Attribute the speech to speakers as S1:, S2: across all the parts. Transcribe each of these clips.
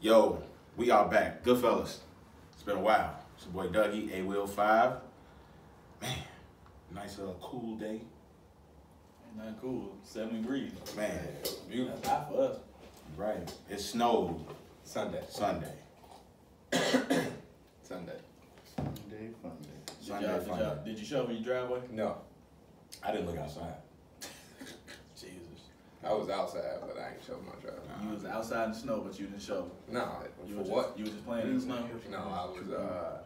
S1: Yo, we are back. Good fellas. It's been a while. It's your boy Dougie, A-Will 5. Man, nice little cool day.
S2: Ain't nothing cool. 7 degrees.
S1: Man, beautiful.
S2: That's hot for us.
S1: Right. It snowed
S3: Sunday.
S1: Sunday.
S3: Sunday.
S4: Sunday fun day.
S2: Did you shovel your driveway?
S3: No,
S1: I didn't look outside.
S2: Jesus.
S3: I was outside, but I ain't showing my drive.
S2: You was outside in the snow, but you didn't shovel.
S3: No,
S2: You
S3: for
S2: was
S3: what?
S2: Just, you was just playing in the snow?
S3: No,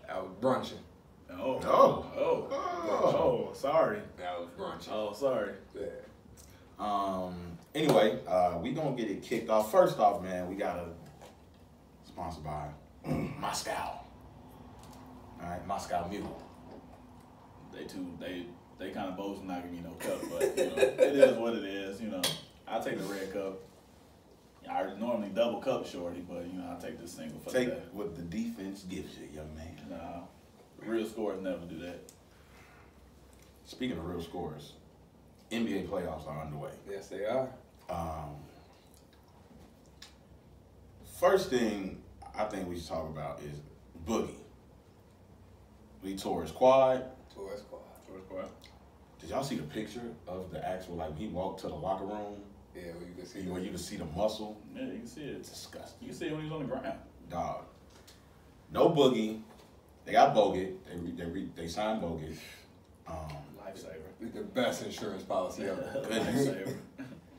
S3: I was brunching.
S2: Oh, sorry.
S3: I was brunching.
S2: Oh, sorry.
S3: Yeah.
S1: Anyway, we gonna get it kicked off. First off, man, we got a sponsored by Moscow. All right, Moscow Mule.
S2: They kind of boast not giving me no cup, but it is what it is. I'll take the red cup. I normally double cup shorty, but I'll take this single for
S1: Take
S2: the day.
S1: what the defense gives you, young man.
S2: Nah, real scores never do that.
S1: Speaking of real scores, NBA playoffs are underway.
S3: Yes, they are.
S1: First thing I think we should talk about is Boogie. He tore his quad.
S3: Tour squad.
S1: Did y'all see the picture of the actual, like, when he walked to the locker room?
S3: Yeah, well, you can see.
S1: Where you can see the muscle?
S2: Yeah, you can see it.
S1: It's disgusting.
S2: You can see it when he was on the ground.
S1: Dog. No Boogie. They got Bogut. They signed Bogut.
S2: Lifesaver.
S3: The best insurance policy ever.
S2: Lifesaver.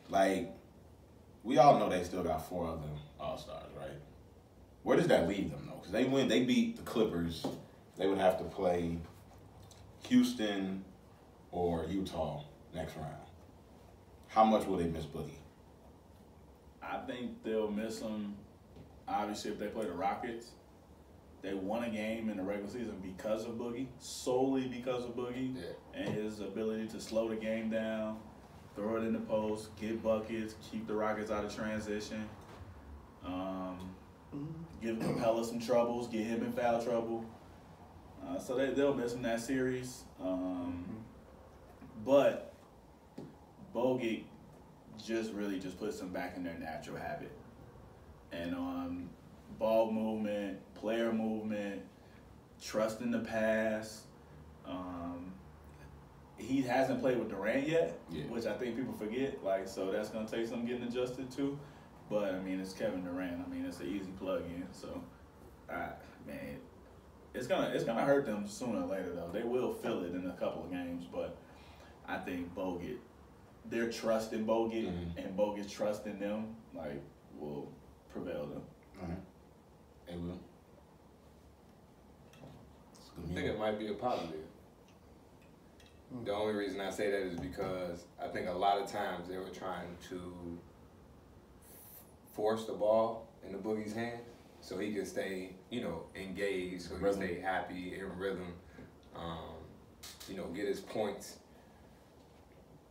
S1: Like, we all know they still got 4 other All-Stars, right? Where does that leave them, though? Because they beat the Clippers. They would have to play Houston or Utah next round. How much will they miss Boogie?
S2: I think they'll miss him. Obviously, if they play the Rockets, they won a game in the regular season because of Boogie, solely because of Boogie, and his ability to slow the game down, throw it in the post, get buckets, keep the Rockets out of transition, give Capella some troubles, get him in foul trouble. So they'll miss him that series. But Bogut really puts them back in their natural habit. And ball movement, player movement, trust in the pass. He hasn't played with Durant yet, which I think people forget. So that's going to take some getting adjusted to. But, it's Kevin Durant. It's an easy plug-in. So, man, it's gonna hurt them sooner or later, though. They will feel it in a couple of games. But I think Bogut, their trust in Bogut and Bogut's trust in them, will prevail them.
S1: All right. Hey, Will.
S3: I think it might be a positive. The only reason I say that is because I think a lot of times they were trying to force the ball in the Boogie's hand so he could stay, engaged, so he could stay happy, in rhythm, get his points.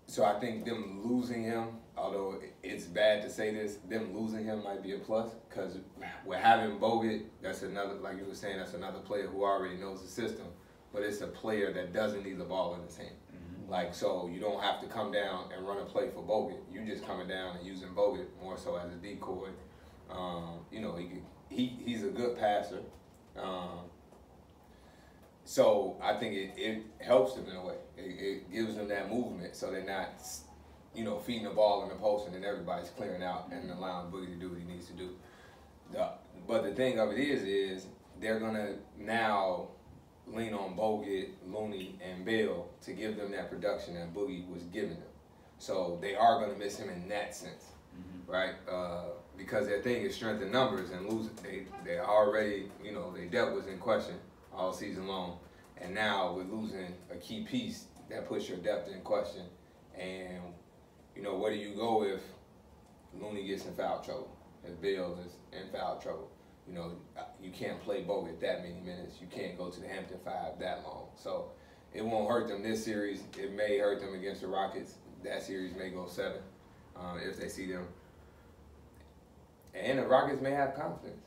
S3: So I think them losing him, although it's bad to say this, them losing him might be a plus, because with having Bogut, that's another, like you were saying, that's another player who already knows the system, but it's a player that doesn't need the ball in his hand. So you don't have to come down and run a play for Bogut. You just coming down and using Bogut more so as a decoy. He's a good passer. So I think it helps them in a way. It gives them that movement so they're not, feeding the ball in the post and then everybody's clearing out and allowing Boogie to do what he needs to do. But the thing of it is they're going to now lean on Bogut, Looney, and Bell to give them that production that Boogie was giving them. So they are going to miss him in that sense, right? Because their thing is strength in numbers, and losing, they already, their depth was in question all season long. And now with losing a key piece, that puts your depth in question. And, where do you go if Looney gets in foul trouble, if Bell is in foul trouble? You can't play Bogut that many minutes. You can't go to the Hampton 5 that long. So it won't hurt them this series. It may hurt them against the Rockets. That series may go 7 if they see them. And the Rockets may have confidence,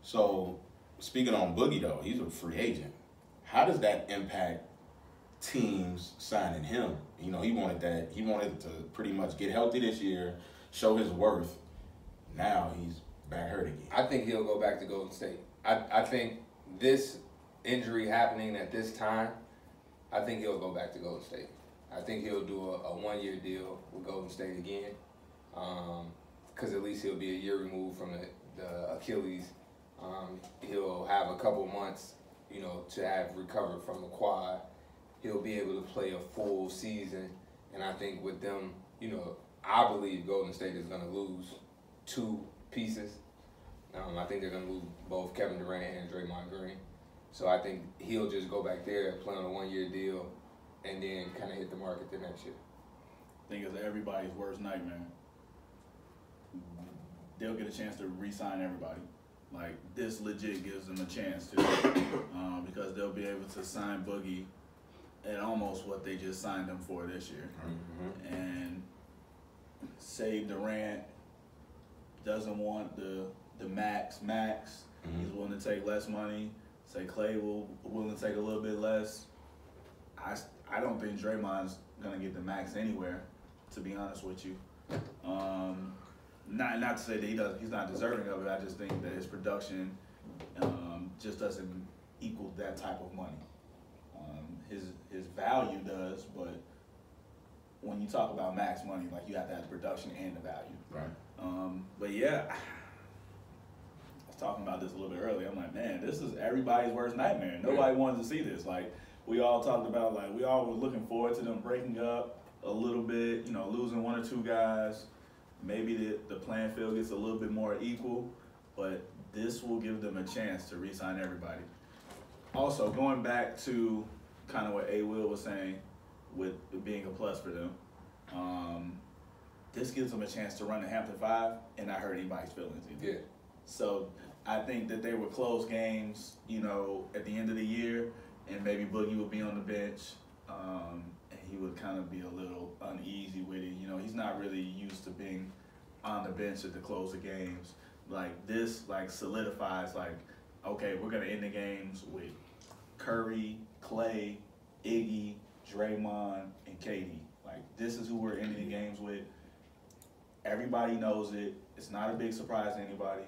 S1: So, speaking on Boogie, though, he's a free agent. How does that impact teams signing him? He wanted to pretty much get healthy this year, show his worth. Now he's back hurt again.
S3: I think he'll go back to Golden State. I think this injury happening at this time, I think he'll go back to Golden State. I think he'll do a 1-year deal with Golden State again, because at least he'll be a year removed from the Achilles. He'll have a couple months, to have recovered from the quad. He'll be able to play a full season, and I think with them, I believe Golden State is going to lose 2 pieces. I think they're going to lose both Kevin Durant and Draymond Green. So I think he'll just go back there, play on a 1-year deal, and then kind of hit the market the next year.
S2: I think it's everybody's worst nightmare. They'll get a chance to re-sign everybody. Like, this legit gives them a chance to, because they'll be able to sign Boogie at almost what they just signed him for this year. Mm-hmm. And save Durant, doesn't want the max. Mm-hmm. He's willing to take less money. Say Clay willing to take a little bit less. I don't think Draymond's gonna get the max anywhere, to be honest with you. Not to say that he's not deserving of it. I just think that his production just doesn't equal that type of money. His value does, but when you talk about max money, like, you have to have the production and the value.
S1: Right.
S2: But yeah, I was talking about this a little bit earlier. I'm like, man, this is everybody's worst nightmare. Nobody wanted to see this. Like, we all talked about, like, we all were looking forward to them breaking up a little bit, losing 1 or 2 guys. Maybe the playing field gets a little bit more equal, but this will give them a chance to re-sign everybody. Also, going back to kind of what A. Will was saying with being a plus for them, this gives them a chance to run the Hampton 5 and not hurt anybody's feelings either.
S3: Yeah.
S2: So I think that they were close games, at the end of the year, and maybe Boogie would be on the bench, and he would kind of be a little uneasy with it. He's not really used to being on the bench at the close of games. Like, this, solidifies, okay, we're going to end the games with Curry, Clay, Iggy, Draymond, and KD. Like, this is who we're ending the games with. Everybody knows it. It's not a big surprise to anybody.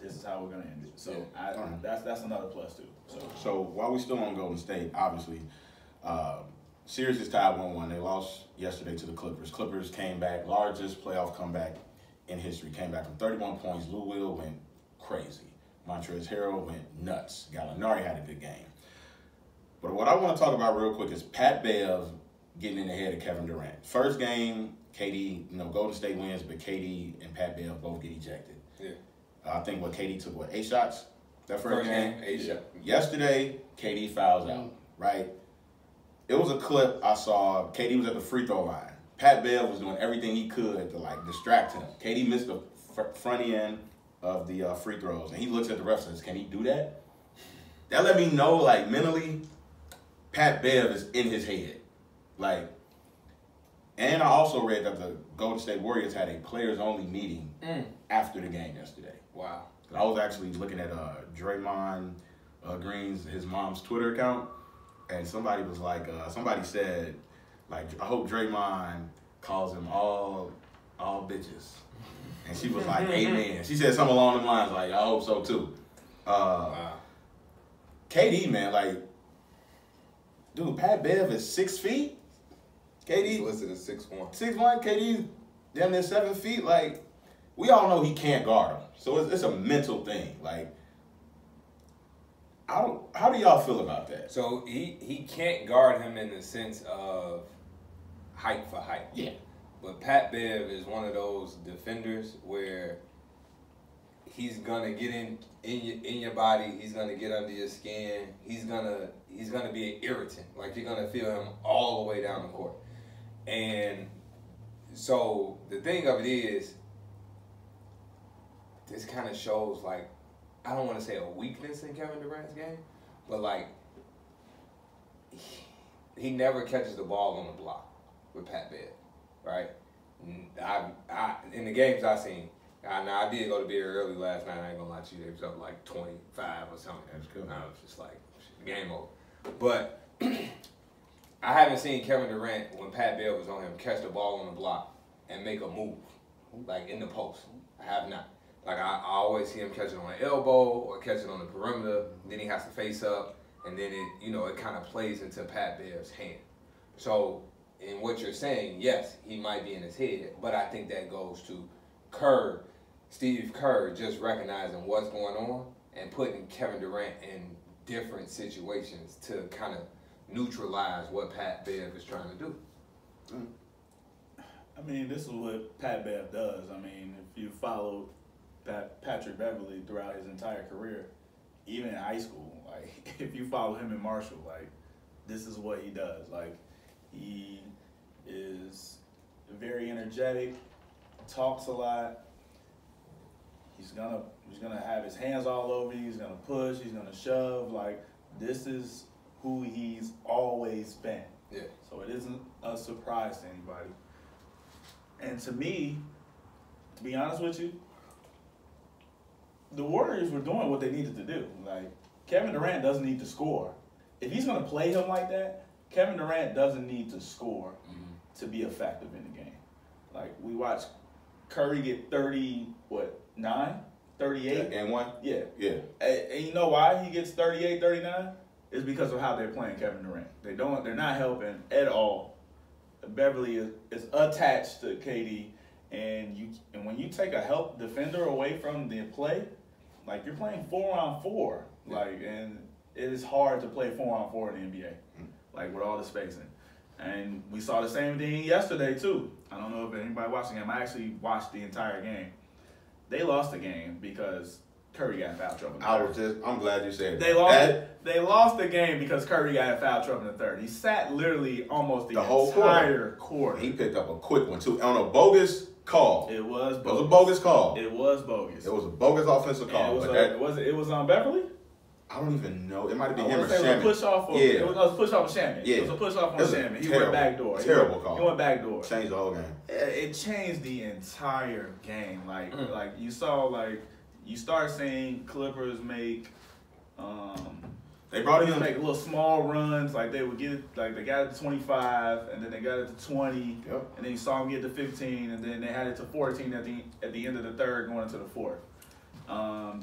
S2: This is how we're going to end it. So that's another plus, too.
S1: So while we're still on Golden State, obviously, series is tied 1-1. They lost yesterday to the Clippers. Clippers came back, largest playoff comeback in history. Came back from 31 points. Lou Will went crazy. Montrezl Harrell went nuts. Gallinari had a good game. But what I want to talk about real quick is Pat Bev getting in the head of Kevin Durant. First game, KD, Golden State wins, but KD and Pat Bev both get ejected.
S3: Yeah.
S1: I think KD took 8 shots that first game?
S3: 8 shots.
S1: Yesterday, KD fouls out, right? It was a clip I saw. KD was at the free throw line. Pat Bev was doing everything he could to, distract him. KD missed the front end of the free throws, and he looks at the ref and says, can he do that? That let me know, mentally, Pat Bev is in his head. And I also read that the Golden State Warriors had a players-only meeting after the game yesterday.
S3: Wow.
S1: I was actually looking at Draymond Green's, his mom's Twitter account, and somebody was somebody said, I hope Draymond calls them all bitches. And she was like, amen. She said something along the lines I hope so too.
S3: Wow.
S1: KD, man, dude, Pat Bev is 6 feet. KD
S3: He's listed as 6'1".
S1: 6'1", KD damn near 7 feet. We all know he can't guard him. So it's a mental thing. How do y'all feel about that?
S3: So he can't guard him in the sense of height for height.
S1: Yeah.
S3: But Pat Bev is one of those defenders where he's gonna get in your body. He's gonna get under your skin. He's gonna be an irritant. You're gonna feel him all the way down the court. And so the thing of it is, this kind of shows I don't want to say a weakness in Kevin Durant's game, but he never catches the ball on the block with Pat Bev, right? I in the games I've seen, I did go to bed early last night. I ain't gonna lie to you, they was up 25 or something.
S1: That's cool.
S3: I was just game over. But I haven't seen Kevin Durant, when Pat Bev was on him, catch the ball on the block and make a move, in the post. I have not. Like, I always see him catch it on the elbow or catch it on the perimeter. Then he has to face up, and then it kind of plays into Pat Bear's hand. So, in what you're saying, yes, he might be in his head, but I think that goes to Steve Kerr just recognizing what's going on and putting Kevin Durant in different situations to kind of neutralize what Pat Bev is trying to do.
S2: I mean, this is what Pat Bev does. I mean, if you followed Patrick Beverley throughout his entire career, even in high school, like, if you follow him in Marshall, like, this is what he does. Like, he is very energetic, talks a lot. He's gonna have his hands all over you. He's gonna push. He's gonna shove. Like, this is who he's always been.
S3: Yeah.
S2: So it isn't a surprise to anybody. And to me, to be honest with you, the Warriors were doing what they needed to do. Like, Kevin Durant doesn't need to score. If he's gonna play him like that, Kevin Durant doesn't need to score to be effective in the game. Like, we watched Curry get 39, 38.
S1: And one?
S2: Yeah.
S1: Yeah.
S2: And you know why he gets 38, 39? It's because of how they're playing Kevin Durant. They're not helping at all. Beverly is attached to KD, and when you take a help defender away from the play, like, you're playing 4-on-4. Like, and it is hard to play 4-on-4 in the NBA. Like, with all the spacing. And we saw the same thing yesterday, too. I don't know if anybody watching the game. I actually watched the entire game. They lost the game because Curry got in foul trouble.
S1: I'm glad you said
S2: They lost the game because Curry got in foul trouble in the third. He sat literally almost the
S1: whole
S2: entire quarter.
S1: He picked up a quick one, too, on a bogus call.
S2: It was bogus.
S1: It was a bogus call.
S2: It was bogus.
S1: It was a bogus offensive call.
S2: It was on Beverly?
S1: I don't even know. It might have been him or
S2: It was a push off of Shaman.
S1: Yeah.
S2: It was a push off on Shaman. He went back door.
S1: Terrible call.
S2: He went back door.
S1: Changed the whole game.
S2: It changed the entire game. Like you saw, like, you start seeing Clippers make
S1: they brought him
S2: make little small runs. Like, they would get it, like, they got it to 25, and then they got it to 20,
S1: yep.
S2: And then you saw them get to 15, and then they had it to 14 at the end of the third, going into the fourth.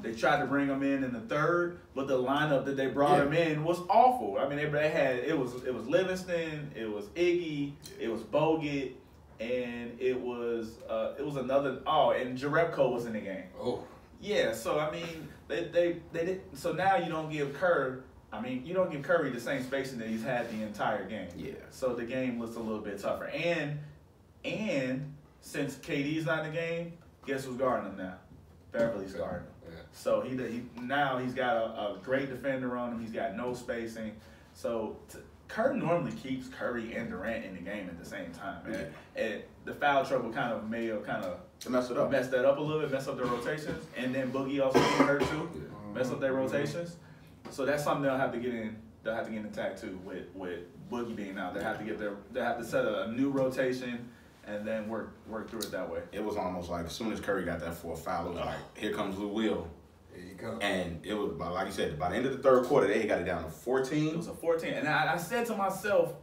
S2: They tried to bring him in the third, but the lineup that they brought him in was awful. I mean, they had it was Livingston, it was Iggy, it was Bogut, and it was another. Oh, and Jerebko was in the game.
S3: Oh,
S2: yeah. So I mean, they did. So now you don't give Curry the same spacing that he's had the entire game.
S1: Yeah.
S2: So the game looks a little bit tougher. And since KD's not in the game, guess who's guarding him now? Beverly's guarding him.
S3: Yeah.
S2: So now he's got a great defender on him. He's got no spacing. So Kerr normally keeps Curry and Durant in the game at the same time. And the foul trouble may have
S1: messed it up.
S2: Messed that up a little bit, messed up their rotations. And then Boogie also getting hurt too. Messed up their rotations. So that's something they'll have to get in. They'll have to get intact too with Boogie being out. They have to set a new rotation and then work through it that way.
S1: It was almost like as soon as Curry got that fourth foul, it was like, here comes Lou Will.
S3: Here you come.
S1: And it was, like you said, by the end of the third quarter, they got it down to 14.
S2: It was a 14. And I said to myself,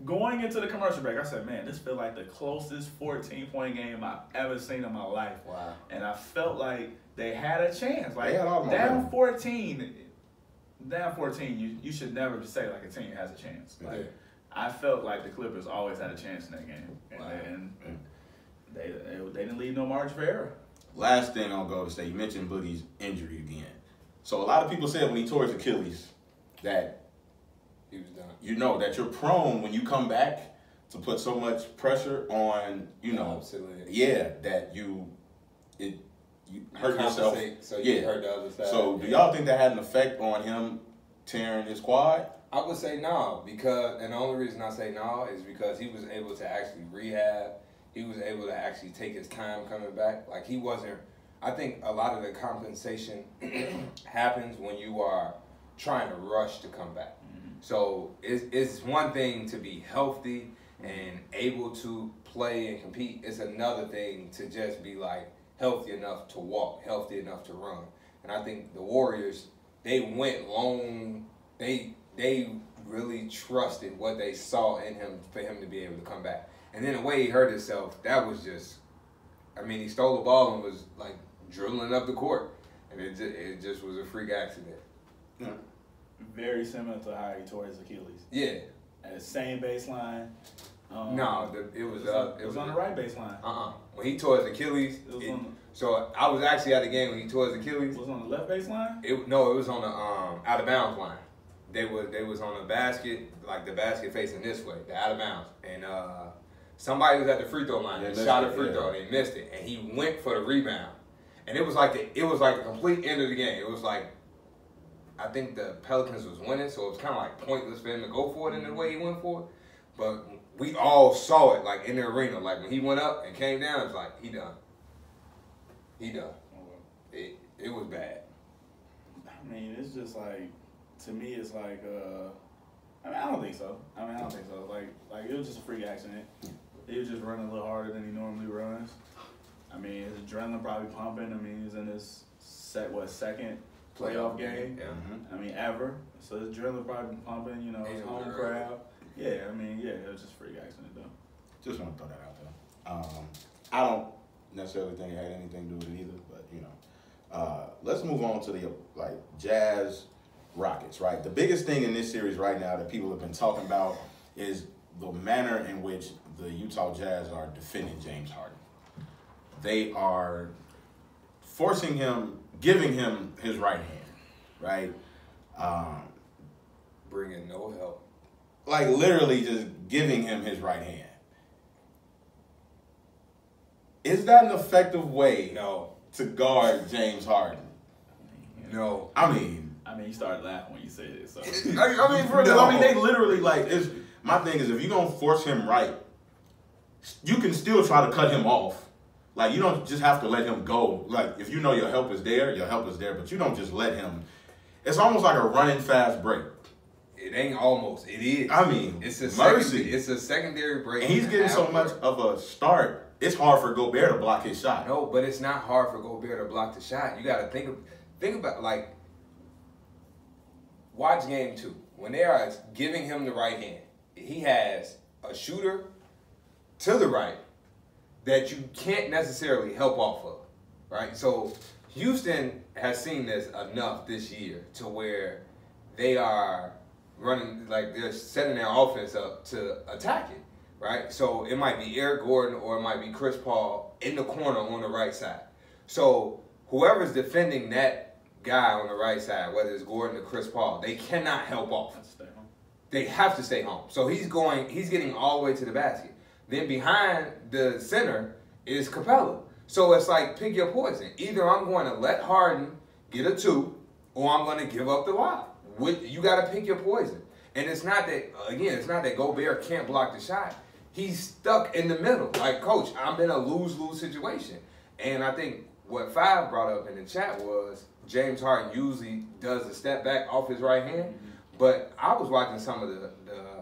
S2: going into the commercial break, I said, man, this feels like the closest 14-point game I've ever seen in my life.
S3: Wow.
S2: And I felt like they had a chance. Like,
S1: they had all
S2: down 14, you should never say, like, a team has a chance. Like,
S3: Yeah.
S2: I felt like the Clippers always had a chance in that game.
S3: Wow.
S2: And they didn't leave no margin for error.
S1: Last thing I'll go to say, you mentioned Boogie's injury again. So a lot of people said when he tore his Achilles that
S3: He was done.
S1: you know that you're prone when you come back to put so much pressure on,
S3: Absolutely.
S1: that you hurt yourself.
S3: So you hurt the other side.
S1: So do y'all think that had an effect on him tearing his quad?
S3: I would say no, and the only reason I say no is because he was able to actually rehab. He was able to actually take his time coming back. Like, he wasn't. I think a lot of the compensation happens when you are trying to rush to come back. So it's one thing to be healthy and able to play and compete. It's another thing to just be like healthy enough to walk, healthy enough to run. And I think the Warriors, they went long. They really trusted what they saw in him for him to be able to come back. And then the way he hurt himself, that was just, I mean, he stole the ball and was like dribbling up the court, and it just was a freak accident.
S1: Yeah.
S2: Very similar to how he tore his Achilles.
S3: Yeah.
S2: At the same baseline.
S3: It was
S2: on the right baseline.
S3: When he tore his Achilles, so I was actually at the game when he tore his Achilles.
S2: It was on the left baseline?
S3: It was on the out of bounds line. They was on the basket, like the basket facing this way, the out of bounds, and somebody was at the free throw line and shot a free throw. They missed it, and he went for the rebound, and it was like the complete end of the game. It was like, I think the Pelicans was winning, so it was kind of like pointless for him to go for it in the way he went for it. But we all saw it like in the arena, like when he went up and came down, it was like he done. It was bad.
S2: I mean, it's just like, to me, it's like, I don't think so. Like it was just a freak accident. He was just running a little harder than he normally runs. I mean, his adrenaline probably pumping. I mean, he's in his second playoff game.
S3: Yeah.
S2: I mean, ever. So his adrenaline probably pumping. You know, his home crowd. Yeah, I mean, it was just a freak accident though.
S1: Just want to throw that out there. I don't necessarily think it had anything to do with it either, but you know, let's move on to the Jazz Rockets. Right, the biggest thing in this series right now that people have been talking about is the manner in which the Utah Jazz are defending James Harden. They are forcing him, giving him his right hand, right?
S3: Bringing no help.
S1: Like literally just giving him his right hand. Is that an effective way to guard James Harden?
S3: No.
S1: I mean,
S2: you started laughing when you said it. So
S1: I mean, they literally my thing is, if you're gonna force him right, you can still try to cut him off. Like, you don't just have to let him go. Like, if you know your help is there, but you don't just let him. It's almost like a running fast break.
S3: It ain't almost. It is.
S1: I mean,
S3: it's a
S1: mercy.
S3: It's a secondary break.
S1: And he's getting so much of a start. It's hard for Gobert to block his shot.
S3: No, but it's not hard for Gobert to block the shot. You got to think about, like, watch game 2. When they are giving him the right hand, he has a shooter to the right that you can't necessarily help off of, right? So Houston has seen this enough this year to where they are running, like they're setting their offense up to attack it, right? So it might be Eric Gordon or it might be Chris Paul in the corner on the right side. So whoever's defending that guy on the right side, whether it's Gordon or Chris Paul, they cannot help off. They have to stay home. So he's getting all the way to the basket. Then behind the center is Capella. So it's like, pick your poison. Either I'm going to let Harden get a 2 or I'm going to give up the lob. You got to pick your poison. And it's not that Gobert can't block the shot. He's stuck in the middle. Like, Coach, I'm in a lose-lose situation. And I think what Five brought up in the chat was James Harden usually does a step back off his right hand. Mm-hmm. But I was watching some of the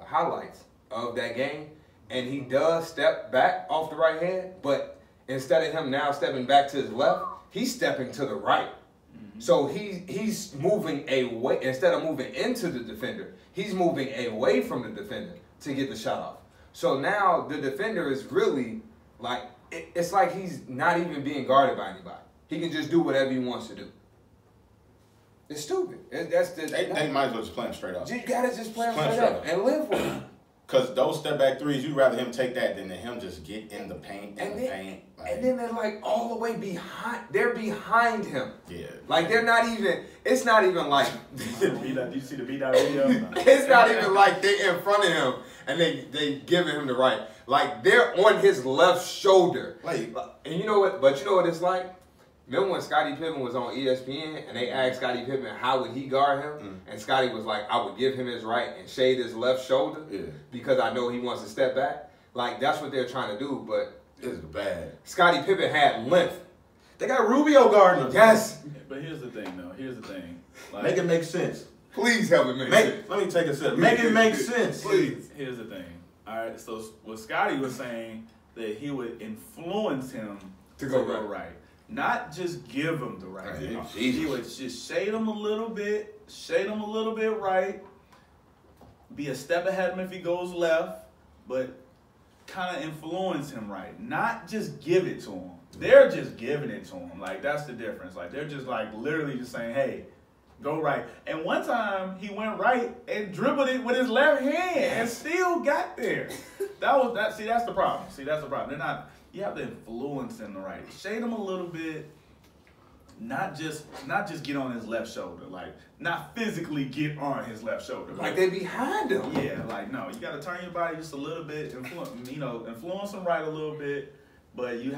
S3: highlights of that game, and he does step back off the right hand, but instead of him now stepping back to his left, he's stepping to the right. Mm-hmm. So he's moving away. Instead of moving into the defender, he's moving away from the defender to get the shot off. So now the defender is really like, it's like he's not even being guarded by anybody. He can just do whatever he wants to do. It's stupid.
S1: They might as well just play him straight up.
S3: You gotta just play him straight up and live for him.
S1: Because those step back threes, you'd rather him take that than him just get in the paint.
S3: And then they're like all the way behind. They're behind him. Yeah. Like they're not even. It's not even like.
S2: Do you see the beat-out video?
S3: It's not even like they're in front of him and they giving him the right. Like they're on his left shoulder.
S1: Like,
S3: and you know what? But you know what it's like. Remember when Scottie Pippen was on ESPN and they asked Scottie Pippen how would he guard him? And Scottie was like, I would give him his right and shade his left shoulder because I know he wants to step back. Like, that's what they're trying to do, but
S1: it's bad.
S3: Scottie Pippen had length.
S1: They got Rubio guarding him.
S3: Yes.
S2: But here's the thing, though. Like,
S1: make it make sense.
S3: Please help it make sense.
S1: Let me take a sip. Make it make sense.
S2: Please. Here's the thing. All right, so what Scottie was saying, that he would influence him to go right. Not just give him the right. He would just shade him a little bit right, be a step ahead of him if he goes left, but kind of influence him right, not just give it to him. They're just giving it to him. Like, that's the difference. Like, they're just like literally just saying, hey, go right. And one time he went right and dribbled it with his left hand and still got there. See, that's the problem. They're not, you have to influence him the right. Shade him a little bit. Not just get on his left shoulder, like not physically get on his left shoulder,
S3: like they behind him.
S2: Yeah, like no, you got to turn your body just a little bit, influence him right a little bit, but you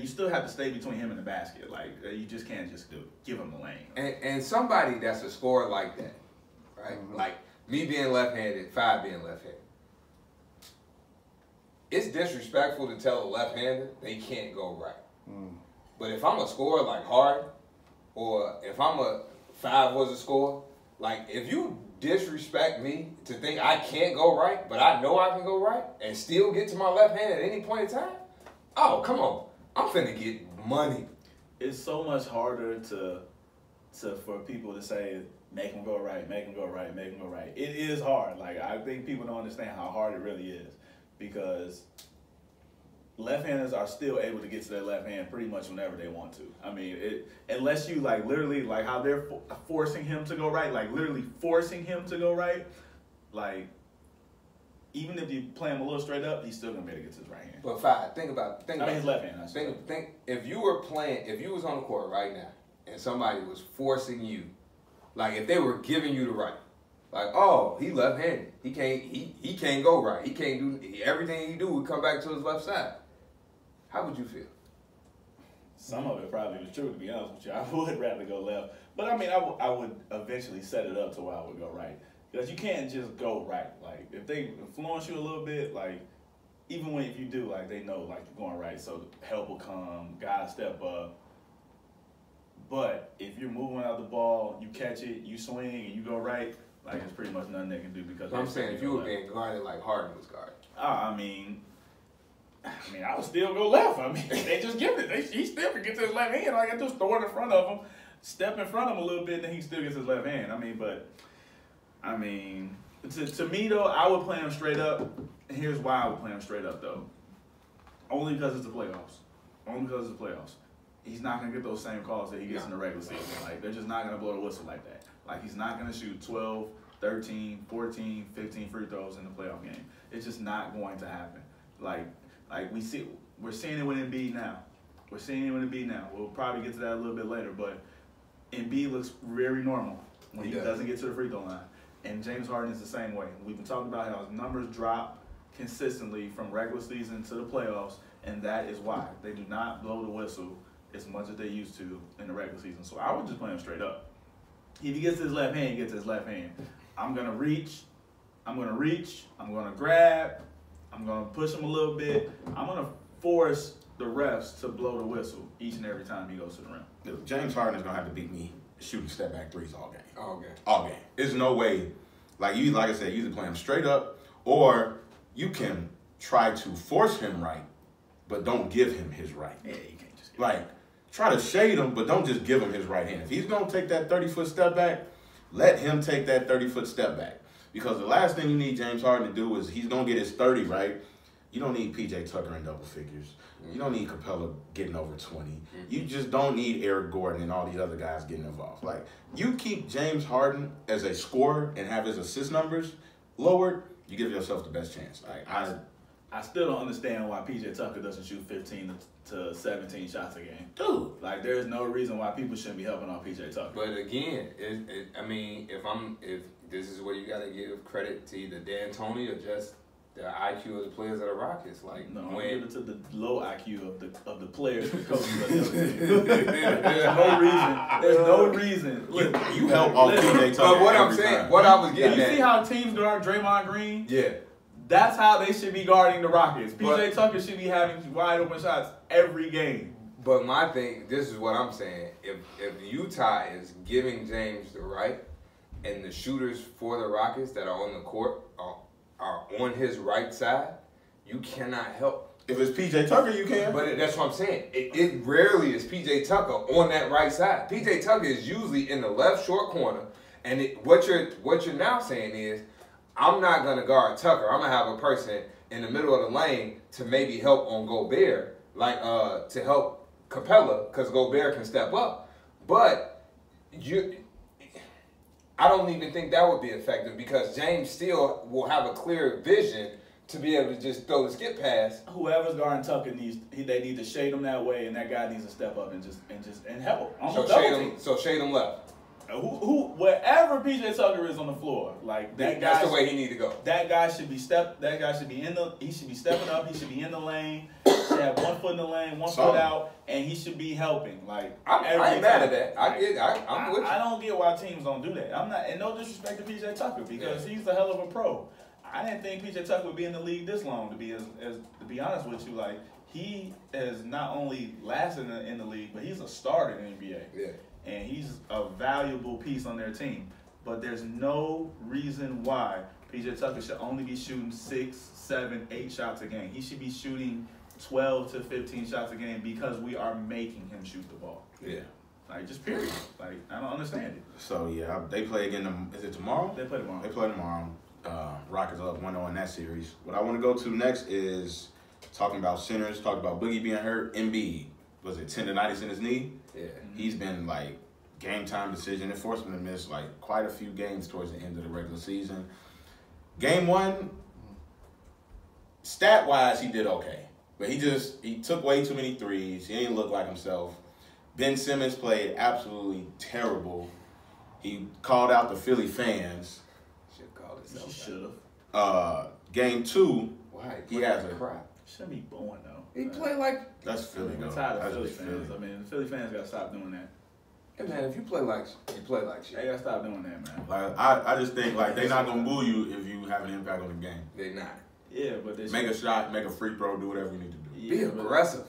S2: still have to stay between him and the basket. Like you just can't just give him the lane.
S3: And somebody that's a scorer like that, right? Mm-hmm. Like me being left-handed, 5 being left-handed. It's disrespectful to tell a left-hander they can't go right. Mm. But if I'm a scorer like Harden, or if I'm a 5 was a scorer, like if you disrespect me to think I can't go right, but I know I can go right and still get to my left hand at any point in time, oh, come on. I'm finna get money.
S2: It's so much harder for people to say, make him go right, make him go right, make him go right. It is hard. Like, I think people don't understand how hard it really is, because left-handers are still able to get to their left hand pretty much whenever they want to. I mean, unless you like literally like how they're forcing him to go right, like literally forcing him to go right, like even if you play him a little straight up, he's still gonna be able to get to his right hand.
S3: But 5, think about
S2: his left hand.
S3: Think if you was on the court right now and somebody was forcing you, like if they were giving you the right, like, oh, he left-handed, he can't go right, he can't do everything he do would come back to his left side. How would you feel?
S2: Some of it probably was true, to be honest with you. I would rather go left. But, I mean, I would eventually set it up to where I would go right. Because you can't just go right. Like, if they influence you a little bit, like, even if you do, like, they know, like, you're going right, so help will come, gotta step up. But if you're moving out the ball, you catch it, you swing, and you go right, like, there's pretty much nothing they can do because...
S3: I'm saying if you were being guarded like Harden was guarded.
S2: I mean, I would still go left. I mean, they just give it. He still can get to his left hand. All I got to do is throw it in front of him, step in front of him a little bit, and then he still gets his left hand. To me, though, I would play him straight up. And here's why I would play him straight up, though. Only because it's the playoffs. He's not going to get those same calls that he gets in the regular season. Like, they're just not going to blow the whistle like that. Like, he's not going to shoot 12, 13, 14, 15 free throws in the playoff game. It's just not going to happen. Like we're seeing it with Embiid now. We'll probably get to that a little bit later, but Embiid looks very normal when he doesn't get to the free throw line. And James Harden is the same way. We've been talking about how his numbers drop consistently from regular season to the playoffs, and that is why. They do not blow the whistle as much as they used to in the regular season. So I would just play him straight up. If he gets to his left hand, he gets to his left hand. I'm going to reach, I'm going to grab, I'm going to push him a little bit. I'm going to force the refs to blow the whistle each and every time he goes to the rim.
S1: James Harden is going to have to beat me shooting step back threes all game.
S3: All game.
S1: There's no way. Like I said, you either play him straight up or you can try to force him right, but don't give him his right.
S2: Yeah, you can't just
S1: try to shade him, but don't just give him his right hand. If he's going to take that 30-foot step back, let him take that 30-foot step back. Because the last thing you need James Harden to do is he's going to get his 30, right? You don't need P.J. Tucker in double figures. You don't need Capella getting over 20. You just don't need Eric Gordon and all these other guys getting involved. Like, you keep James Harden as a scorer and have his assist numbers lowered, you give yourself the best chance. Like,
S2: I still don't understand why P.J. Tucker doesn't shoot 15 to 17 shots a game.
S1: Dude.
S2: Like, there's no reason why people shouldn't be helping on P.J. Tucker.
S3: But again, if this is where you got to give credit to either D'Antoni or just the IQ of the players of the Rockets. Like,
S2: no, I'm giving it to the low IQ of the players and coaches of the other team. There's no reason. Look,
S1: you help all P.J. Tucker.
S3: But what I'm saying, what I was getting
S2: at.
S3: You
S2: see how teams guard Draymond Green?
S3: Yeah.
S2: That's how they should be guarding the Rockets. P.J. Tucker should be having wide open shots every game.
S3: But my thing, this is what I'm saying. If Utah is giving James the right, and the shooters for the Rockets that are on the court are on his right side, you cannot help.
S1: If it's P.J. Tucker, you can.
S3: But that's what I'm saying. It rarely is P.J. Tucker on that right side. P.J. Tucker is usually in the left short corner, and what you're now saying is, I'm not going to guard Tucker. I'm going to have a person in the middle of the lane to maybe help on Gobert, like to help Capella, because Gobert can step up. But I don't even think that would be effective because James still will have a clear vision to be able to just throw the skip pass.
S2: Whoever's guarding Tucker they need to shade him that way, and that guy needs to step up and help.
S3: So shade him left.
S2: Wherever PJ Tucker is on the floor, like that guy.
S3: That's the way he need to go.
S2: That guy should be stepping up. He should be in the lane. He should have 1 foot in the lane, 1 foot out, and he should be helping. Like
S3: I ain't mad at that. I'm with you.
S2: I don't get why teams don't do that. I'm not, and no disrespect to PJ Tucker because he's a hell of a pro. I didn't think PJ Tucker would be in the league this long. To be honest with you, like he has not only lasted in the league, but he's a starter in the NBA.
S3: Yeah.
S2: And he's a valuable piece on their team. But there's no reason why PJ Tucker should only be shooting 6, 7, 8 shots a game. He should be shooting 12 to 15 shots a game because we are making him shoot the ball.
S1: Yeah.
S2: Like, just period. Like, I don't understand it.
S1: So, yeah, they play again. Is it tomorrow?
S2: They play tomorrow.
S1: They play tomorrow. Rockets up 1-0 in that series. What I want to go to next is talking about centers, talking about Boogie being hurt. Embiid, was it tendonitis in his knee?
S3: Yeah.
S1: He's been like game time decision. It forced him to miss like quite a few games towards the end of the regular season. Game 1, stat wise, he did okay, but he took way too many threes. He didn't look like himself. Ben Simmons played absolutely terrible. He called out the Philly fans.
S2: Should have.
S1: Game 2,
S3: why?
S1: He has a
S3: crap.
S2: Shouldn't be booing though.
S3: He played like
S1: that's Philly.
S2: I'm tired of Philly fans. I mean, the Philly fans gotta stop doing that.
S3: Hey man, if you play like shit.
S2: They gotta stop doing that, man.
S1: Like I just think like they're not gonna boo you if you have an impact on the game.
S3: They're not.
S2: Yeah, but they
S1: Make a shot, make a free throw, do whatever you need to do.
S2: Yeah,
S3: Be aggressive.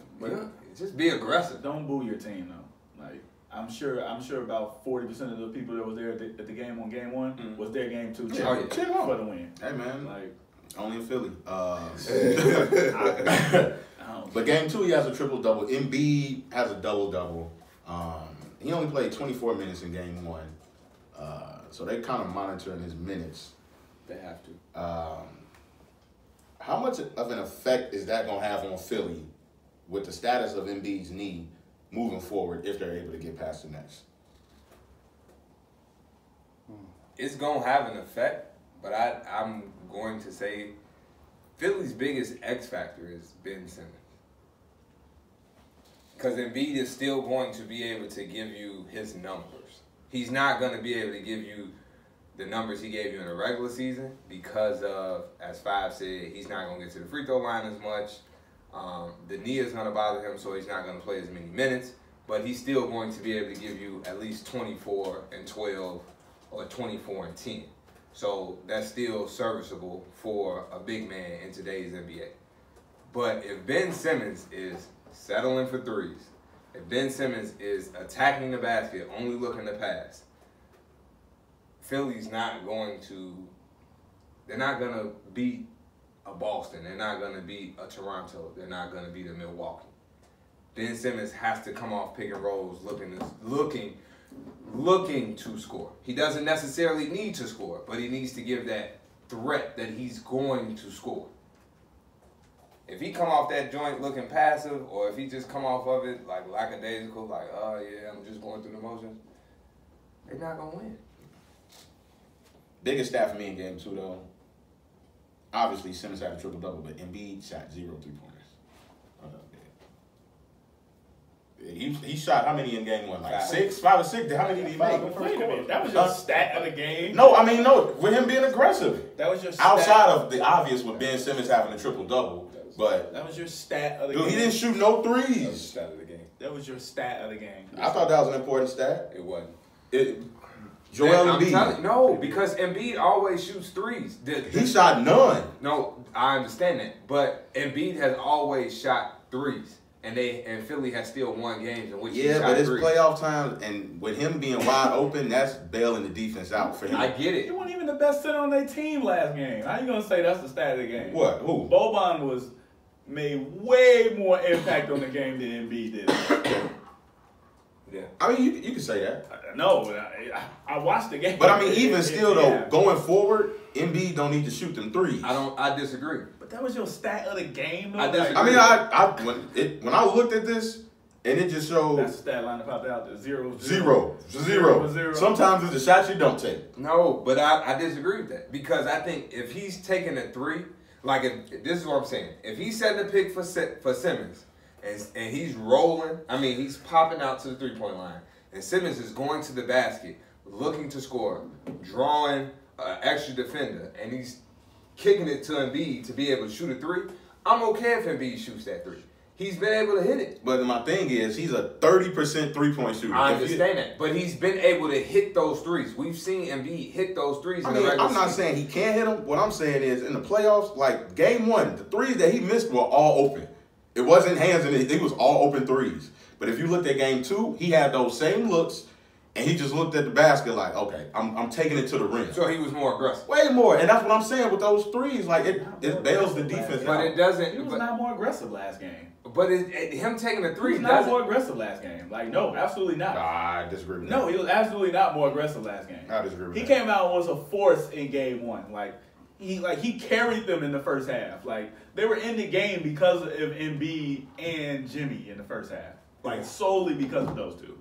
S3: Just be aggressive.
S2: Don't boo your team though. Like I'm sure about 40% of the people that was there at the game on game 1 was their game 2 for the win.
S1: Hey man,
S2: like
S1: only in Philly. But game 2 he has a triple double. Embiid has a double double. He only played 24 minutes in game 1, so they kind of monitoring his minutes.
S3: They have to.
S1: How much of an effect is that gonna have on Philly with the status of Embiid's knee moving forward if they're able to get past the Nets?
S3: It's gonna have an effect, but I'm going to say Philly's biggest X factor is Ben Simmons. Because Embiid is still going to be able to give you his numbers. He's not going to be able to give you the numbers he gave you in the regular season because of, as Five said, he's not going to get to the free throw line as much. The knee is going to bother him, so he's not going to play as many minutes. But he's still going to be able to give you at least 24 and 12 or 24 and 10. So that's still serviceable for a big man in today's NBA. But if Ben Simmons is settling for threes, if Ben Simmons is attacking the basket, only looking to pass, Philly's not going to, they're not going to beat a Boston. They're not going to beat a Toronto. They're not going to beat a Milwaukee. Ben Simmons has to come off pick and rolls looking to score. He doesn't necessarily need to score, but he needs to give that threat that he's going to score. If he come off that joint looking passive, or if he just come off of it like lackadaisical, like, oh yeah, I'm just going through the motions, they're not going to win.
S1: Biggest stat for me in game 2, though, obviously Simmons had a triple-double, but Embiid shot 0 3-pointers. He shot how many in game 1? Like 5 or 6? How many did he make?
S2: Wait a minute. That was your stat of the game?
S1: No, I mean, no. With him being aggressive.
S2: That was your stat.
S1: Outside of the obvious with Ben Simmons having a triple-double. But
S2: that was your stat of the game.
S1: Dude, he didn't shoot no threes.
S3: That was the stat of the game.
S2: That was your stat of the game.
S1: I thought that was an important stat.
S3: It wasn't.
S1: Joel Embiid.
S3: No, because Embiid always shoots threes.
S1: He shot none.
S3: No, I understand that. But Embiid has always shot threes. And Philly has still won games in which he shot
S1: but it's
S3: threes.
S1: playoff time, and with him being wide open, that's bailing the defense out for him.
S3: I get it.
S2: He wasn't even the best center on their team last game. How you gonna say that's the stat of the game?
S1: What? Who?
S2: Boban made way more impact on the game than Embiid did.
S3: Yeah.
S1: I mean, you can say that.
S2: No, I watched the game.
S1: But I mean, even still though, going forward, Embiid don't need to shoot them threes.
S3: I disagree.
S2: But that was your stat of the game. Though?
S3: I
S1: mean, when I looked at this, and it just showed.
S2: That's the stat line that popped out there. Zero.
S1: Sometimes it's the shots you don't take.
S3: No, but I disagree with that because I think if he's taking a three, like if this is what I'm saying, if he's setting a pick for Simmons and he's rolling, I mean he's popping out to the 3-point line, and Simmons is going to the basket, looking to score, drawing an extra defender, and he's kicking it to Embiid to be able to shoot a three. I'm okay if Embiid shoots that three. He's been able to hit it.
S1: But my thing is, he's a 30% 3-point shooter.
S3: I understand that. But he's been able to hit those threes. We've seen Embiid hit those threes in the regular
S1: I'm not saying he can't hit them. What I'm saying is, in the playoffs, like game 1, the threes that he missed were all open. It wasn't hands in it. It was all open threes. But if you looked at game 2, he had those same looks, and he just looked at the basket like, okay, I'm taking it to the rim.
S3: So he was more aggressive.
S1: Way more. And that's what I'm saying with those threes. Like, it bails the defense
S3: But
S1: out.
S3: it doesn't.
S2: He was not more aggressive last game.
S3: But him taking a three
S2: He was not more aggressive last game. Like, no, absolutely not.
S1: Nah, I disagree with that.
S2: No, he was absolutely not more aggressive last game.
S1: I disagree with
S2: He
S1: that.
S2: came out and was a force in game 1. He carried them in the first half. Like, they were in the game because of Embiid and Jimmy in the first half. Like, solely because of those two.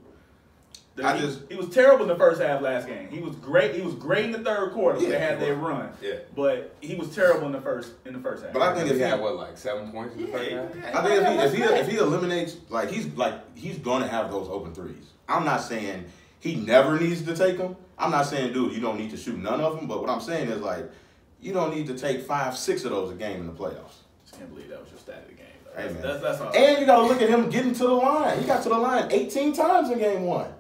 S2: He was terrible in the first half last game. He was great. He was great in the third quarter. They had their run.
S3: Yeah.
S2: But he was terrible in the first half.
S1: But I think
S3: he had like 7 points in the first half.
S1: I think if he eliminates, he's gonna have those open threes. I'm not saying he never needs to take them. I'm not saying, dude, you don't need to shoot none of them. But what I'm saying is, like, you don't need to take 5, 6 of those a game in the playoffs.
S2: I can't believe that was your stat of the game.
S1: Hey,
S2: That's all.
S1: And you got to look at him getting to the line. He got to the line 18 times in game 1.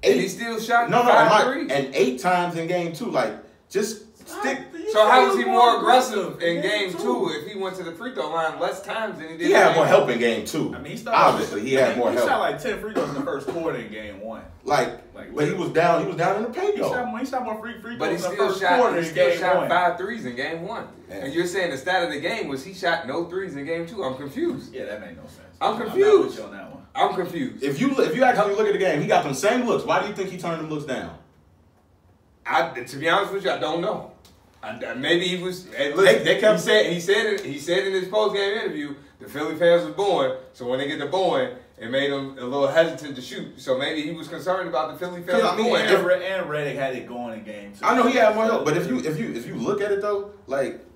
S3: And he still shot 5 threes.
S1: And 8 times in game 2. Like, just stick.
S3: So how was he more aggressive in game 2 if he went to the free throw line less times than he did?
S1: He had more help in game 2.
S2: I mean,
S1: he had more help.
S2: He shot like 10 free throws in the first quarter in game 1.
S1: But he was down. He was down in the paint though.
S2: He shot more free throws
S3: but he
S2: in the
S3: still
S2: first quarter in game 1.
S3: shot 5 threes in game 1.
S1: Yeah.
S3: And you're saying the stat of the game was he shot no threes in game 2. I'm confused.
S2: Yeah, that made no sense.
S3: I'm confused.
S2: I'm not with you on that one.
S3: I'm confused.
S1: If you actually look at the game, he got them same looks. Why do you think he turned them looks down?
S3: To be honest with you, I don't know. Maybe he was. Hey,
S1: They
S3: he said in his post game interview the Philly fans was Bowen, so when they get to Bowen, it made him a little hesitant to shoot. So maybe he was concerned about the Philly fans.
S2: And Redick had it going in game 2.
S1: I know he had more help, but if you look at it though, like.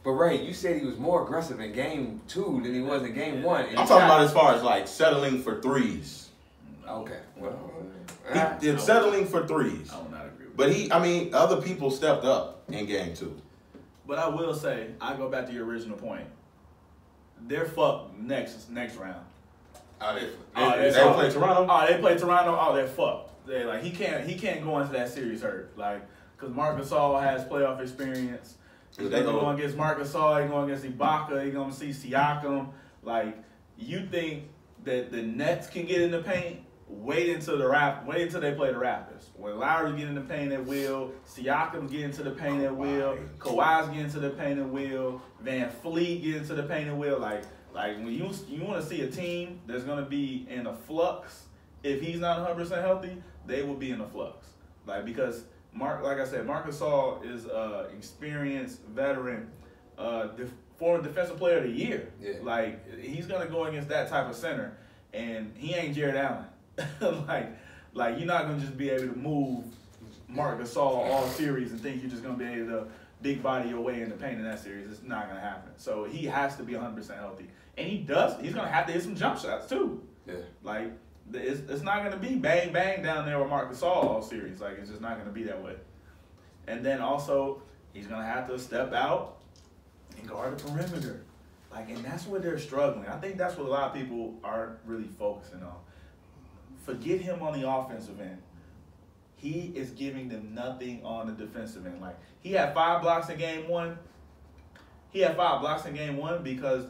S3: But Ray, you said he was more aggressive in game 2 than he was in game 1.
S1: I'm talking about as far as like settling for threes.
S3: Okay. Well,
S1: He's settling for threes.
S2: I will not agree with
S1: But other people stepped up in game 2.
S2: But I will say, I go back to your original point. They're fucked next round.
S1: They play Toronto.
S2: Oh, they play Toronto. Oh, they're fucked. They he can't go into that series hurt. Like, because Marc Gasol has playoff experience. He's going against Marc Gasol. He's going against Ibaka. He's going to see Siakam. Like, you think that the Nets can get in the paint? Wait until they play the Raptors. When Lowry's getting in the paint at will, Siakam's getting to the paint at will, Kawhi's getting to the paint at will, Van Fleet getting to the paint at will. Like when you want to see a team that's going to be in a flux, if he's not 100% healthy, they will be in a flux. Like, because Marc Gasol is experienced veteran, former defensive player of the year.
S3: Yeah.
S2: Like, he's going to go against that type of center, and he ain't Jared Allen. like you're not gonna just be able to move Marc Gasol all series and think you're just gonna be able to big body your way in the paint in that series. It's not gonna happen. So he has to be 100% healthy, and he does. He's gonna have to hit some jump shots too.
S3: Yeah.
S2: Like, it's not gonna be bang bang down there with Marc Gasol all series. Like, it's just not gonna be that way. And then also he's gonna have to step out and guard the perimeter. Like, and that's where they're struggling. I think that's what a lot of people aren't really focusing on. Forget him on the offensive end. He is giving them nothing on the defensive end. Like, he had 5 blocks in game 1. He had 5 blocks in game 1 because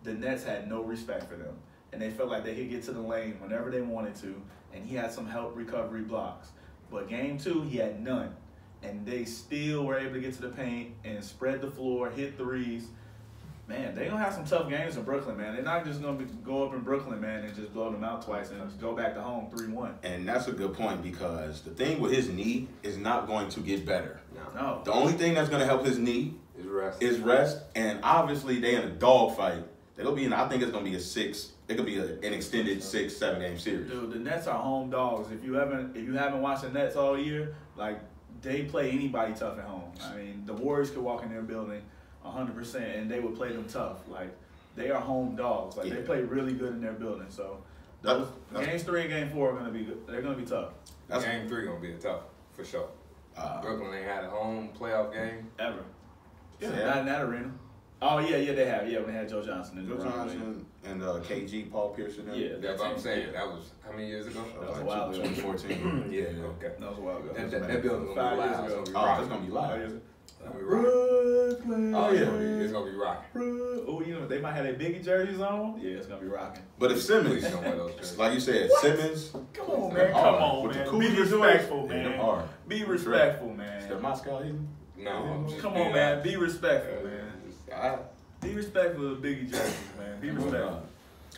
S2: the Nets had no respect for them. And they felt like they could get to the lane whenever they wanted to. And he had some help recovery blocks. But game 2, he had none. And they still were able to get to the paint and spread the floor, hit threes. Man, they're going to have some tough games in Brooklyn, man. They're not just going to go up in Brooklyn, man, and just blow them out twice and just go back to home 3-1.
S1: And that's a good point, because the thing with his knee is not going to get better.
S2: No.
S1: The only thing that's going to help his knee
S3: rest.
S1: Is rest, and obviously they in a dogfight. They'll be in. I think it's gonna be a 6. It could be an extended 6-7 game series.
S2: Dude, the Nets are home dogs. If you haven't watched the Nets all year, like they play anybody tough at home. I mean, the Warriors could walk in their building 100%, and they would play them tough. Like they are home dogs. Like they play really good in their building. So games 3 and game 4 are gonna be good. They're gonna be tough.
S3: Game 3 gonna be tough for sure. Brooklyn ain't had a home playoff game
S2: Ever.
S1: Yeah.
S2: Not in that arena. Oh yeah, they have. Yeah, when they had Joe Johnson and
S1: and KG, Paul Pierce, and them.
S2: Yeah,
S3: That's what I'm saying. That was how many years ago?
S2: That was a while ago.
S1: 2014.
S3: Yeah, okay.
S2: That was a while ago.
S3: That building's gonna
S2: 5
S3: be
S2: years
S3: loud.
S2: ago.
S1: It's gonna be live.
S3: It's gonna be rocking.
S2: Brooklyn.
S3: Oh yeah, it's gonna be rocking.
S2: Oh, you know they might have their Biggie jerseys on. Yeah, it's gonna be rocking.
S1: But if Simmons,
S3: Please don't wear those jerseys.
S1: like you said, Simmons,
S2: Come on, man.
S1: hard.
S2: Come on,
S1: With the
S2: man.
S1: cool
S2: Be
S1: visuals,
S2: respectful,
S1: yeah, them
S2: man.
S1: hard.
S2: Be respectful,
S1: is that
S2: man.
S1: Moscow even?
S3: No, I'm just
S2: Come
S3: being
S2: on, man.
S3: honest.
S2: Be respectful, man.
S3: Alright.
S2: Be respectful of Biggie jerseys, man. Be respectful.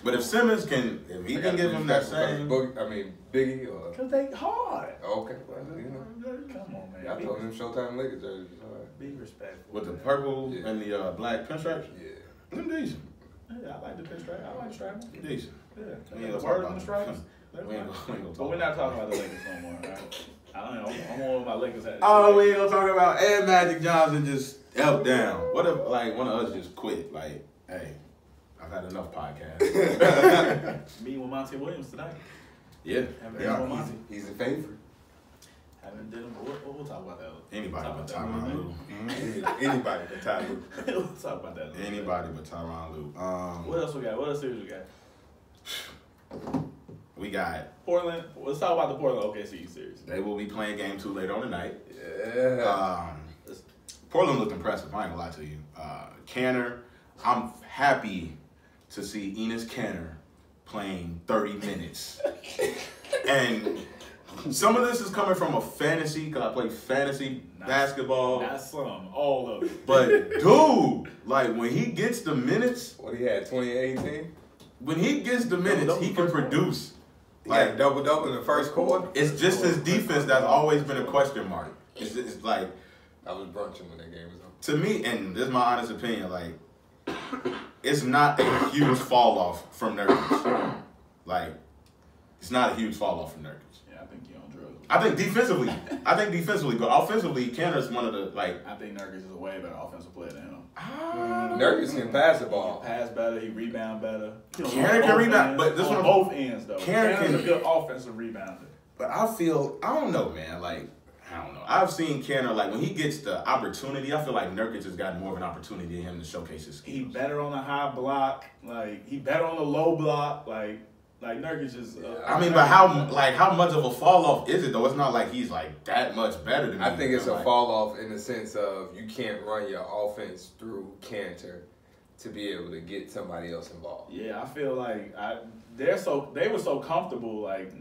S1: But if Simmons can, if he can give him that same,
S3: Biggie or
S2: Cause they hard.
S3: okay, well, you know.
S2: Come on, man.
S3: I told him Showtime Lakers jerseys.
S2: Be respectful.
S1: with the purple
S3: Yeah.
S1: and the black pinstripes,
S3: Yeah.
S1: them decent.
S2: Yeah, I like the pinstripe. I like the stripe.
S1: Them decent.
S2: Yeah.
S1: We ain't
S2: The
S1: gonna
S2: words
S1: talk
S2: and the
S1: about
S2: stripes.
S1: them. We ain't gonna
S2: But we're not talking about the Lakers no more, right? I don't know. I'm on with my Lakers hat.
S1: Oh, we ain't gonna talk about Ed Magic Johnson just up down. What if like one of us just quit? Like, hey, I've had enough podcasts.
S2: Me with Monty Williams tonight.
S1: Yeah,
S2: Haven't
S1: they
S2: done
S1: are.
S2: with Monty.
S3: He's a favorite.
S2: Haven't did him. We'll talk about that.
S1: Anybody
S2: Talk
S1: but
S2: about that
S1: Tyronn
S2: later.
S1: Lue.
S3: Anybody can tie you.
S2: We'll talk about that. later.
S1: Anybody but Tyronn Lue.
S2: What else we got? What else series we got?
S1: We got.
S2: Portland. Let's talk about the Portland OKC series.
S1: They will be playing game 2 later on tonight.
S3: Yeah.
S1: Portland looked impressive. I ain't gonna lie to you. Canner, I'm happy to see Enes Kanter playing 30 minutes. And some of this is coming from a fantasy, because I play fantasy basketball.
S2: Not some, all of it.
S1: But dude, like when he gets the minutes,
S3: What he had, 2018?
S1: when he gets the minutes,
S2: Double-double
S1: he can
S2: first
S1: produce.
S3: Like double in the first quarter?
S1: It's just his defense that's always been a question mark. It's like,
S3: I was brunching when that game was on.
S1: to me, and this is my honest opinion, like, it's not a huge fall off from Nurkic. Like, it's not a huge fall off from Nurkic.
S2: Yeah, I think you're on drugs.
S1: I think defensively, but offensively, Kanter's one of the, like,
S2: I think Nurkic is a way better offensive player than him.
S3: Nurkic can pass the
S2: He
S3: ball.
S2: pass better. He rebound better.
S1: Canner can rebound, but this
S2: on
S1: one-
S2: both ends though.
S1: Canner
S2: Canner's
S1: can-
S2: a good offensive rebounder.
S1: but I don't know, man. Like, I don't know. I've seen Kanter, like, when he gets the opportunity, I feel like Nurkic has gotten more of an opportunity in him to showcase his skills.
S2: He better on the high block. Like he better on the low block. Like Nurkic is.
S1: I mean, but how much of a fall off is it though? It's not like he's like that much better than me.
S3: I think it's a
S1: Like,
S3: fall off in the sense of you can't run your offense through Cantor to be able to get somebody else involved.
S2: Yeah, I feel like they were so comfortable. Like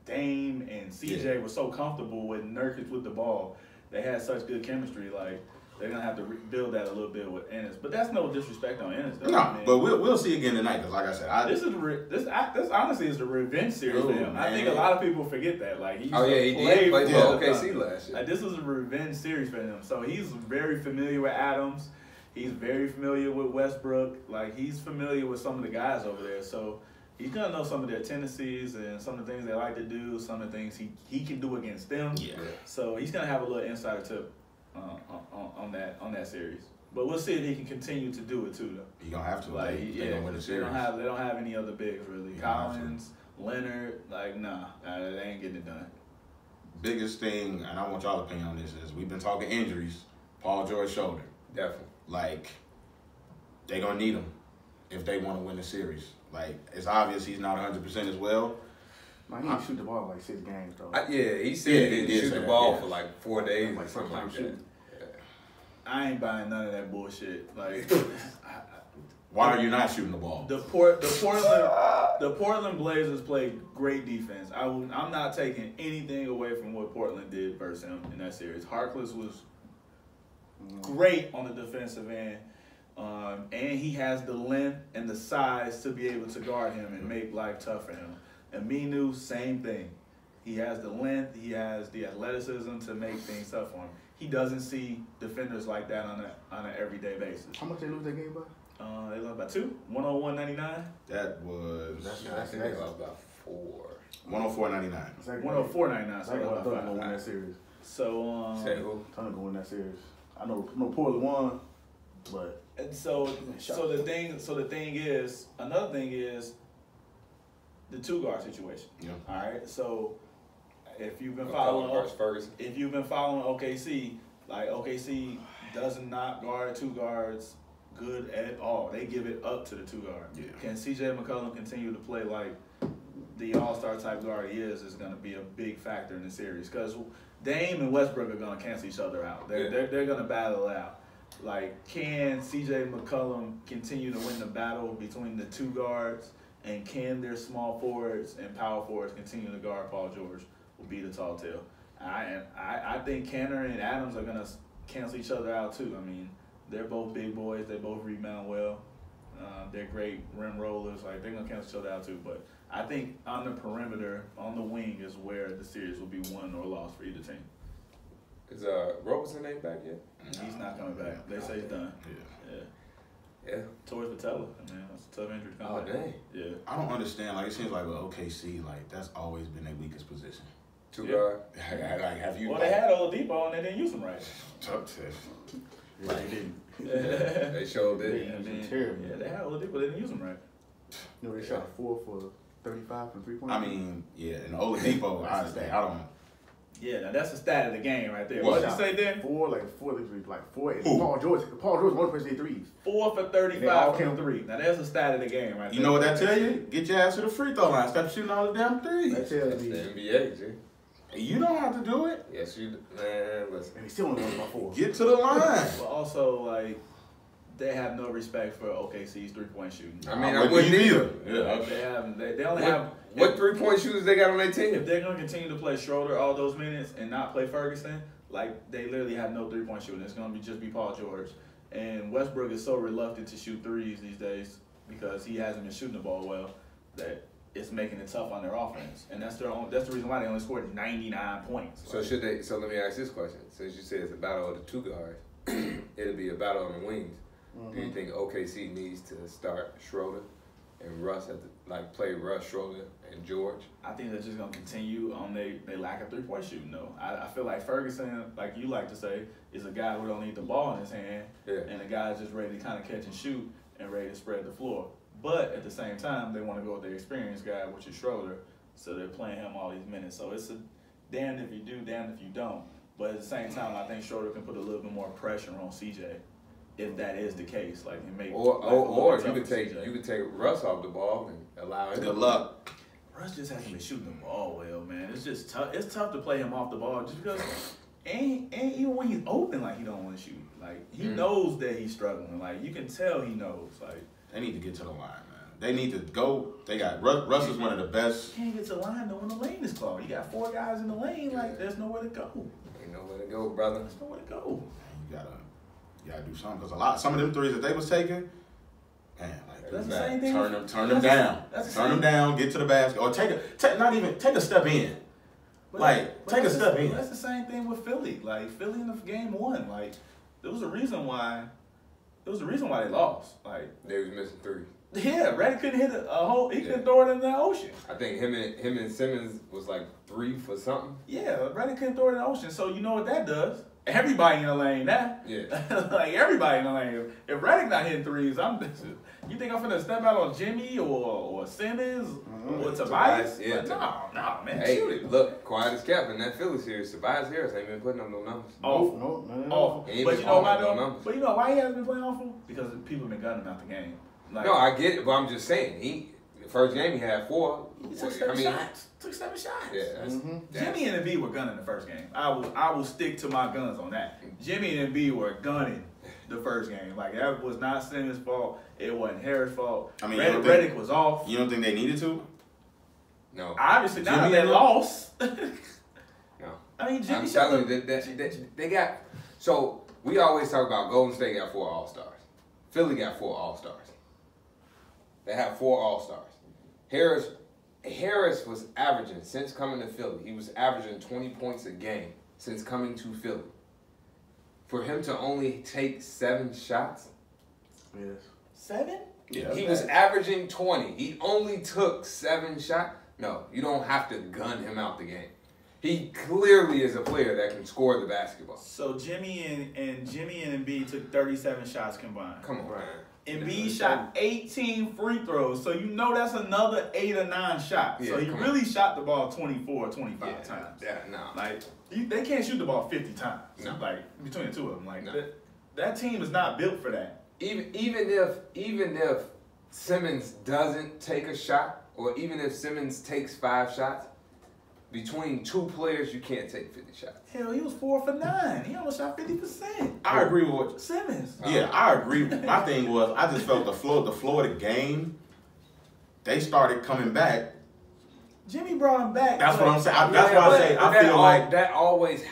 S2: Dame and CJ were so comfortable with Nurkic with the ball. They had such good chemistry. Like they're gonna have to build that a little bit with Ennis. But that's no disrespect on Ennis though.
S1: No,
S2: I mean,
S1: but we'll see again tonight. Because like I said,
S2: this honestly is the revenge series for him. I think a
S1: man.
S2: lot of people forget that. Like he used
S3: Oh yeah, he
S2: to
S3: did play
S1: yeah.
S3: for OKC last year.
S2: Like this is a revenge series for him. So he's very familiar with Adams. He's very familiar with Westbrook. Like he's familiar with some of the guys over there. So he's gonna know some of their tendencies and some of the things they like to do, some of the things he can do against them.
S1: yeah.
S2: So he's gonna have a little insider tip on that series. But we'll see if he can continue to do it too, though.
S1: He gonna have to.
S2: Like
S1: they gonna win the
S2: they
S1: series.
S2: don't have any other bigs really.
S1: He gonna have to.
S2: Collins, Leonard, like they ain't getting it done.
S1: Biggest thing, and I want y'all opinion on this, is we've been talking injuries. Paul George shoulder.
S3: Definitely.
S1: Like, they gonna need him if they want to win the series. Like, it's obvious he's not 100% as well.
S4: Man, he didn't shoot the ball like 6 games though.
S3: He said
S1: Yeah,
S3: he
S1: he
S3: didn't
S1: did
S3: shoot
S1: say
S3: the
S1: that,
S3: ball
S1: yeah.
S3: for like 4 days or
S4: Like
S3: something like that.
S4: shooting.
S2: I ain't buying none of that bullshit. Like
S1: Why are you not shooting the ball?
S2: the Portland Blazers played great defense. I'm not taking anything away from what Portland did versus him in that series. Harkless was great on the defensive end, and he has the length and the size to be able to guard him and make life tough for him. And Aminu, same thing. He has the length. He has the athleticism to make things tough for him. He doesn't see defenders like that on an everyday basis.
S4: How much they lose that game by?
S2: They lost by 2, 101-99.
S1: That was
S3: I think they lost by 4.
S1: 104.99.
S2: 104-99. So
S4: I
S2: they
S4: thought
S2: lost
S4: they
S2: by
S4: gonna win
S2: 5.
S4: that series.
S2: So
S3: Say who?
S4: Thunder gonna win that series. I know Portland won, but
S2: and so the thing is, another thing is the 2-guard situation.
S1: Yeah.
S2: All right. So if you've been
S3: McCollum
S2: following
S3: versus Ferguson.
S2: if you've been following OKC, like OKC does not guard 2 guards good at all. They give it up to the 2 guard.
S1: Yeah.
S2: Can CJ McCollum continue to play like the all-star type guard he is going to be a big factor in the series, because Dame and Westbrook are going to cancel each other out. They're going to battle it out. Like, can CJ McCollum continue to win the battle between the 2 guards, and can their small forwards and power forwards continue to guard Paul George? Will be the tall tale. I think Kanter and Adams are going to cancel each other out too. I mean, they're both big boys. They both rebound well. They're great rim rollers. Like, they're going to cancel each other out too. But I think on the perimeter, on the wing, is where the series will be won or lost for either team.
S3: Is Roberson ain't back yet?
S2: He's not coming back. They say he's done.
S3: Yeah.
S2: Tore patella. I mean, that's a tough injury to come
S3: Oh,
S2: back.
S3: dang.
S2: Yeah.
S1: I don't understand. Like, it seems like with OKC, like, that's always been their weakest position.
S3: 2 guard.
S1: Like, have you?
S2: Well, they had Oladipo and they didn't use him right.
S4: yeah, they didn't.
S3: They showed
S4: They
S3: it.
S4: used him
S2: Yeah,
S4: terribly.
S2: they had Oladipo. They didn't use him right.
S4: You know, they shot 4 for 35 from 3-point.
S1: I mean, yeah, and Oladipo, I understand. I don't.
S2: Yeah, now that's the stat of the game right there.
S1: What?
S2: What did you say then?
S4: 4, like 4. And
S1: Who?
S4: Paul George one person hit threes.
S2: 4 for
S4: They all
S2: 35
S4: came
S2: from 3. Now that's the stat of the game right there.
S1: You know what that tell you? Get your ass to the free throw line. Stop shooting all the damn
S4: That
S1: threes.
S4: tells
S3: That's
S4: me.
S3: the NBA, G.
S1: You don't have to do it.
S3: Yes, you. Man, listen.
S4: And he still only won by 4.
S1: Get to the line.
S2: But also, like, they have no respect for OKC's 3-point shooting.
S3: I mean,
S1: I
S3: I wouldn't either.
S1: Yeah.
S2: They only have.
S3: What 3-point shooters they got on their
S2: If
S3: team?
S2: they're gonna continue to play Schroeder all those minutes and not play Ferguson, like, they literally have no 3-point shooting. It's gonna just be Paul George. And Westbrook is so reluctant to shoot threes these days because he hasn't been shooting the ball well that it's making it tough on their offense. And that's the reason why they only scored 99 points.
S3: So should they? So let me ask this question: since you said it's a battle of the 2 guards, it'll be a battle on the wings. Do you think OKC needs to start Schroeder and Russ play Russ, Schroeder, and George?
S2: I think they're just gonna continue on they lack of 3-point shooting though. I feel like Ferguson, like you like to say, is a guy who don't need the ball in his hand, and a guy just ready to kind of catch and shoot and ready to spread the floor. But at the same time, they want to go with their experienced guy, which is Schroeder, so they're playing him all these minutes. So it's a damned if you do, damned if you don't. But at the same time, I think Schroeder can put a little bit more pressure on CJ. If that is the case, like, and make
S3: Or you could take Russ off the ball and allow him.
S1: Good luck.
S2: Russ just hasn't been shooting the ball well, man. It's just tough. It's tough to play him off the ball just because ain't even when he's open, like, he don't want to shoot. Like, he knows that he's struggling. Like, you can tell he knows. Like,
S1: They need to get to the line, man. They need to go. They got Russ is one of the best.
S2: you can't get to the line though when the lane is clogged. You got 4 guys in the lane. Like, there's nowhere to go.
S3: Ain't nowhere to go, brother.
S2: There's nowhere to go.
S1: You gotta do something because some of them threes that they was taking, man, like
S2: That's the same thing.
S1: turn them down, turn them down, get to the basket, or take a step in. Take a step in.
S2: That's the same thing with Philly. Like, Philly in the game 1, like, there was a reason why they lost. Like,
S3: They was missing 3.
S2: yeah, Redick couldn't hit a hole. He couldn't throw it in the ocean.
S3: I think him and Simmons was like 3 for something.
S2: Yeah, Redick couldn't throw it in the ocean. So you know what that does? Everybody in the lane now.
S3: Yeah.
S2: Like, everybody in the lane. If Redick not hitting threes, you think I'm finna step out on Jimmy or Simmons or Tobias?
S3: Yeah.
S2: No, man.
S3: Hey,
S2: Shoot it.
S3: look, quiet as kept in that Philly series. Tobias Harris ain't been putting up no numbers.
S2: Awful.
S4: No.
S2: Awful.
S3: He ain't
S2: But
S3: been
S2: you know why
S3: calling no
S2: though?
S3: numbers.
S2: But you know why he hasn't been playing awful? Because people have been gunning him out the game. Like,
S3: No, I get it, but I'm just saying, the first game he had 4.
S2: he took 7 shots. Took 7 shots.
S3: Yeah, that's,
S2: Jimmy and Embiid were gunning the first game. I will stick to my guns on that. Jimmy and Embiid were gunning the first game. Like, that was not Simmons' fault. It wasn't Harris' fault.
S1: I mean,
S2: Redick was off.
S1: You don't think they needed to?
S3: no.
S2: Obviously, now
S1: Jimmy
S2: that
S1: and-
S2: lost.
S3: No.
S2: I mean, Jimmy
S3: I'm
S2: shot
S3: telling
S2: the-
S3: you, that they got. So we always talk about Golden State got 4 All-Stars. Philly got 4 All-Stars. They have 4 All-Stars. Harris Harris was averaging, since coming to Philly, he was averaging 20 points a game since coming to Philly. For him to only take 7 shots?
S4: Yes.
S2: 7?
S1: Yeah,
S3: He was averaging 20. He only took 7 shots. No, you don't have to gun him out the game. He clearly is a player that can score the basketball.
S2: So Jimmy and Embiid took 37 shots combined.
S3: Come on, man.
S2: Embiid shot 18 free throws, so you know that's another 8 or 9 shots.
S3: Yeah,
S2: so he really shot the ball 24, 25 times.
S3: Yeah, no.
S2: Like, they can't shoot the ball 50 times.
S3: No.
S2: Like, between the two of them. Like,
S3: No.
S2: that team is not built for that.
S3: Even if Simmons doesn't take a shot, or even if Simmons takes 5 shots, between 2 players you can't take 50 shots.
S2: Hell, he was 4 for 9. He almost shot 50%.
S1: I agree with what.
S2: Simmons.
S1: Yeah, I agree. My thing was, I just felt the flow of the game. They started coming back.
S2: Jimmy brought him back.
S1: That's what I'm saying.
S3: Yeah,
S1: That's why I
S3: but
S1: say I
S3: that
S1: feel like
S3: that always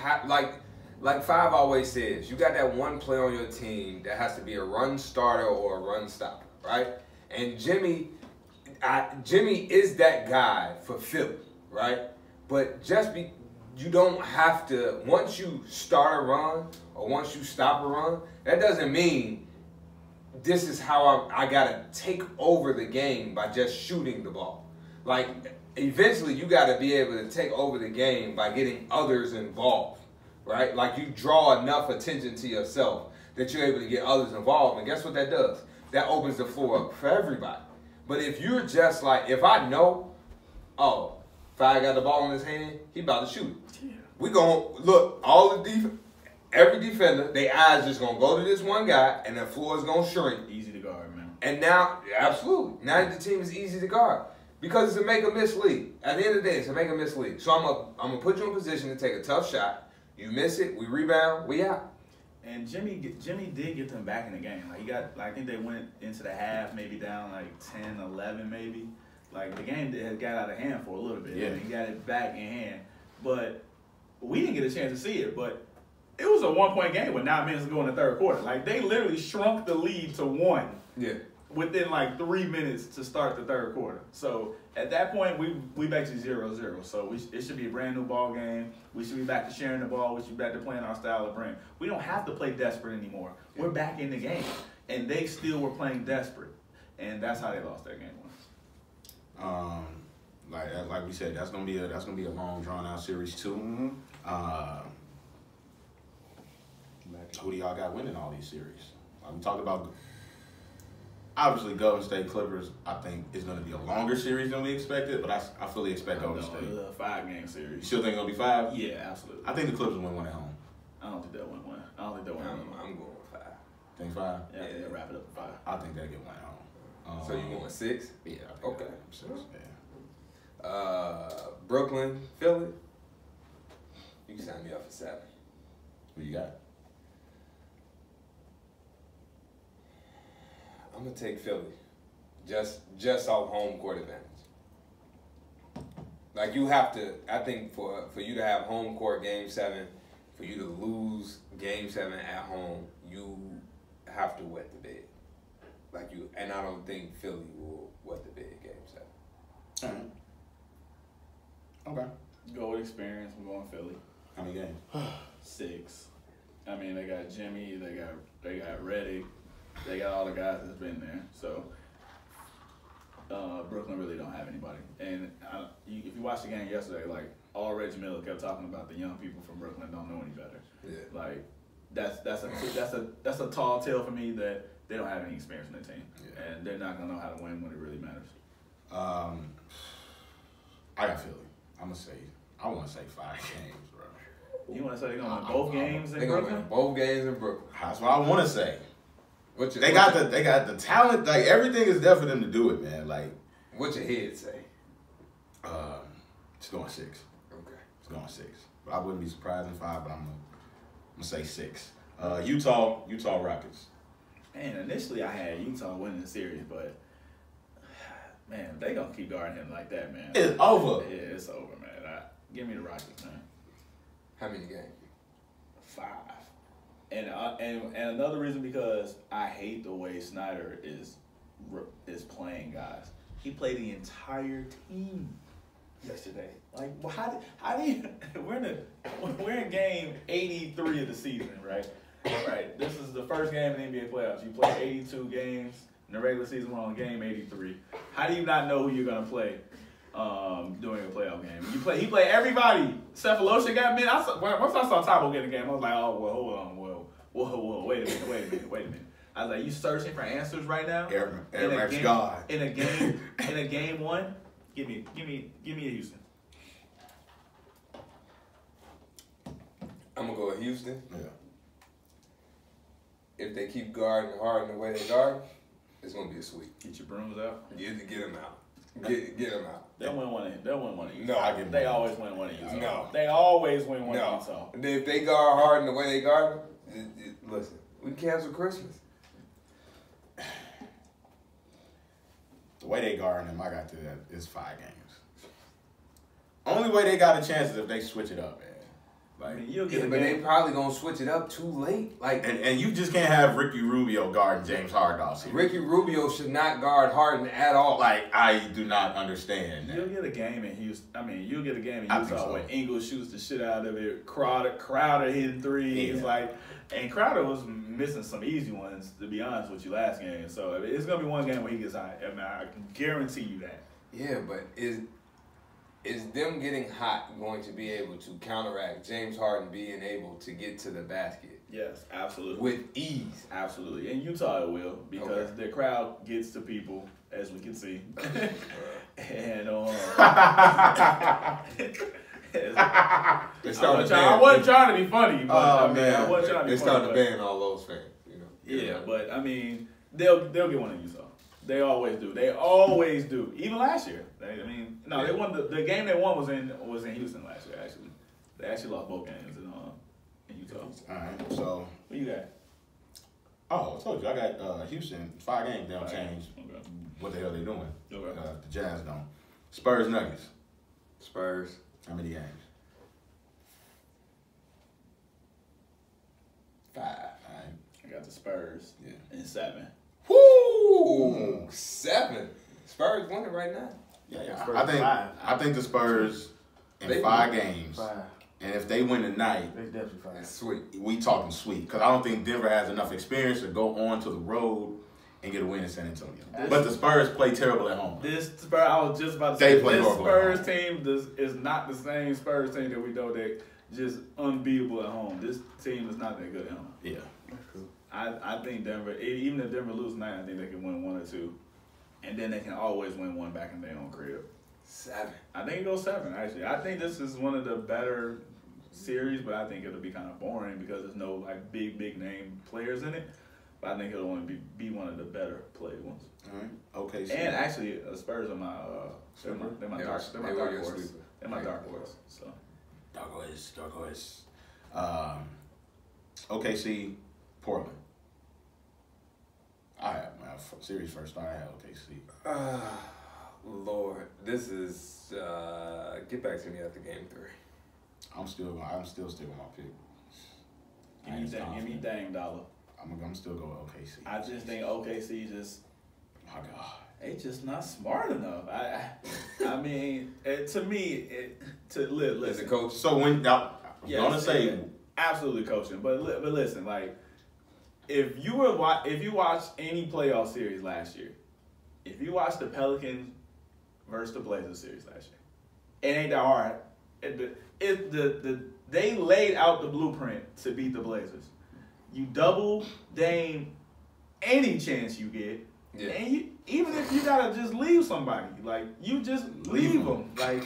S3: like Five always says, you got that one player on your team that has to be a run starter or a run stopper, right? And Jimmy is that guy for Philly, right? But you don't have to, once you start a run or once you stop a run, that doesn't mean this is how I gotta take over the game by just shooting the ball. Like, eventually you gotta be able to take over the game by getting others involved, right? Like, you draw enough attention to yourself that you're able to get others involved, and guess what that does? That opens the floor up for everybody. But if you're just like, if I know, oh, Five got the ball in his hand, he about to shoot it.
S2: Yeah.
S3: We gonna look, every defender, their eyes just gonna go to this one guy, and the floor is gonna shrink.
S2: Easy to guard, man.
S3: And now, absolutely, now the team is easy to guard because it's a make or miss league. At the end of the day, it's a make or miss league. So I'm gonna put you in position to take a tough shot. You miss it, we rebound, we out.
S2: And Jimmy did get them back in the game. Like, I think they went into the half maybe down like 10, 11 maybe. Like, the game had got out of hand for a little bit.
S1: Yeah.
S2: And he got it back in hand. But we didn't get a chance to see it. But it was a 1-point game with 9 minutes to go in the third quarter. Like, they literally shrunk the lead to 1 within like 3 minutes to start the third quarter. So at that point, we back to 0-0. So it should be a brand new ball game. We should be back to sharing the ball. We should be back to playing our style of brand. We don't have to play desperate anymore. We're back in the game. And they still were playing desperate. And that's how they lost that game.
S1: Like we said, that's gonna be a long drawn out series too. Who do y'all got winning all these series? We talked about obviously Golden State Clippers. I think is gonna be a longer series than we expected, but I fully expect Golden State.
S2: It's a 5-game series.
S1: You still think it'll be 5?
S2: Yeah, absolutely.
S1: I think the Clippers win 1 at home.
S2: I don't think they'll win 1. I don't think they'll win 1.
S3: I'm going with 5.
S1: Think 5?
S2: Yeah, I think they'll wrap it up at 5.
S1: I think they'll get 1 at home.
S3: So you going 6?
S1: Yeah. I think
S3: Okay.
S1: 6. Yeah.
S3: Brooklyn, Philly. You can sign me up for 7.
S1: Who you got?
S3: I'm gonna take Philly, just off home court advantage. Like, you have to, I think for you to have home court game 7, for you to lose game 7 at home, you have to wet the bed. And I don't think Philly will wet the bed game 7.
S1: All right. Okay.
S2: Go with experience. I'm going Philly.
S1: How many games?
S2: 6. I mean, they got Jimmy. They got Redick. They got all the guys that's been there. So Brooklyn really don't have anybody. And if you watched the game yesterday, like, all Reggie Miller kept talking about, the young people from Brooklyn don't know any better.
S3: Yeah.
S2: Like, that's a tall tale for me that they don't have any experience in their team, and they're not gonna know how to win when it really matters.
S1: I got Philly. I want to say 5 games, bro.
S2: You want to say they're gonna win both games in
S3: They're gonna
S2: Brooklyn?
S3: win both games in Brooklyn.
S1: That's what I want to say. They
S3: got
S1: got the talent. Like, everything is there for them to do it, man. Like,
S3: what's your head say?
S1: It's going 6.
S3: Okay.
S1: It's going 6. But I wouldn't be surprised in 5. But I'm gonna say 6. Utah Rockets.
S2: Man, initially I had Utah winning the series, but man, they gonna keep guarding him like that, man.
S1: It's over.
S2: Yeah, it's over, man. Give me the Rockets, man.
S3: How many games?
S2: 5. And another reason, because I hate the way Snyder is playing guys. He played the entire team. yesterday. Like, well, how do you? We're in game 83 of the season, right? Right. This is the first game in the NBA playoffs. You play 82 games in the regular season. We're on game 83. How do you not know who you're gonna play during a playoff game? He played everybody. Cephalosha got me. Once I saw Tabo get a game, I was like, oh well, hold on, whoa, wait a minute. I was like, you searching for answers right now?
S1: Air Max God.
S2: In a game one, give me a Houston.
S3: I'm gonna go with Houston.
S1: Yeah.
S3: If they keep guarding Harden the way they guard, it's gonna be a sweep.
S2: Get your brooms out.
S3: Get them out. Get them out.
S2: They'll win one. They'll win one of Utah.
S3: No, I get
S2: They always win one of Utah.
S3: No.
S2: They always win one of Utah.
S3: If they guard Harden the way they guard him, listen, we cancel Christmas.
S1: The way they guard him, I got to that. It's 5 games. Only way they got a chance is if they switch it up, man. Like,
S2: I mean, you'll get
S3: but they probably gonna switch it up too late. Like,
S1: and you just can't have Ricky Rubio guarding James Harden all season.
S3: Ricky Rubio should not guard Harden at all.
S1: Like, I do not understand that.
S2: You'll get a game in Houston. I mean, you'll get a game in
S1: I think
S2: Utah
S1: so.
S2: where Ingles shoots the shit out of it. Crowder hitting threes.
S1: Yeah.
S2: And Crowder was missing some easy ones, to be honest with you, last game. So it's gonna be one game where he gets hot. I mean, I can guarantee you that.
S3: Yeah, but is them getting hot going to be able to counteract James Harden being able to get to the basket?
S2: Yes, absolutely.
S3: With ease.
S2: Absolutely. In Utah it will, because
S3: Okay.
S2: their crowd gets to people, as we can see. And I wasn't trying to be funny, but I wasn't trying to be
S3: They
S2: funny.
S3: started
S2: but-
S3: banning all those fans, you know.
S2: Yeah, but I mean, they'll get one in Utah. They always do. They always do. Even last year. They won the game they won was in Houston last year. Actually, they actually lost both games in Utah.
S1: All right, so.
S2: What you got?
S1: Oh, I told you, I got Houston, 5 games, they don't change
S2: Okay.
S1: what the hell they doing.
S2: Okay.
S1: The Jazz don't. Spurs Nuggets,
S3: Spurs.
S1: how many games? 5, all right.
S2: I got the Spurs in 7.
S3: Woo! 7. Spurs winning right now.
S1: Yeah.
S4: Spurs
S1: I
S4: 5.
S1: think the Spurs in
S3: They
S1: 5
S3: win.
S1: games,
S4: 5.
S1: and if they win tonight,
S4: They definitely 5.
S3: That's sweet.
S1: we talking sweet. Because I don't think Denver has enough experience to go on to the road and get a win in San Antonio. But the Spurs play terrible at home.
S2: This Spurs, I was just about to
S1: They
S2: say,
S1: play
S2: this
S1: horrible
S2: Spurs
S1: at
S2: team is not the same Spurs team that we know that just unbeatable at home. This team is not that good at home.
S1: Yeah.
S4: That's true.
S2: I think Denver, even if Denver loses tonight, I think they can win 1 or 2. And then they can always win 1 back in their own crib.
S3: 7.
S2: I think it goes 7, actually. I think this is one of the better series, but I think it'll be kind of boring because there's no like big name players in it. But I think it'll only be one of the better played ones.
S1: All right. Okay. So
S2: And actually, the Spurs are my they're my dark horse.
S3: sleeper.
S2: They're my dark horse. So
S1: Dark Horse. OKC, Portland. I have my series first start. I have OKC.
S3: Lord, this is get back to me after game 3.
S1: I'm still sticking with my pick.
S2: give me Dame Dollar.
S1: I'm still going OKC.
S2: I just think OKC just
S1: My God.
S2: they just not smart enough. I mean, to me, listen.
S3: As a coach,
S1: So when I'm
S2: Yes,
S1: gonna say
S2: yeah, absolutely coaching, but listen, like if you watched any playoff series last year, if you watched the Pelicans versus the Blazers series last year, it ain't that hard. They laid out the blueprint to beat the Blazers. You double Dame any chance you get,
S3: Yeah.
S2: and even if you gotta just leave somebody, like you just leave them, like.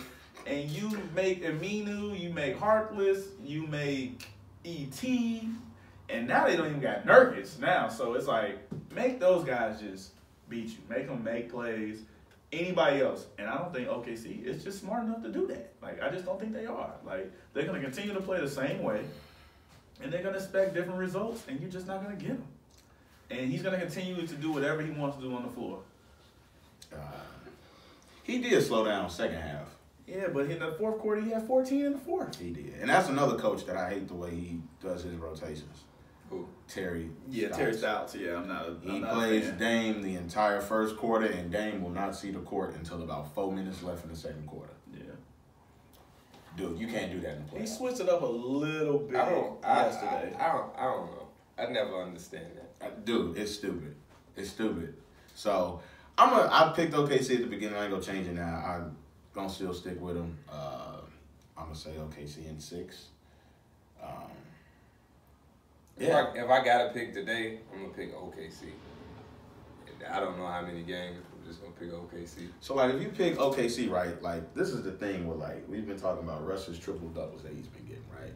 S2: And you make Aminu, you make Harkless, you make E.T., and now they don't even got Nurkic now. So it's like, make those guys just beat you. Make them make plays. Anybody else. And I don't think OKC is just smart enough to do that. Like, I just don't think they are. Like, they're going to continue to play the same way, and they're going to expect different results, and you're just not going to get them. And he's going to continue to do whatever he wants to do on the floor.
S1: he did slow down second half.
S2: Yeah, but in the fourth quarter, he had 14 in the fourth.
S1: He did, and that's another coach that I hate the way he does his rotations.
S3: Who?
S1: Terry.
S2: Terry Stotts. Yeah, I'm not
S1: He
S2: a
S1: plays
S2: fan.
S1: Dame the entire first quarter, and Dame will not see the court until about 4 minutes left in the second quarter.
S2: Yeah.
S1: dude, you can't do that in the playoffs.
S2: He switched it up a little bit yesterday.
S3: I don't know. I never understand that.
S1: Dude, it's stupid. It's stupid. So I picked OKC at the beginning. I ain't gonna change it now. I'm gonna still stick with them. I'm gonna say OKC in 6.
S3: If I gotta pick today, I'm gonna pick OKC. I don't know how many games. I'm just gonna pick OKC.
S1: So like, if you pick OKC, right? Like, this is the thing with, like, we've been talking about Russ's triple doubles that he's been getting, right?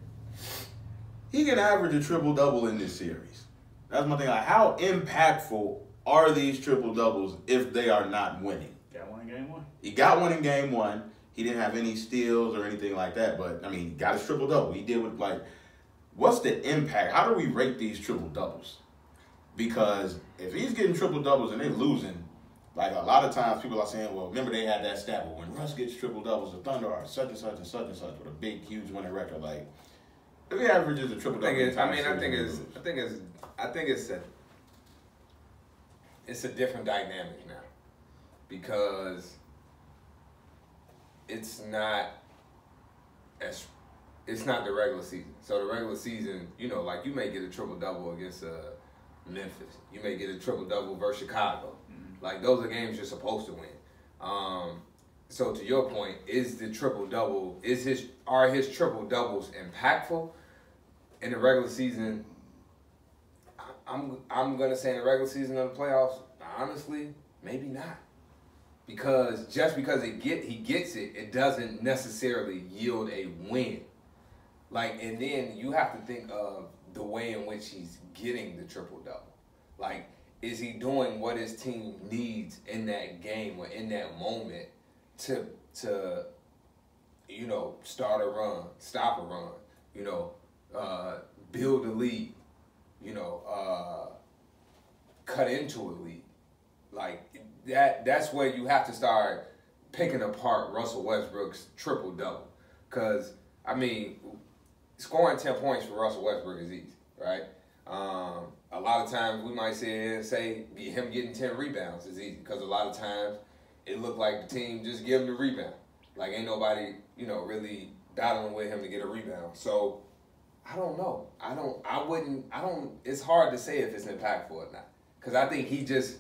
S1: He can average a triple double in this series. That's my thing. Like, how impactful are these triple doubles if they are not winning?
S2: Got one in game 1.
S1: He got one in game 1. He didn't have any steals or anything like that, but I mean, he got his triple double. He did with, like, what's the impact? How do we rate these triple doubles? Because if he's getting triple doubles and they're losing, like, a lot of times people are saying, well, remember they had that stat, well, when Russ gets triple doubles, the Thunder are such and such and such and such with a big, huge winning record. Like, if he averages a triple double,
S3: I think it's a different dynamic now, because it's not the regular season. So the regular season, you know, like, you may get a triple double against Memphis. You may get a triple double versus Chicago. Like, those are games you're supposed to win. So to your point, is the triple double are his triple doubles impactful in the regular season? I'm gonna say in the regular season of the playoffs, honestly, maybe not. Because just because he gets it, it doesn't necessarily yield a win. Like, and then you have to think of the way in which he's getting the triple double. Like, is he doing what his team needs in that game or in that moment to you know, start a run, stop a run, you know, build a lead, you know, cut into a lead. Like, that's where you have to start picking apart Russell Westbrook's triple-double. Because, I mean, scoring 10 points for Russell Westbrook is easy, right? A lot of times we might say him getting 10 rebounds is easy, because a lot of times it looked like the team just give him the rebound. Like, ain't nobody, you know, really battling with him to get a rebound. So, I don't know. It's hard to say if it's impactful or not. Because I think he just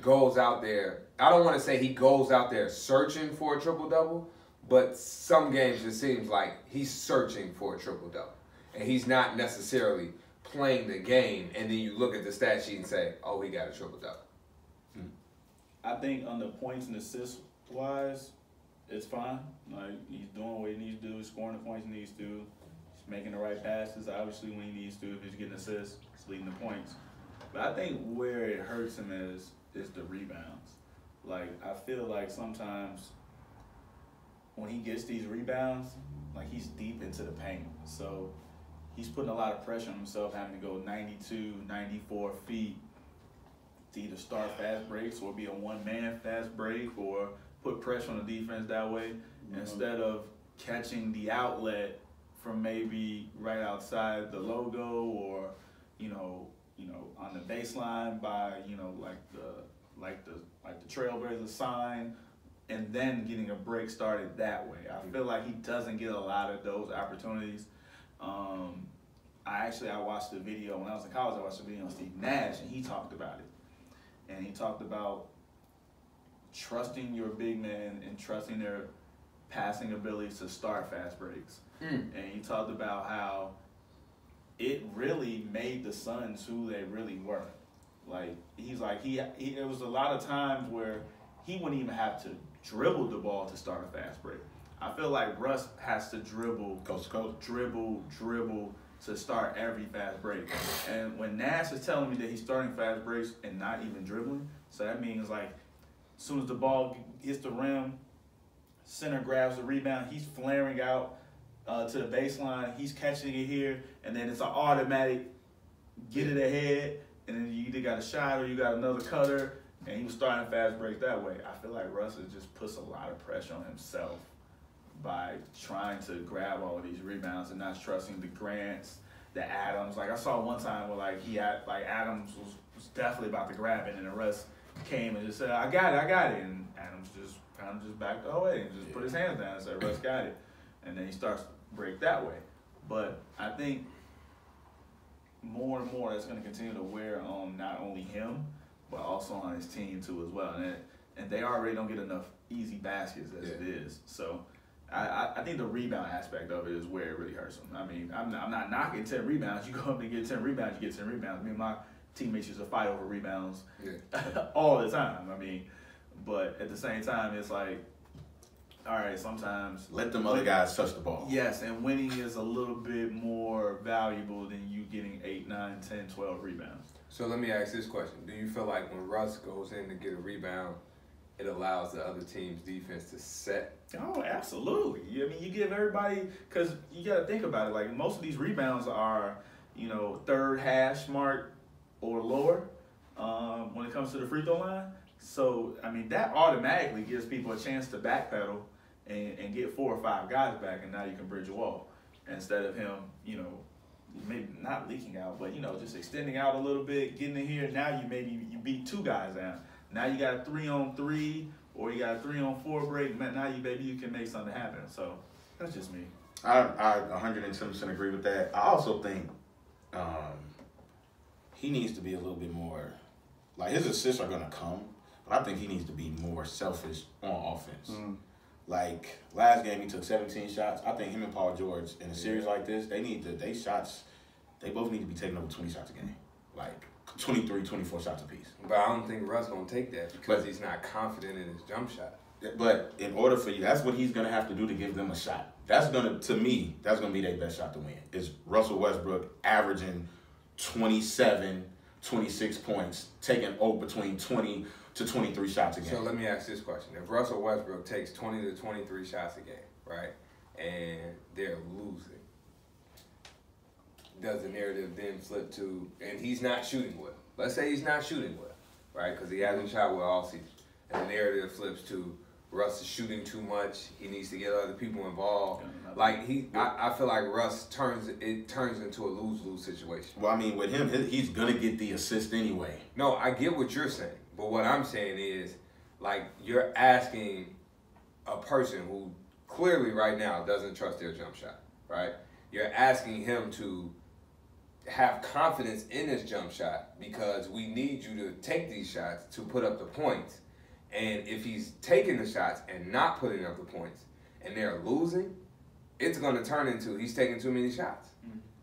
S3: goes out there. I don't want to say he goes out there searching for a triple-double, but some games it seems like he's searching for a triple-double. And he's not necessarily playing the game, and then you look at the stat sheet and say, oh, he got a triple-double.
S2: I think on the points and assists-wise, it's fine. Like, he's doing what he needs to do. He's scoring the points he needs to. He's making the right passes, obviously, when he needs to. If he's getting assists, he's leading the points. But I think where it hurts him is the rebounds. Like, I feel like sometimes when he gets these rebounds, like, he's deep into the paint. So he's putting a lot of pressure on himself, having to go 92, 94 feet to either start fast breaks or be a one-man fast break or put pressure on the defense that way, instead of catching the outlet from maybe right outside the logo or, you know, on the baseline by, you know, like the Trailblazer sign, and then getting a break started that way. I feel like he doesn't get a lot of those opportunities. I watched the video when I was in college. I watched the video on Steve Nash, and he talked about it. And he talked about trusting your big men and trusting their passing abilities to start fast breaks. And he talked about how it really made the Suns who they really were. Like, he's like, there was a lot of times where he wouldn't even have to dribble the ball to start a fast break. I feel like Russ has to dribble, dribble to start every fast break. And when Nash is telling me that he's starting fast breaks and not even dribbling, so that means, like, as soon as the ball hits the rim, center grabs the rebound, he's flaring out to the baseline, he's catching it here, and then it's an automatic get it ahead, and then you either got a shot or you got another cutter, and he was starting fast breaks that way. I feel like Russell just puts a lot of pressure on himself by trying to grab all of these rebounds and not trusting the Grants, the Adams. Like, I saw one time where, like, Adams was definitely about to grab it, and the Russ came and just said, I got it, and Adams just kind of just backed away and just put his hands down and said, Russ got it. and then he starts to break that way. But I think more and more that's going to continue to wear on not only him, but also on his team too as well. And they already don't get enough easy baskets as it is. So I think the rebound aspect of it is where it really hurts him. I mean, I'm not knocking 10 rebounds. You go up and get 10 rebounds, you get 10 rebounds. Me and my teammates used to fight over rebounds all the time. I mean, but at the same time, it's like, all right, sometimes
S1: let them other guys touch the ball.
S2: Yes, and winning is a little bit more valuable than you getting 8, 9, 10, 12 rebounds.
S3: So let me ask this question. Do you feel like when Russ goes in to get a rebound, it allows the other team's defense to set?
S2: Oh, absolutely. I mean, you give everybody, because you got to think about it. Like, most of these rebounds are, third hash mark or lower when it comes to the free throw line. So, I mean, that automatically gives people a chance to backpedal and get 4 or 5 guys back, and now you can bridge a wall. Instead of him, maybe not leaking out, but, just extending out a little bit, getting in here. Now you beat 2 guys down. Now you got a 3-on-3 or you got a 3-on-4 break. Now you can make something happen. So that's just me.
S1: I 110% agree with that. I also think he needs to be a little bit more, like, his assists are going to come, but I think he needs to be more selfish on offense. Like, last game he took 17 shots. I think him and Paul George in a series like this, they both need to be taking over 20 shots a game. Like, 23, 24 shots apiece.
S3: But I don't think Russ going to take that because he's not confident in his jump shot.
S1: But in order for you, that's what he's going to have to do to give them a shot. That's going to be their best shot to win, is Russell Westbrook averaging 27, 26 points, taking between 20 to 23 shots a game.
S3: So let me ask this question. If Russell Westbrook takes 20 to 23 shots a game, right, and they're losing, does the narrative then flip to, and he's not shooting well. Let's say he's not shooting well, right, because he hasn't shot well all season. And the narrative flips to Russ is shooting too much. He needs to get other people involved. Like, I feel like Russ turns into a lose-lose situation.
S1: Well, I mean, with him, he's going to get the assist anyway.
S3: No, I get what you're saying. But what I'm saying is, like, you're asking a person who clearly right now doesn't trust their jump shot, right? You're asking him to have confidence in his jump shot because we need you to take these shots to put up the points. And if he's taking the shots and not putting up the points and they're losing, it's going to turn into he's taking too many shots.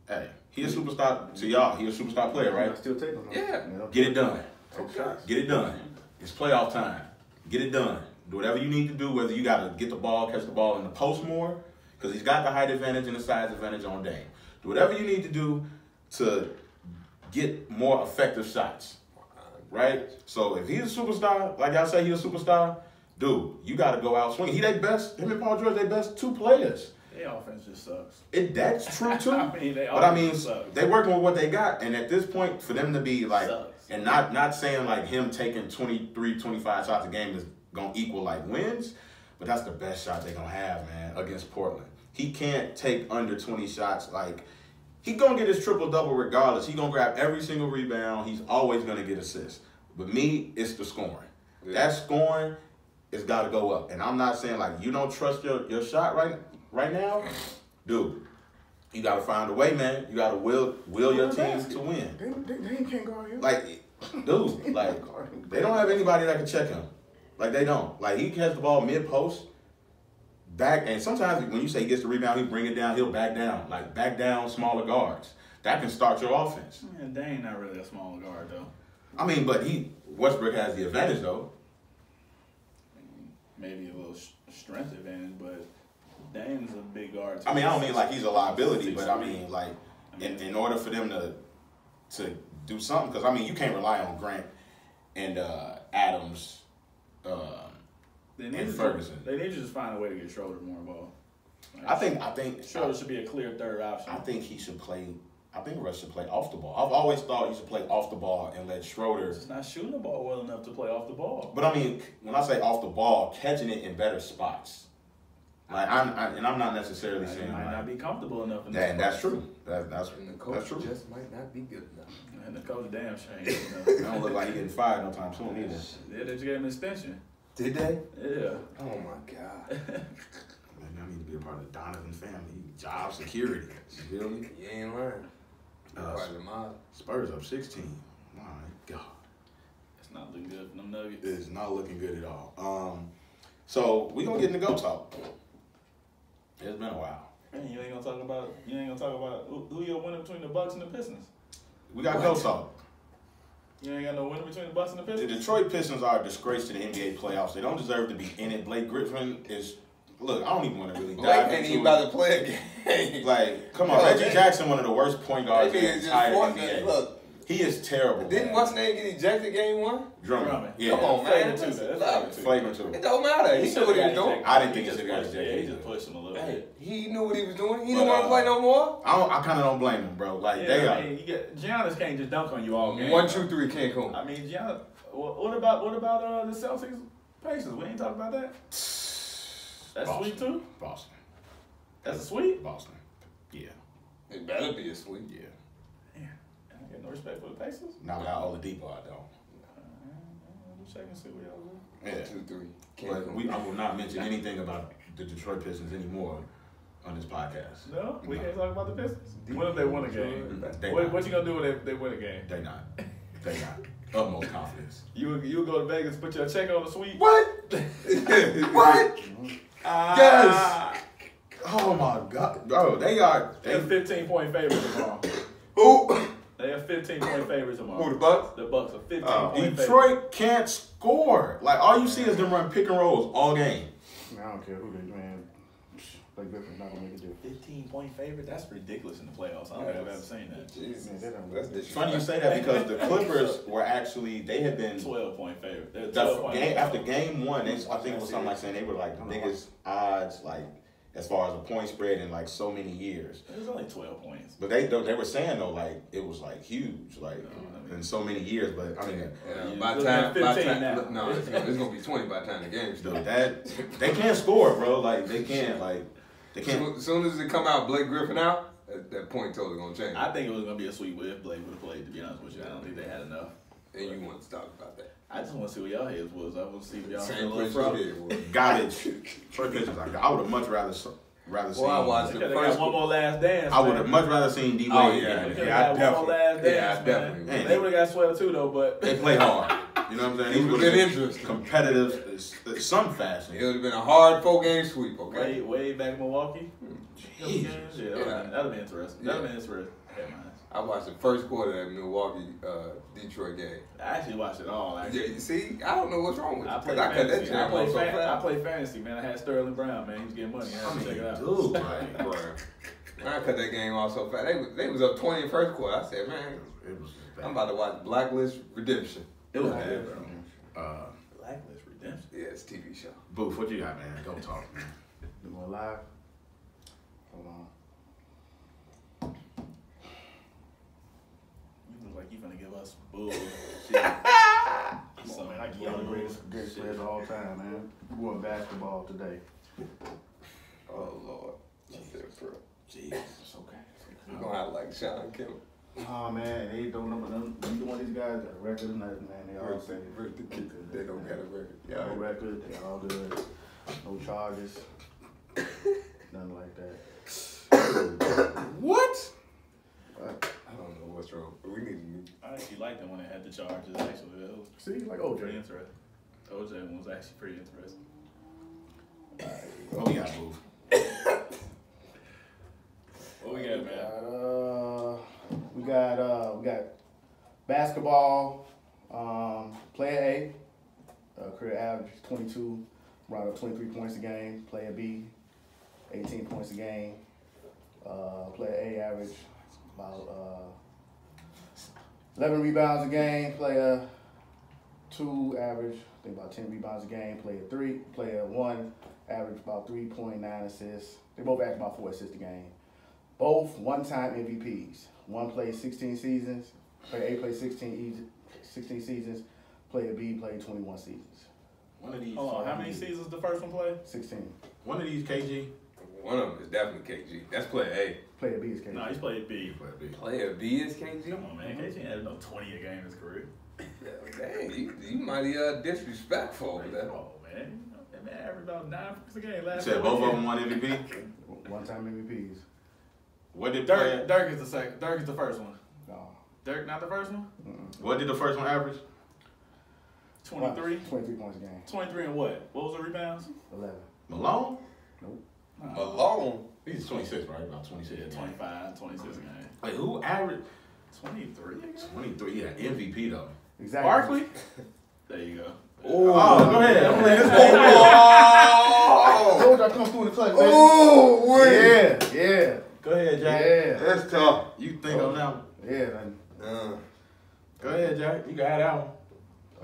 S1: Hey, he's a superstar to y'all. He's a superstar player, right?
S4: Still taking them.
S3: Yeah.
S1: Get it done.
S4: Okay.
S1: Get it done. It's playoff time. Get it done. Do whatever you need to do, whether you got to get the ball, catch the ball in the post more, because he's got the height advantage and the size advantage on Dame. Do whatever you need to do to get more effective shots, right? So if he's a superstar, like y'all say he's a superstar, dude, you got to go out swinging. Him and Paul George, they best 2 players.
S2: Their offense just sucks.
S1: That's true too.
S2: I mean,
S1: they working with what they got, and at this point, for them to be like,
S2: sucks.
S1: and not saying like him taking 23, 25 shots a game is gonna equal like wins, but that's the best shot they're gonna have, man, against Portland. He can't take under 20 shots. Like, he gonna get his triple-double regardless. He gonna grab every single rebound. He's always gonna get assists. But me, it's the scoring. Yeah. That scoring has got to go up. And I'm not saying like you don't trust your shot right now, dude. You got to find a way, man. You got to will your team to win.
S4: They can't guard him.
S1: Like, dude, like they don't have anybody that can check him. Like, they don't. Like, he has the ball mid-post, back, and sometimes when you say he gets the rebound, he bring it down, he'll back down. Like, back down smaller guards. That can start your offense.
S2: Man, they ain't not really a smaller guard, though.
S1: I mean, but Westbrook has the advantage, though.
S2: Maybe a little strength advantage, but Dame's a big guard, too.
S1: I mean, I don't mean like he's a liability, but I mean, like, in order for them to do something, because, I mean, you can't rely on Grant and Adams and Ferguson.
S2: They need to just find a way to get Schroeder more involved.
S1: Like, I think
S2: Schroeder should be a clear third option.
S1: I think Russ should play off the ball. I've always thought he should play off the ball and let Schroeder.
S2: He's not shooting the ball well enough to play off the ball.
S1: But I mean, when I say off the ball, catching it in better spots. Like I'm not necessarily saying
S2: he might
S1: like,
S2: not be comfortable enough.
S1: And that's true. That's
S3: and the coach
S1: true.
S3: just might not be good enough.
S2: And the coach damn shame.
S1: It don't look like he getting fired no time soon either.
S2: Yeah, they just gave him an extension.
S3: Did they?
S2: Yeah.
S3: Oh my God.
S1: need to be a part of the Donovan family. Job security. You feel me?
S3: You ain't lying.
S1: Spurs up 16. My God.
S2: It's not looking good for them Nuggets.
S1: It's not looking good at all. So we gonna get into go talk. It's been a while.
S2: Man, you ain't gonna talk about who your winner between the Bucks and the Pistons.
S1: We got go talk.
S2: You ain't got no winner between the Bucks and the
S1: The
S2: Pistons.
S1: Detroit Pistons are a disgrace to the NBA playoffs. They don't deserve to be in it. Blake Griffin is. Look, I don't even want to really
S3: Blake
S1: dive
S3: ain't
S1: into
S3: even
S1: it.
S3: about to play a game.
S1: Like, come on, Reggie Jackson, one of the worst point guards in the entire NBA.
S3: Look,
S1: He is terrible.
S3: didn't
S1: man.
S3: what's name get ejected game 1?
S1: Drummond? Yeah.
S3: Come on, man.
S1: Flagrant too.
S3: It don't matter. He knew what he was doing.
S1: I didn't think he
S2: just
S1: should have got
S2: pushed.
S1: ejected
S2: Yeah, he
S1: either.
S2: just pushed him a little
S3: Hey,
S2: bit.
S3: he knew what he was doing. He
S1: But,
S3: didn't want to play no more.
S1: I kind of don't blame him, bro. Like, they
S2: Yeah,
S1: are.
S2: I mean, Giannis can't just dunk on you all game.
S3: 1, 2, 3, Cancun.
S2: I mean, Giannis. What about the Celtics Pacers? We ain't talking about that. That's
S1: Boston.
S2: sweet too.
S1: Boston.
S2: That's a sweet.
S1: Boston. Yeah.
S3: It better be a sweep.
S1: Yeah.
S2: Man, I don't get no respect for the Pacers.
S1: Not without Oladipo, I don't.
S2: Just check and see what y'all do.
S1: Yeah.
S3: 1, 2, 3,
S1: But
S3: Cancun.
S1: I will not mention anything about the Detroit Pistons anymore on this podcast.
S2: No, we can't talk about the Pistons. What if they win a game?
S1: They
S2: What
S1: not.
S2: you gonna do if they win a game?
S1: They not. They not. Utmost confidence.
S2: You go to Vegas, put your check on the suite.
S3: What? What?
S1: Yes. Oh my God, bro!
S2: They're 15-point favorites tomorrow.
S3: Who?
S2: They are 15-point favorites tomorrow.
S3: Who, the Bucks?
S2: The Bucks are 15-point favorites.
S1: Detroit can't score. Like all you see is them run pick and rolls all game.
S4: Man, I don't care who they man. Blake Griffin's not gonna make a difference.
S2: 15-point favorite? That's ridiculous in the playoffs. I don't think I've ever seen that.
S3: Jesus.
S4: Man,
S3: That's
S1: It's funny you say that because the Clippers were actually they had been
S2: 12-point favorite. They're
S1: the
S2: 12-point
S1: game
S2: favorite.
S1: after game one. I think it was something like saying they were like the biggest odds like as far as a point spread in like so many years.
S2: It was only 12 points.
S1: But they were saying though like it was like huge like in so many years. But I mean.
S3: Yeah,
S2: You
S3: by
S2: looking at
S3: time,
S2: 15 now.
S3: look, no, it's gonna be 20 by the time the game's
S1: Dude,
S3: done.
S1: they can't score, bro. Like they can't.
S3: As soon as it come out, Blake Griffin out, that point total gonna change.
S2: I think it was going to be a sweep if Blake would have played, to be honest with you. I don't think they had enough.
S3: And you want to talk about that?
S2: I just want to see what y'all heads was. I want to see if y'all
S3: Same
S2: feel a
S3: place
S2: little
S3: you
S2: frog.
S3: did.
S1: garbage. Detroit Pistons. Like, I would have much rather seen.
S3: Well, I watched
S2: They
S3: the
S2: could
S3: first
S2: have got one more last dance.
S1: I would have much rather seen D Wade.
S3: Oh, yeah.
S2: They could
S3: Yeah, I
S2: have got one more last
S3: definitely-
S2: dance.
S3: definitely
S2: Man.
S1: would.
S2: They would have got sweater too, though, but.
S1: They play hard. You know what I'm saying?
S3: It would've been interesting.
S1: Competitive, some fashion.
S3: It would have been a hard 4-game sweep, okay?
S2: Way back in Milwaukee.
S1: Jesus.
S2: Yeah, that'd have been interesting. That'd have been interesting. Headlines.
S3: I watched the first quarter of that Milwaukee Detroit game.
S2: I actually watched it all. Actually.
S3: Yeah, see, I don't know what's wrong with you.
S2: I
S3: 'cause
S2: played
S3: I cut that
S2: fantasy.
S3: jam off so
S2: I
S3: fast.
S2: played fantasy, man. I had Sterling Brown, man. He was getting money. I had to check it out.
S1: Dude, like,
S3: Bruh. I cut that game off so fast. They was up 20 in first quarter. I said, man,
S1: it was bad.
S3: I'm about to watch Blacklist Redemption.
S1: It was bad, bro.
S2: Blacklist Redemption.
S3: Yeah, it's a TV show.
S1: Booth, what you got, man? Go talk, man.
S4: You going live? Hold on.
S2: You look like you finna give us bull.
S4: Come on, man. I keep y'all the greatest players of all time, man. We won basketball today.
S3: Oh, Lord. That's it, bro.
S1: Jeez.
S2: It's okay.
S3: You're going to have like Sean Kemp.
S4: Oh man, they don't know. Neither one of these guys got a record or nothing, man. They all say
S3: They don't got a record.
S4: no
S3: Yeah,
S4: record. They all good. No charges. Nothing like that.
S1: What?
S3: I don't know what's wrong, but we need to meet.
S2: I actually liked them when they had the charges. Actually, that was
S4: See, like
S2: pretty
S4: OJ.
S2: interesting. OJ one was actually pretty interesting.
S1: What we got, Booth?
S2: What we got, man?
S4: We got basketball. Player A, career average 22, around 23 points a game. Player B, 18 points a game. Player A average about 11 rebounds a game. Player 2 average, I think about 10 rebounds a game. Player 1 average about 3.9 assists. They both average about 4 assists a game. Both one-time MVPs. One played 16 seasons. Player A played 16 seasons. Player B played 21 seasons.
S1: One of these.
S2: Hold on, how many seasons the first one played?
S4: 16.
S1: One of these, KG.
S3: One of them is definitely KG. That's player A.
S4: Player B is KG.
S2: No, he's played B.
S3: Player B is KG?
S2: Come on, man. KG had no 20 a game in his career.
S3: Dang, you mighty disrespectful over there.
S2: Oh, man. That man averaged about 9 points a game last
S1: You said both of them won MVP?
S4: One-time MVPs.
S1: What did
S2: Dirk is the second. Dirk is the first one.
S4: No.
S2: Dirk not the first one?
S1: What did the first one average?
S2: 23?
S4: 23 points a game.
S2: 23 and what? What was the rebounds?
S4: 11.
S1: Malone?
S4: Nope.
S3: Malone.
S1: He's 26, right? About 26.
S2: Yeah, 25, 26 a game.
S1: Wait, who averaged
S2: 23 again?
S1: 23? Yeah, MVP though.
S4: Exactly.
S2: Barkley? There you go.
S1: Oh, go ahead. I'm playing this
S4: I
S3: Oh!
S4: told you I come through in the clutch, man.
S3: Oh,
S4: Yeah.
S1: Go ahead, Jack.
S4: Yeah.
S3: That's tough.
S1: You think on that one.
S4: Yeah, man.
S1: Go ahead, Jack. You got that one.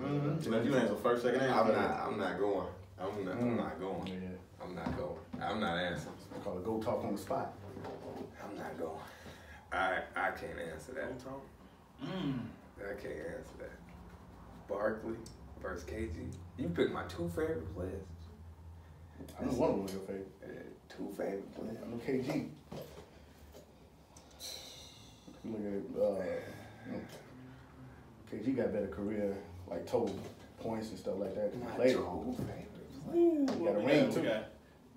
S1: Mm-hmm. Let you answer first, second, and
S3: I'm
S1: third.
S3: not going. I'm not going.
S4: Yeah.
S3: I'm not going. I'm not answering.
S4: I call it go talk on the spot.
S3: I'm not going. I can't answer that. I can't answer that. Barkley versus KG. You picked my two favorite players.
S4: I know one of them was your favorite.
S3: Two favorite players.
S4: I know KG. Look at KG got better career, like total points and stuff like that.
S3: My
S4: Later.
S3: two favorite players.
S2: Ooh,
S4: got a
S2: what we
S4: ring,
S2: got?
S4: too.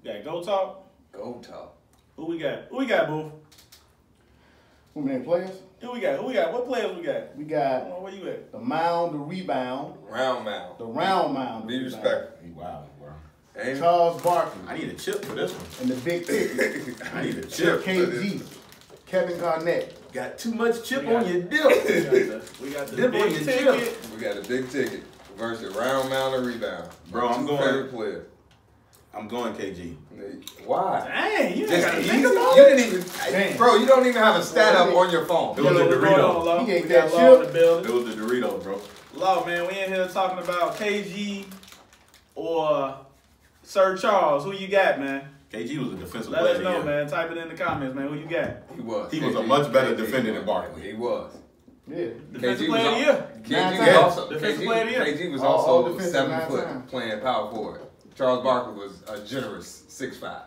S2: We got Go Talk.
S3: Go talk.
S2: Who we got? Who we got, Booth?
S4: Who named players?
S2: Who we got? Who we got? What players we got?
S4: We got
S2: Come on, where you at?
S4: the mound, the rebound,
S3: Round mound.
S4: the round mound.
S3: Be
S4: the rebound.
S3: respectful.
S1: Wow, bro.
S3: Ain't
S4: Charles Barkley
S1: I need a chip for this one.
S4: and the big ticket.
S1: I need a chip.
S4: KG, Kevin Garnett.
S1: Got too much chip
S2: We got-
S1: on your dip.
S2: We got the
S1: Dip on
S2: big
S1: your
S2: ticket.
S1: chip.
S3: We got a big ticket versus round mound and rebound.
S1: Bro, I'm
S3: Two
S1: going-
S3: favorite players.
S1: I'm going KG.
S3: Why?
S2: Dang, you ain't
S3: Just
S2: got to
S3: easy.
S2: think
S3: You
S2: about it.
S3: didn't even,
S4: Damn.
S3: bro. You don't even have a stat up on your phone.
S1: It was a
S2: What's going
S1: Dorito.
S2: on, Law?
S4: He ain't
S2: We got
S4: that
S2: Law in
S4: chip.
S2: the building.
S1: It was the Dorito, bro.
S2: Law, man, we in here talking about KG or Sir Charles. Who you got, man?
S1: KG was a defensive
S2: Let
S1: player.
S2: us know,
S1: of the year.
S2: man. Type it in the comments, man. Who you got?
S3: He was.
S1: He was a
S3: KG
S1: much better
S3: KG
S1: defender than
S3: was.
S1: Barkley.
S3: He was.
S4: Yeah.
S2: Defensive
S3: KG
S2: player of the
S3: was
S2: year.
S3: KG
S4: Nine
S3: was
S4: times.
S3: also
S2: Defensive player of the year.
S3: KG was
S4: All
S3: also
S4: defensive
S3: 7
S4: 9
S3: foot
S4: times.
S3: playing power forward. Charles Barkley was a generous 6'5".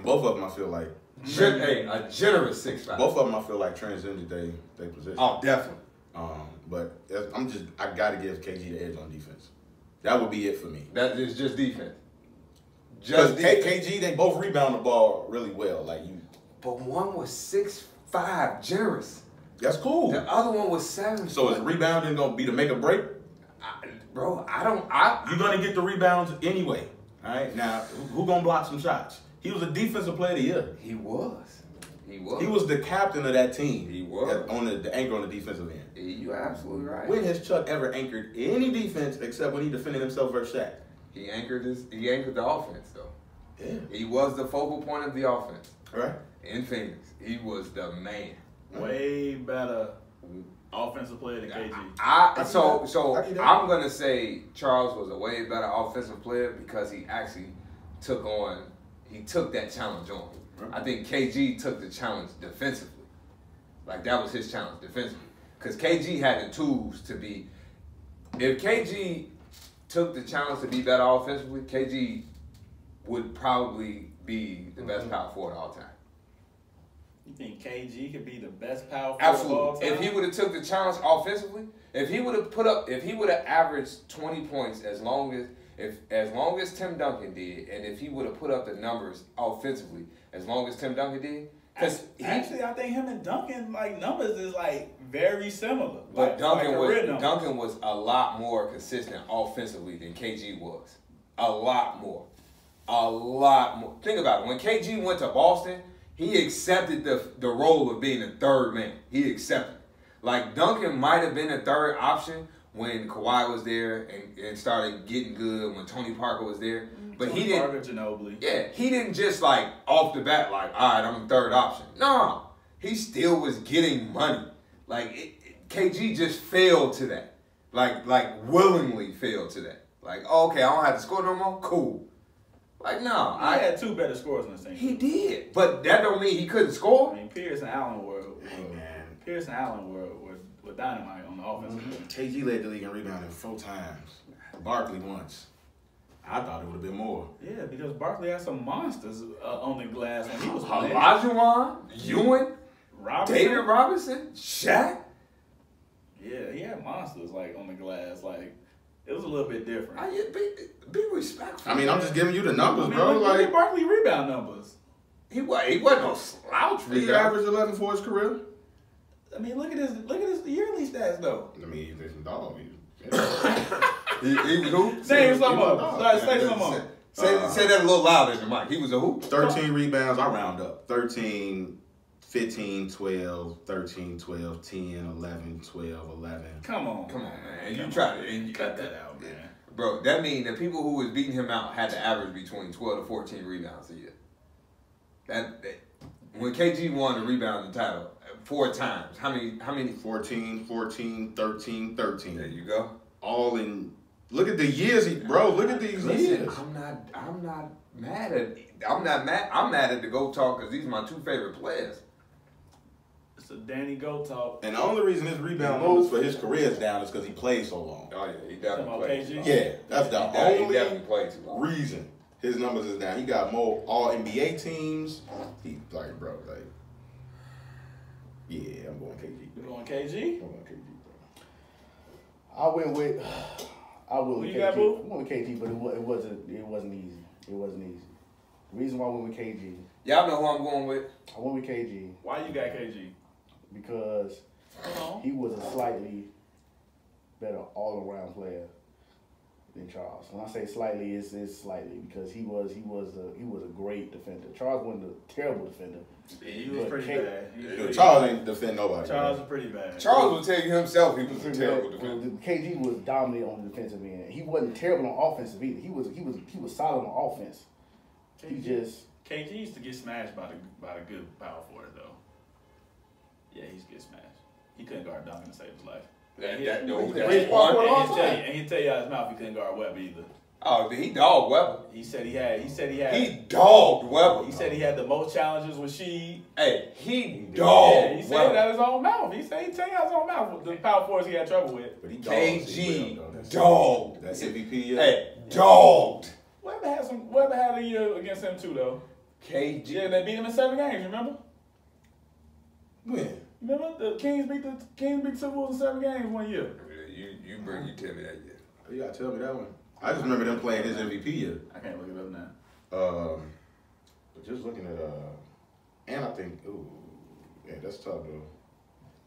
S1: Both of them, I feel like.
S3: A generous 6'5".
S1: Both of them, I feel like transcended they position.
S3: Oh, definitely.
S1: But I gotta give KG the edge on defense. That would be it for me.
S3: That is just defense.
S1: Because
S3: Just defense.
S1: KG, they both rebound the ball really well. Like you,
S3: But one was 6'5", generous.
S1: that's cool.
S3: The other one was 7.
S1: So is rebounding gonna be the make or break?
S3: Bro,
S1: You're gonna get the rebounds anyway. All right. Now, who gonna block some shots? He was a defensive player of the year.
S3: He was.
S1: He was the captain of that team.
S3: He was.
S1: On the anchor on the defensive end.
S3: You're absolutely right.
S1: When has Chuck ever anchored any defense except when he defended himself versus Shaq?
S3: He anchored the offense though.
S1: Yeah.
S3: He was the focal point of the offense.
S1: Right.
S3: In Phoenix. He was the man.
S2: Way better offensive player than KG.
S3: So I'm gonna say Charles was a way better offensive player because he actually took that challenge on. I think KG took the challenge defensively. Like that was his challenge defensively. Because KG had the tools to be. If KG took the challenge to be better offensively, KG would probably be the best power forward of all time.
S2: You think KG could be the best power forward of all
S3: Absolutely.
S2: time?
S3: If he would have took the challenge offensively, if he would have averaged 20 points as long as Tim Duncan did, and if he would have put up the numbers offensively as long as Tim Duncan did, because
S2: Actually, I think him and Duncan numbers is very similar.
S3: But
S2: career numbers.
S3: Duncan was a lot more consistent offensively than KG was. A lot more. Think about it. When KG went to Boston, he accepted the role of being the third man. He accepted it. Like Duncan might have been the third option when Kawhi was there and started getting good, when Tony Parker was there. But
S2: Tony
S3: he didn't.
S2: Parker, Ginobili.
S3: Yeah, he didn't just off the bat all right, I'm the third option. No, he still was getting money. KG just failed to that. Willingly failed to that. Okay, I don't have to score no more. Cool. No,
S2: I had two better scores on the team.
S3: he did, but that don't mean he couldn't score.
S2: I mean, Pierce and Allen were dynamite on the offensive end.
S1: KG led the league in rebounding 4 times. Barkley once. I thought it would have been more.
S2: Yeah, because Barkley had some monsters on the glass when he was playing.
S3: Olajuwon, Ewing,
S2: Robinson.
S3: David Robinson, Shaq.
S2: Yeah, he had monsters on the glass. It was a little bit different.
S3: Be respectful.
S1: I mean, I'm just giving you the numbers, bro.
S2: Look
S1: Like
S2: at Barkley rebound numbers.
S3: He wasn't no slouch.
S1: he averaged 11 for his career.
S2: I mean, look at his yearly stats though.
S1: I mean, he's a dog.
S3: He was who?
S2: Say something up. Say something up.
S3: Say that a little louder in the mic. He was a who?
S1: 13 rebounds. I round up. 13, 15, 12, 13, 12, 10, 11, 12, 11.
S2: Come on,
S3: man. And you try to
S2: cut that out, man.
S3: Bro, that means the people who was beating him out had to average between 12 to 14 rebounds a year. That when KG won the rebounding title 4 times, how many?
S1: 14, 14, 13, 13.
S3: There you go.
S1: All in. Look at the years, bro. Look at these years.
S3: I'm not mad at. I'm mad at the GOAT talk because these are my 2 favorite players.
S2: It's a Danny GOAT talk.
S1: And the only reason his rebound numbers for his career is down is because he played so long.
S3: Oh yeah, he definitely played.
S1: Yeah, that's the
S3: He definitely played too long.
S1: reason his numbers is down. He got more All NBA teams. He like, bro, like, yeah, I'm going KG.
S2: You going KG?
S1: I'm going KG, bro.
S4: I went with
S2: Who you
S4: KG.
S2: got, Boo?
S4: I went with KG, but it wasn't easy. It wasn't easy. The reason why I went with KG,
S3: Y'all know who I'm going with?
S4: I went with KG
S2: Why you got KG?
S4: because he was a slightly better all-around player than Charles. When I say slightly, it's slightly because he was a great defender. Charles wasn't a terrible defender.
S2: Yeah, he was pretty bad.
S1: Charles ain't defend nobody.
S2: Charles was pretty bad.
S3: Charles will tell you himself he was a terrible defender.
S4: KG was dominant on the defensive end. He wasn't terrible on offensive either. He was solid on offense.
S2: KG used to get smashed by the good power forward though. Yeah, he used to get smashed. He couldn't guard Duncan to save his life.
S3: That's
S2: And he'd tell you out his mouth he couldn't guard Webber either.
S3: Oh, he dogged Webber.
S2: He said he had.
S3: He dogged Webber.
S2: He said he had the most challenges with Sheed.
S3: Hey, he dogged
S2: Yeah, he said it out his own mouth. He said he tell you out his own mouth the power forwards he had trouble with.
S1: But he
S3: KG dogged.
S1: That's MVP. Yeah.
S3: Hey, dogged.
S2: Webber had a year against him too though.
S3: KG.
S2: Yeah, they beat him in 7 games. Remember?
S1: When?
S2: Remember the Kings beat the Timberwolves in 7 games 1 year.
S3: You tell me that yet.
S1: You gotta tell me that one. I just remember them playing his MVP year.
S2: I can't look it up now.
S1: But just looking at and I think, yeah, that's tough though.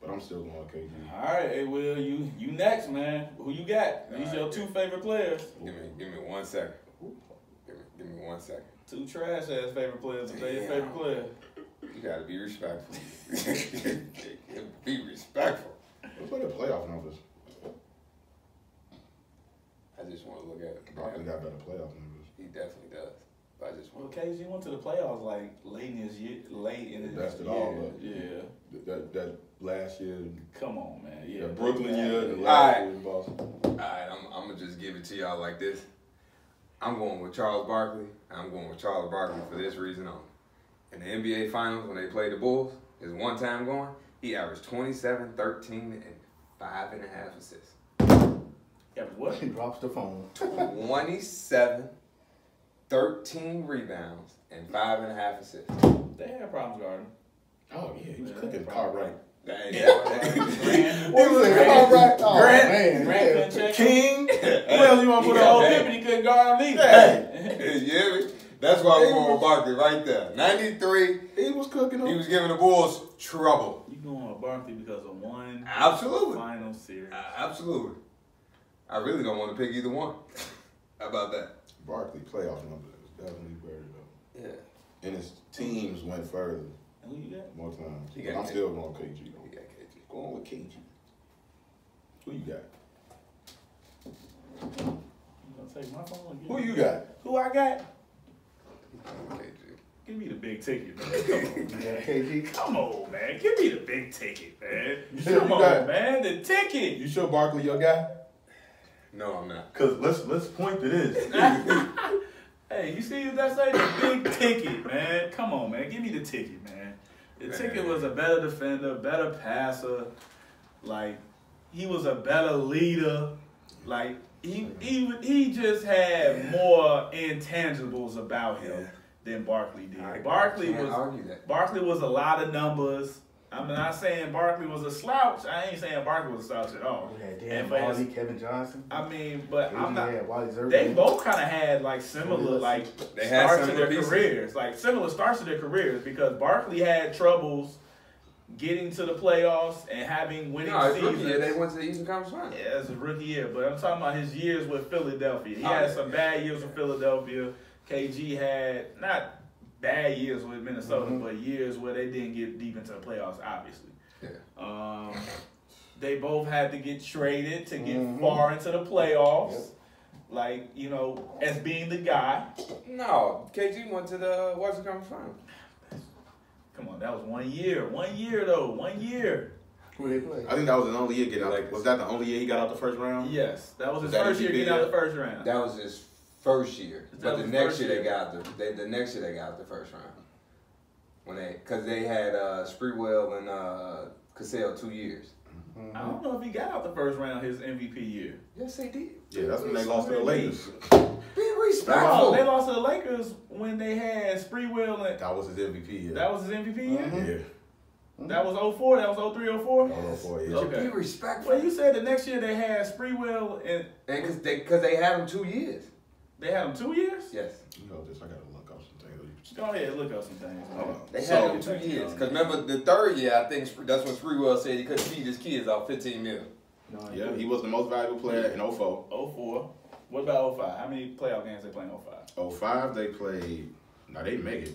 S1: But I'm still going KG.
S2: All right, hey Will, you next, man. Who you got? These your 2 favorite players.
S3: Give me 1 second. Give me 1 second.
S2: 2 trash ass favorite players. If they your favorite player.
S3: You gotta be respectful. Be respectful.
S1: Let's look at playoff numbers.
S3: I just want to look at it.
S1: Barkley got better playoff numbers.
S3: He definitely does. But I just
S2: Well,
S3: want
S2: KG went to the playoffs like late in his year.
S1: Bested all up.
S2: Yeah.
S1: That last year.
S2: Come on, man. Yeah.
S1: The Brooklyn year. The
S3: All
S1: last
S3: right.
S1: year in Boston.
S3: Alright, I'm gonna just give it to y'all like this. I'm going with Charles Barkley. I'm going with Charles Barkley for this reason only. In the NBA Finals, when they played the Bulls, his one time going, he averaged 27, 13, and 5.5 assists.
S2: Yeah, but what?
S4: He drops the phone.
S3: 27, 13 rebounds, and 5.5 assists.
S2: They had problems guarding.
S1: Oh, yeah, he was cooking Cartwright.
S2: Grant.
S4: What was it? Cartwright? Oh, man.
S2: Grant couldn't check him.
S1: King. Who else you want to put
S2: Old
S1: on?
S2: Pippen, he couldn't guard him either.
S1: Hey.
S3: You hear me? That's why I'm going with Barkley right there. 93,
S1: He was cooking
S3: he
S1: them.
S3: was giving the Bulls trouble.
S2: You going with Barkley because of one
S3: Absolutely.
S2: final series.
S3: Absolutely. I really don't want to pick either one. How about that?
S1: Barkley playoff numbers is definitely better though.
S3: Yeah.
S1: And his teams went further
S2: Who you got?
S1: more times.
S3: He
S1: But
S3: got
S1: I'm
S3: KG.
S1: still going KG.
S3: He got KG.
S1: Going with KG. Who you got?
S2: You gonna take my phone?
S1: Who you got?
S2: Who I got?
S3: KG.
S2: Give me the big ticket, man. Come on, man.
S4: KG.
S2: Come on, man. Give me the big ticket, man.
S1: sure
S2: Come
S1: you
S2: on,
S1: got it?
S2: man. The ticket.
S1: You sure Barkley your guy?
S3: No, I'm not.
S1: Cause let's point to this.
S2: Hey, you see that say the big ticket, man? Come on, man. Give me the ticket, man. The ticket was a better defender, better passer. Like, he was a better leader. Like, he just had more intangibles about him than Barkley did. Barkley
S3: Can't argue that.
S2: was a lot of numbers. I'm not saying Barkley was a slouch. I ain't saying Barkley was a slouch at all.
S4: We had Dan Wally, Kevin Johnson.
S2: I mean, but I'm not.
S4: They
S2: They both kind of had like similar starts to their careers, like similar starts to their careers, because Barkley had troubles getting to the playoffs and having winning seasons.
S3: Rookie year, they went to the Eastern Conference Finals.
S2: Yeah, it's a rookie year, but I'm talking about his years with Philadelphia. He had some bad years with Philadelphia. KG had not bad years with Minnesota, but years where they didn't get deep into the playoffs, obviously.
S3: Yeah.
S2: They both had to get traded to get far into the playoffs. Yep. Like, you know, as being the guy.
S3: No, KG went to the Western Conference Finals.
S2: Come on, that was 1 year. 1 year, though. 1 year.
S4: Who they play?
S1: I think that was the only year getting out. Was that the only year he got out the first round?
S2: Yes, that was his first year getting out the first round.
S3: That was his first year, but the next year they got the next year they got out the first round when because they had Sprewell and Cassell 2 years.
S2: I don't know if he got out the first round his MVP year.
S3: Yes, they did.
S1: Yeah, that's when they lost to the Lakers.
S3: Be respectful.
S2: No, they lost to the Lakers when they had Sprewell and.
S1: That was his MVP year.
S2: That was his MVP year?
S1: Yeah.
S2: That was 04? That was 03, 04?
S1: 04, yeah.
S2: Okay.
S3: Be respectful.
S2: Well, you said the next year they had Sprewell and
S3: because they had him 2 years.
S2: They had him 2 years?
S3: Yes.
S1: You know this. I gotta look up some things.
S2: Go ahead, look up some things.
S3: They had him 2 years. Because remember the third year, I think that's when Sprewell said he couldn't feed his kids off $15 million.
S4: No,
S1: yeah, he was the most valuable player in 04.
S2: 04. What about 05? How many playoff games they play in 05?
S1: 05, they played. No, they didn't make it.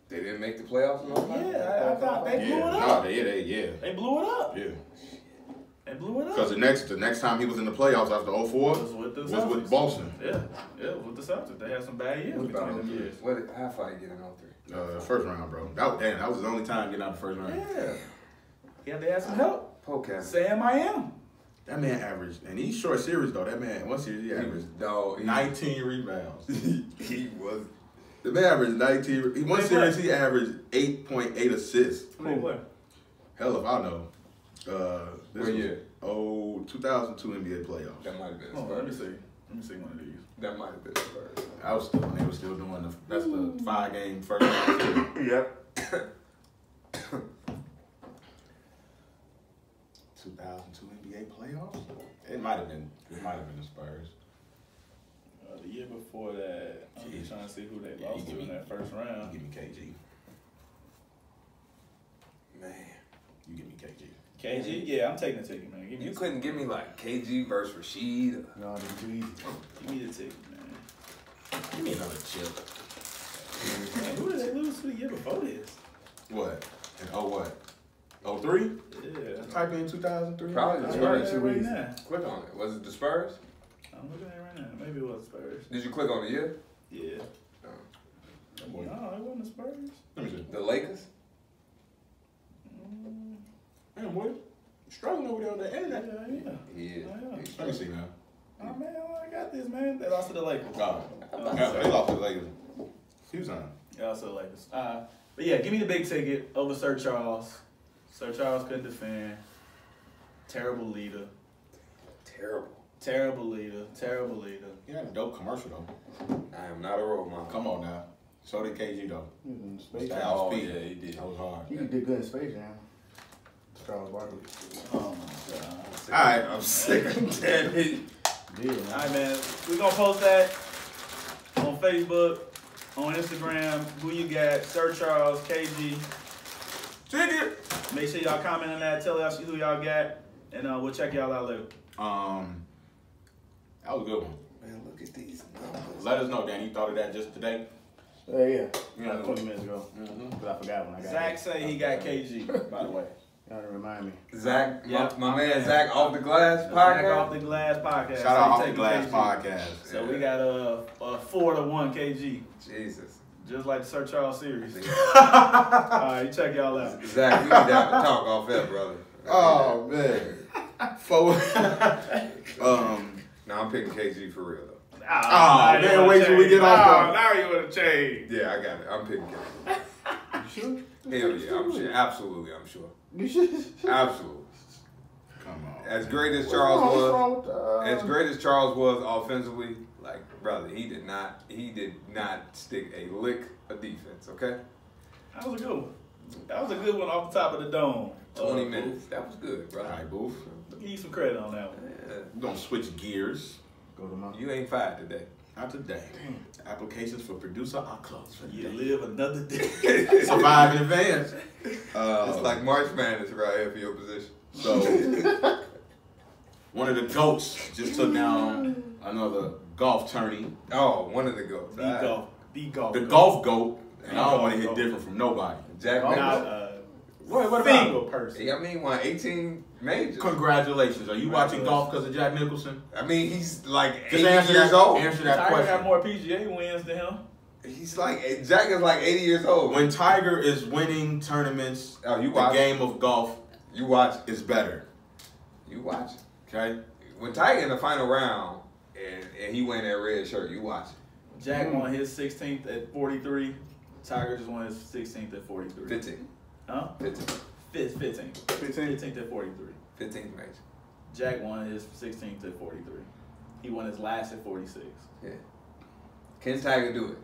S3: They didn't make the playoffs in 05?
S2: Yeah, I thought they blew it up.
S1: No, they
S2: blew it up.
S1: Yeah.
S2: They blew it up.
S1: Because the next time he was in the playoffs after 04
S2: was with
S1: Boston.
S2: Yeah, with the Celtics. They had some bad years between them years.
S3: How far did he get in 03?
S1: First round, bro. That was his only time getting out the first round.
S2: Yeah. Yeah, they had some help.
S3: Okay.
S2: Sam I am.
S1: That man averaged, and these short series though. That man, one series he averaged 19 rebounds.
S3: He was.
S1: The man averaged 19. One series he averaged 8.8 assists.
S2: Who play?
S1: Hell if I know.
S3: What year?
S1: 2002 NBA playoffs.
S3: That might have been.
S2: Let me see one of these.
S3: That might have been Spurs.
S1: I was still when they were still doing that's the 5-game first round.
S3: Yep.
S1: 2002 NBA playoffs? It might have been the Spurs.
S2: The year before that, I'm just trying to see who they lost to in that first round.
S1: You give me KG.
S3: Man.
S1: You give me KG.
S2: KG? Yeah, I'm taking the ticket, man.
S3: You couldn't give me like KG versus Rashid.
S4: No, it's too easy.
S2: Give me the ticket, man.
S1: Give me another chip.
S2: Man, who did they lose to the year before this?
S1: What? And what? 03?
S2: Yeah.
S1: Type in 2003.
S3: Probably the
S2: I'm
S3: Spurs.
S2: looking at it right now.
S3: Click on it. Was it the Spurs?
S2: I'm looking at it right now. Maybe it was the Spurs.
S3: Did you click on the year?
S2: Yeah. No, it wasn't the Spurs.
S1: Let me see.
S3: The Lakers?
S1: Damn, boy. You struggling over there on the internet.
S2: Yeah.
S3: Yeah.
S1: Let me see now.
S2: Oh, man, I got this, man. They lost to the Lakers.
S1: Oh. They lost to the Lakers. Houston.
S2: They lost to the Lakers. But yeah, give me the big ticket over Sir Charles. Sir Charles couldn't defend. Terrible leader. Terrible leader.
S1: He had a dope commercial though.
S3: I am not a role model.
S1: Come on now. So did KG though.
S4: He was in Space
S1: That
S4: Jam.
S1: was
S3: yeah, he did.
S1: That was hard.
S4: He did good in Space Jam. Charles Barkley.
S2: Oh my God.
S1: Alright, I'm sick of that.
S4: Yeah.
S2: All right, man. We're going to post that on Facebook, on Instagram. Who you got? Sir Charles, KG.
S1: Ticket.
S2: Make sure y'all comment on that. Tell us who y'all got. And we'll check y'all out later.
S1: That was a good one.
S3: Man, look at these numbers.
S1: Let us know, Dan. You thought of that just today?
S4: Yeah.
S1: Yeah.
S4: 20 minutes ago. Because I forgot when I got
S2: Zach
S4: it.
S2: say he got KG, by the way.
S4: Y'all didn't remind me.
S3: Zach,
S2: Yeah.
S3: my man Zach Off the Glass
S2: Zach
S3: podcast.
S2: Off the Glass podcast.
S1: Shout out
S2: So he
S1: Off the
S2: taking
S1: Glass
S2: KG.
S1: podcast.
S2: So we got a 4-1 KG.
S3: Jesus.
S2: Just like the Sir Charles series. Alright, check y'all out.
S3: Zach, we need to have a talk off that, brother.
S1: Oh man.
S3: No, I'm picking KG for real though.
S2: Oh,
S1: man, wait till we get off
S2: Now you want to change.
S3: Yeah, I got it. I'm picking KG.
S4: You sure?
S3: Hell yeah, I'm sure. Absolutely, I'm sure.
S4: You sure?
S3: Absolutely.
S1: Come on.
S3: As great as
S4: What's
S3: Charles
S4: wrong with,
S3: was, as great as Charles was offensively, like brother, he did not stick a lick of defense. Okay.
S2: That was a good one. That was a good one off the top of the dome.
S3: 20 minutes. That was good, bro.
S1: All right, Booth.
S2: Give you some credit on that one.
S3: Yeah.
S1: We're going to switch gears.
S4: Go to my.
S3: You ain't fired today.
S1: Not today. Applications for producer are closed for the
S2: You
S1: day.
S2: live another day.
S1: Survive in advance.
S3: It's like March Madness right here for your position.
S1: So, one of the GOATs just took down another golf tourney.
S3: Oh, one of the goats.
S2: The golf. The golf.
S1: The
S2: goat.
S1: golf GOAT. And I don't
S2: golf
S1: want to hit
S2: goat.
S1: different from nobody.
S3: Jack
S2: Not
S3: Nicklaus.
S1: What about
S2: single
S1: him?
S2: person.
S3: I mean, won 18 majors.
S1: Congratulations. Are you watching golf because of Jack Nicholson?
S3: I mean, he's like 80
S1: Just answer
S3: years
S1: that,
S3: old.
S1: answer that
S2: Tiger
S1: question.
S2: got more PGA wins than him.
S3: He's like, Jack is like 80 years old.
S1: When Tiger is winning tournaments,
S3: Oh, you
S1: the
S3: watch.
S1: game of golf
S3: You watch.
S1: is better.
S3: You watch.
S1: Okay?
S3: When Tiger in the final round and he wearing that red shirt, you watch.
S2: Jack won his 16th at 43. Tiger just won his 16th at 43.
S3: 15.
S2: Huh?
S3: 15.
S2: 15th. 15th at 43.
S3: 15th major.
S2: Jack won his 16th at 43. He won his last at 46.
S3: Yeah. Can Tiger do it?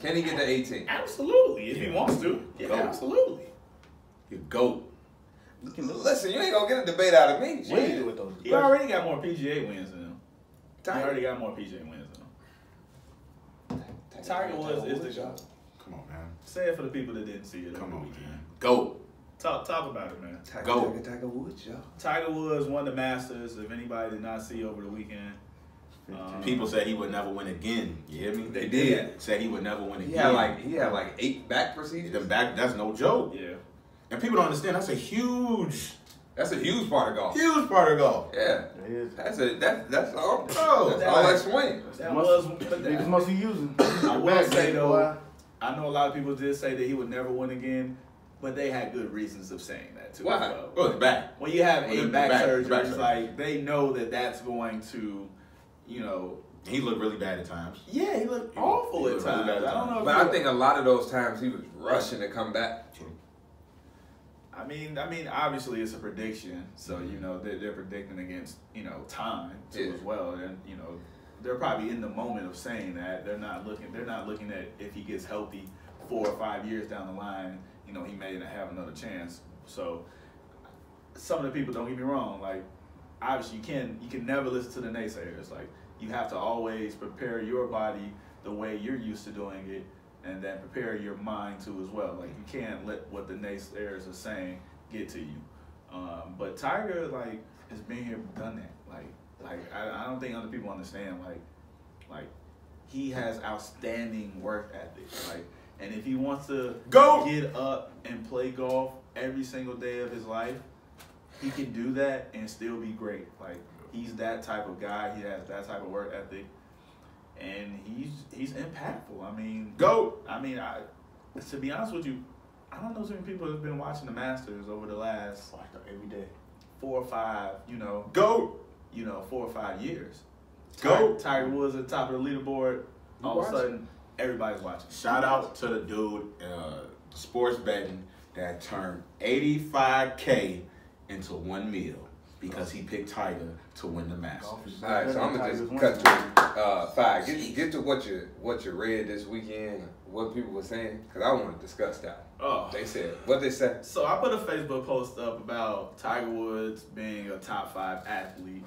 S3: Can he get to 18?
S2: Absolutely, if he wants to. Yeah,
S1: Go.
S2: absolutely.
S1: You GOAT.
S3: Listen, you ain't gonna get a debate out of me.
S4: What do you do with those?
S2: He already got more PGA wins than him. He
S3: Tiger.
S2: already got more PGA wins than him. Tiger Woods is the GOAT.
S1: Come on, man.
S2: Say it for the people that didn't see it.
S1: Come
S2: over
S1: on,
S2: the weekend.
S1: man. GOAT.
S2: Talk about it, man.
S1: Go.
S3: Tiger Woods, y'all.
S2: Tiger Woods won the Masters. If anybody did not see over the weekend,
S1: People said he would never win again. You hear me?
S3: They did.
S1: Said he would never win
S3: He
S1: again.
S3: had like 8 back procedures.
S1: The back, that's no joke.
S2: yeah.
S1: And people don't understand that's a huge
S3: That's a huge part of golf.
S1: part of golf.
S3: Yeah.
S4: It is.
S3: That's all.
S1: Bro,
S3: That's all that swing.
S2: That was.
S4: Niggas must be using.
S2: I will say though,
S4: boy.
S2: I know a lot of people did say that he would never win again, but they had good reasons of saying that too.
S3: Why?
S2: As well.
S1: Go his back.
S2: When you have
S1: Well,
S2: 8
S1: the
S2: back
S1: back
S2: surgeries,
S1: surgery.
S2: like they know that that's going to, you know.
S1: He looked really bad at times.
S2: Yeah, he looked
S1: He
S2: awful
S1: looked
S2: at
S1: really
S2: times.
S1: bad at
S2: I don't know. If
S3: But I think a lot of those times he was rushing to come back.
S2: I mean, obviously it's a prediction, so you know they're predicting against time too
S3: Yeah.
S2: as well, and they're probably in the moment of saying that they're not looking at if he gets healthy 4 or 5 years down the line, he may not have another chance. So some of the people, don't get me wrong, like obviously you can never listen to the naysayers. Like you have to always prepare your body the way you're used to doing it, and then prepare your mind too as well. Like you can't let what the naysayers are saying get to you. But Tiger has been here, done that. I don't think other people understand. Like he has outstanding work ethic. And if he wants to
S1: Go!
S2: get up and play golf every single day of his life, he can do that and still be great. Like he's that type of guy. He has that type of work ethic. And he's impactful. I mean,
S1: GOAT.
S2: to be honest with you, I don't know so many people have been watching the Masters over the last
S4: Every day.
S2: 4 or 5,
S1: GOAT.
S2: 4 or 5 years.
S1: Go.
S2: Tiger Woods at the top of the leaderboard. All of a sudden, everybody's watching.
S1: Shout out to the dude, sports betting, that turned 85K into $1 million because he picked Tiger to win the Masters.
S3: All right, so I'm gonna just cut to Five. Get to what you read this weekend. What people were saying, because I want to discuss that.
S2: Oh.
S3: They said what they said.
S2: So I put a Facebook post up about Tiger Woods being a top 5 athlete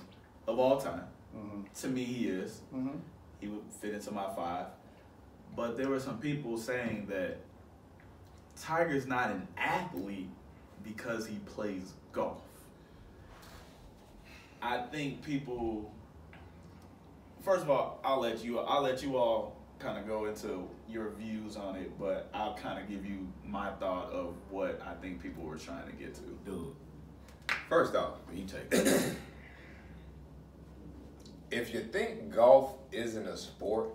S2: of all time.
S4: Mm-hmm.
S2: To me, he is.
S4: Mm-hmm.
S2: He would fit into my 5. But there were some people saying that Tiger's not an athlete because he plays golf. I think people. First of all, I'll let you all kind of go into your views on it, but I'll kind of give you my thought of what I think people were trying to get to.
S1: Dude,
S3: First off,
S1: you take it.
S3: if you think golf isn't a sport,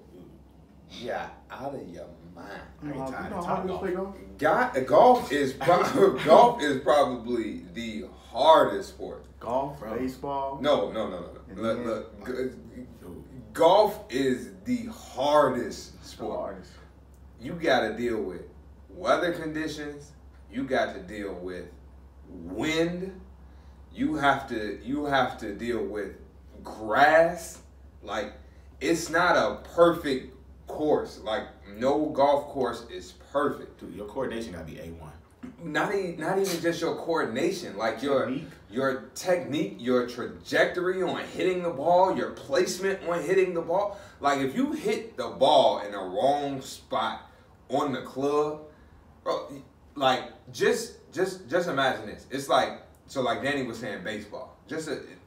S3: you're out of your mind.
S1: I ain't tired
S4: You
S1: of
S4: know how
S1: talking
S4: to play golf?
S3: Golf is golf is probably the hardest sport.
S4: Golf,
S1: Bro.
S4: baseball.
S3: No. Golf is the hardest sport.
S4: Artists.
S3: You got to deal with weather conditions. You got to deal with wind. You have to deal with grass. Like, it's not a perfect course. Like, no golf course is perfect.
S1: Dude, your coordination gotta be A1.
S3: not even just your coordination, like your technique, your trajectory on hitting the ball, your placement on hitting the ball. Like if you hit the ball in the wrong spot on the club, bro, like just imagine this. It's like, so like Danny was saying, baseball.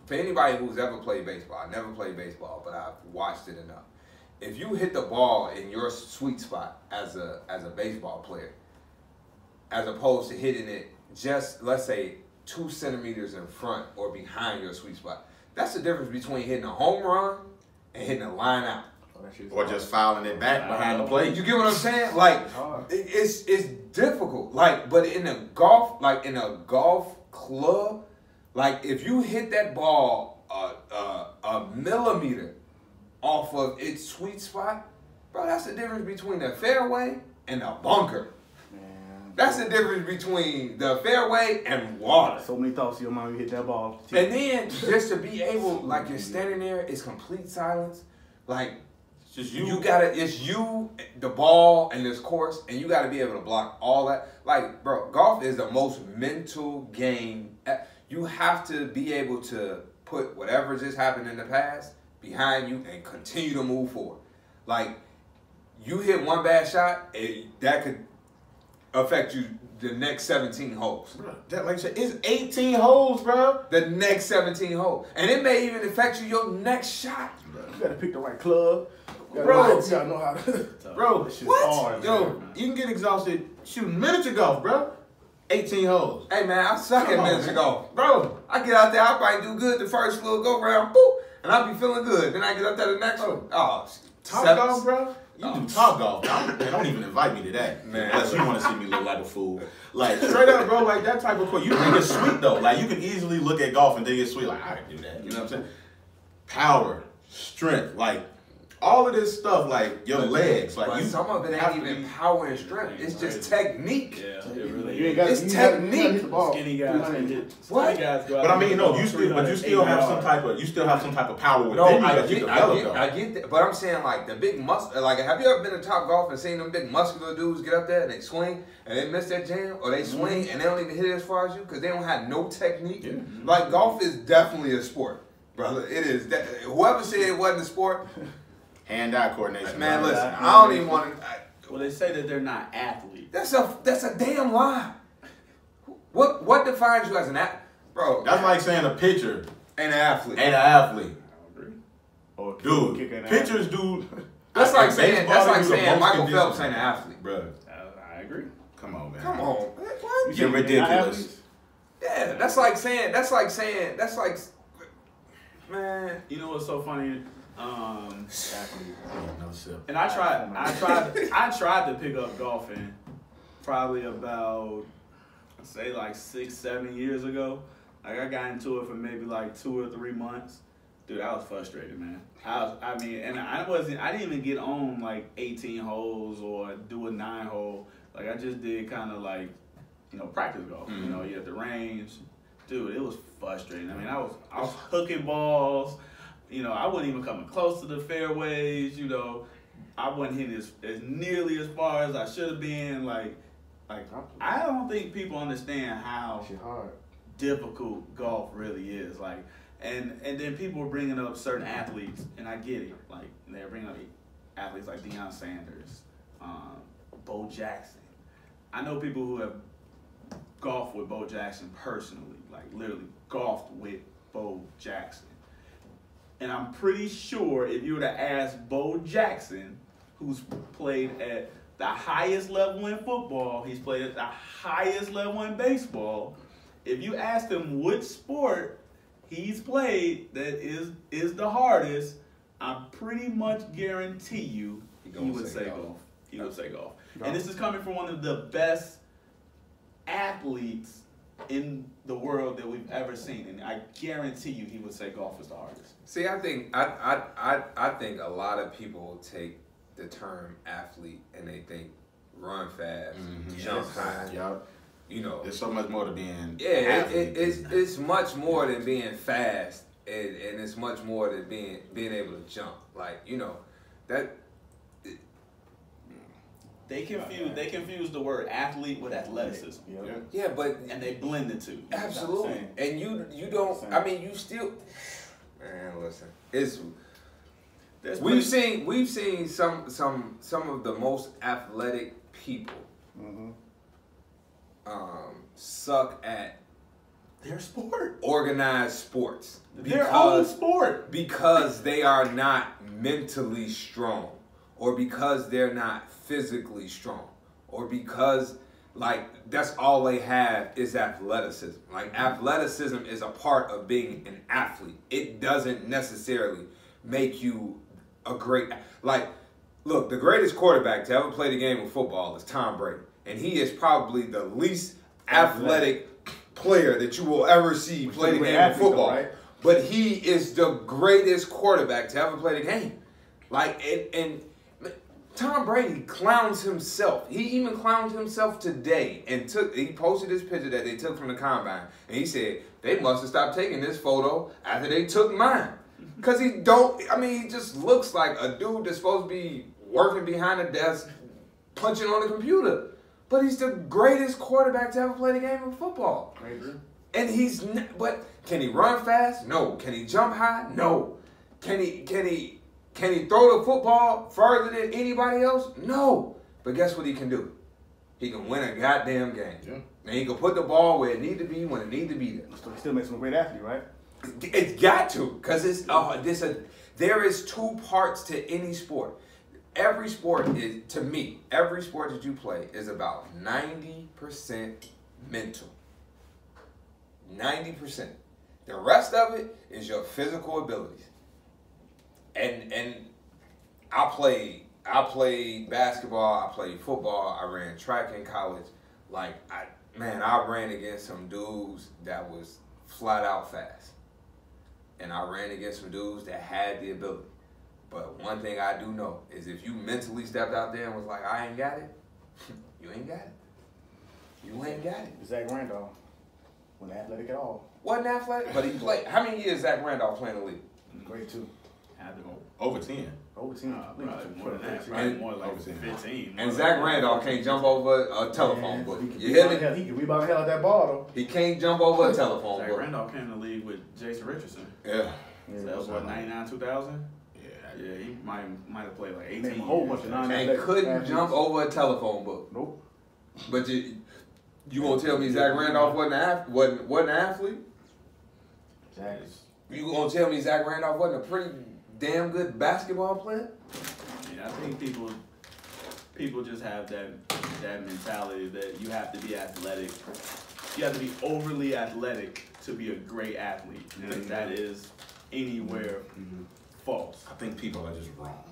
S3: For anybody who's ever played baseball, I never played baseball, but I've watched it enough. If you hit the ball in your sweet spot as a baseball player, as opposed to hitting it just, let's say, 2 centimeters in front or behind your sweet spot, that's the difference between hitting a home run and hitting a line out.
S1: Or just fouling it back behind the plate.
S3: You get what I'm saying? Like, it's difficult. Like, but in a golf club, like if you hit that ball a millimeter off of its sweet spot, bro, that's the difference between the fairway and the bunker. Man. That's the difference between the fairway and water.
S4: So many thoughts in your mind when you hit that ball.
S3: And then just to be able, like you're standing there, it's complete silence. Like, it's you, the ball, and this course, and you gotta be able to block all that. Like, bro, golf is the most mental game. You have to be able to put whatever just happened in the past behind you and continue to move forward. Like, you hit one bad shot, that could affect you the next 17 holes.
S1: Bro, that, like I said, it's 18 holes, bro.
S3: The next 17 holes. And it may even affect you your next shot.
S4: You gotta pick the right club.
S1: Bro,
S4: you gotta know how to.
S1: Bro,
S3: what?
S4: Hard,
S1: yo,
S4: man.
S1: you can get exhausted shooting miniature golf, bro. 18 holes.
S3: Hey, man, I suck at miniature golf.
S1: Bro,
S3: I get out there, I probably do good the first little go round, boop, and I be feeling good. Then I get up there the next one. Oh,
S1: top golf, bro? You do top golf. Don't even invite me to that.
S3: Man.
S1: Unless you want to see me look like a fool. Like, straight up, bro, like that type of course. You think it's sweet, though. Like, you can easily look at golf and think it's sweet. Like, I can do that. You know what I'm saying? Power, strength, like, all of this stuff, like your legs, like
S3: but some of it ain't even power and strength. It's just technique.
S2: Yeah, it really
S4: You ain't
S2: is.
S4: got
S3: It's technique.
S2: Skinny guys can hit.
S3: What?
S2: Skinny guys go out
S1: But I mean,
S2: and
S1: no,
S2: hit
S1: you still have some type of power within
S3: No,
S1: you that you develop.
S3: I get that. But I'm saying, like, the big like, have you ever been to Top Golf and seen them big muscular dudes get up there and they swing and they miss their jam, or they swing and they don't even hit it as far as you because they don't have no technique?
S1: Yeah.
S3: Like, golf is definitely a sport, brother. It is. Whoever said it wasn't a sport,
S1: Hand-eye coordination.
S3: man,
S1: bro.
S3: listen, I don't even want to.
S2: Well, they say that they're not athletes.
S3: That's a damn lie. What defines you as an athlete, bro?
S1: That's like saying a pitcher
S3: An athlete.
S1: ain't an athlete.
S4: Or
S1: Dude,
S4: kick an
S1: pitchers do.
S3: That's like saying
S1: baseball,
S3: Michael Phelps ain't an athlete.
S1: Bro,
S2: I agree.
S1: come on, man.
S3: Come on, what?
S1: You're ridiculous.
S3: Yeah, that's like saying, man.
S2: You know what's so funny?
S1: No sip.
S2: And I tried to pick up golfing probably about, say, like 6-7 years ago. Like, I got into it for maybe like 2 or 3 months. Dude, I was frustrated, man. I didn't even get on like 18 holes or do a 9-hole. Like, I just did kind of like, practice golf.
S1: Mm-hmm.
S2: You know, you had the range. Dude, it was frustrating. I mean, I was hooking balls. I wasn't even coming close to the fairways. I wasn't hitting as nearly as far as I should have been. Like I don't think people understand how difficult golf really is. Like, and then people were bringing up certain athletes, and I get it. Like, they're bringing up athletes like Deion Sanders, Bo Jackson. I know people who have golfed with Bo Jackson personally, like literally golfed with Bo Jackson. And I'm pretty sure if you were to ask Bo Jackson, who's played at the highest level in football, he's played at the highest level in baseball. If you asked him which sport he's played that is the hardest, I pretty much guarantee you he would say golf. He would say golf. And this is coming from one of the best athletes in the world that we've ever seen, and I guarantee you he would say golf is the hardest.
S3: See, I think I think a lot of people take the term athlete and they think run fast, jump high.
S1: Yep. There's so much more to being.
S3: Yeah, it's much more than being fast, and it's much more than being able to jump. Like, that.
S2: They confuse the word athlete with athleticism.
S3: Yeah, but
S2: and they blend the two.
S3: Absolutely. And you don't. I mean, you still. Man, listen. We've seen some of the most athletic people suck at
S2: their sport,
S3: organized sports,
S2: their own sport,
S3: because they are not mentally strong, or because they're not physically strong, or because like that's all they have is athleticism. Like athleticism is a part of being an athlete. It doesn't necessarily make you a great, like, look, the greatest quarterback to ever play the game of football is Tom Brady. And he is probably the least athletic player that you will ever see play the game of football. Though, right? But he is the greatest quarterback to ever play the game. Like, and Tom Brady clowns himself. He even clowned himself today and he posted this picture that they took from the combine. And he said, they must have stopped taking this photo after they took mine. Because he just looks like a dude that's supposed to be working behind a desk, punching on the computer. But he's the greatest quarterback to ever play the game of football. And but can he run fast? No. Can he jump high? No. Can he throw the football further than anybody else? No. But guess what he can do? He can win a goddamn game. Yeah. And he can put the ball where it need to be when it need to be there.
S4: So he still makes him a great athlete, right?
S3: It's got to, because there is two parts to any sport. Every sport every sport that you play is about 90% mental. 90%. The rest of it is your physical abilities. And I played basketball, I played football, I ran track in college. Like I ran against some dudes that was flat out fast. And I ran against some dudes that had the ability. But one thing I do know is if you mentally stepped out there and was like, I ain't got it, you ain't got it. You ain't got it.
S4: Zach Randolph wasn't athletic at all.
S3: Wasn't athletic, but he played. How many years Zach Randolph playing the league?
S4: Great too.
S1: Over 10.
S4: Over 10.
S2: Probably more than that. Probably more like 15.
S3: And Zach Randolph can't jump over a telephone book. You hear me?
S4: He can rebound the hell out that ball though.
S3: He can't jump over a telephone book.
S2: Zach Randolph came in the league with Jason Richardson.
S1: Yeah.
S2: So that was what, 99, 2000? Yeah, he might have played like 18
S4: a whole bunch of
S3: and couldn't jump over a telephone book.
S4: Nope.
S3: But you gonna tell me Zach Randolph wasn't an athlete?
S4: Exactly.
S3: You gonna tell me Zach Randolph wasn't a pretty damn good basketball player?
S2: Yeah, I think people just have that mentality that you have to be athletic. You have to be overly athletic to be a great athlete. I think that is anywhere false.
S1: I think people are just wrong.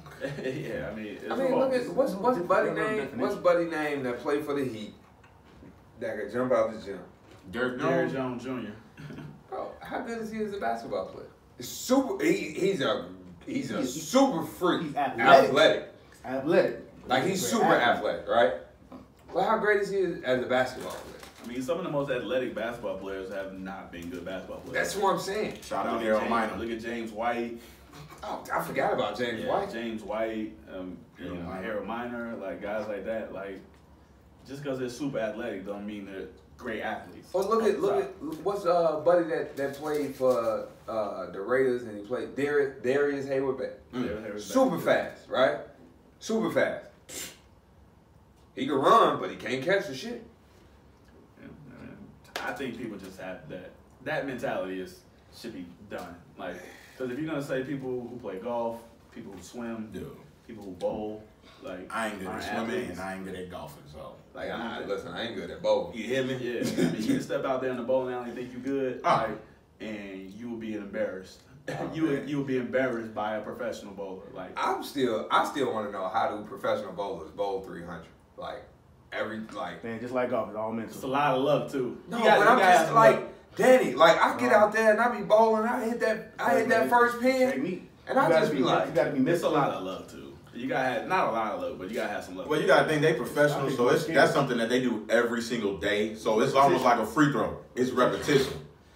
S2: Yeah, I mean,
S3: look at what's Buddy name? What's Buddy name that played for the Heat that could jump out the gym?
S1: Derrick
S2: Jones Jr.
S3: Bro, how good is he as a basketball player? He's a super freak.
S4: He's athletic.
S3: Like he's super athletic, right? But how great is he as a basketball player?
S2: I mean, some of the most athletic basketball players have not been good basketball players.
S3: That's what I'm saying.
S1: Shout out to Harold Miner.
S2: Look at James White.
S3: Oh, I forgot about James White.
S2: James White, Harold Miner, like guys like that. Like, just because they're super athletic don't mean they're great athletes.
S3: Well, look at what's Buddy that played for the Raiders and he played Darius Hayward-Bay. Super fast, right? Super fast. He can run, but he can't catch the shit.
S2: I think people just have that mentality should be done. Like, because if you're gonna say people who play golf, people who swim, people who bowl, like
S1: I ain't good at swimming and I ain't good at golfing, so
S3: like listen, I ain't good at bowling.
S1: You hear me?
S2: Yeah. I mean, you can step out there in the bowling alley and think you good, and you will be embarrassed. You will be embarrassed by a professional bowler. Like
S3: I still want to know how do professional bowlers bowl 300?
S4: Man, just like golf, it's all mental.
S2: It's a lot of luck too.
S3: No, but I'm just like Danny. Like I get out there and I be bowling. I hit that first pin, and I just be like,
S4: you gotta be missing.
S2: It's a lot of luck too. You gotta have not a lot of luck, but you gotta have some luck.
S1: Well, you gotta think they professional, so that's something that they do every single day. So it's almost like a free throw. It's repetition.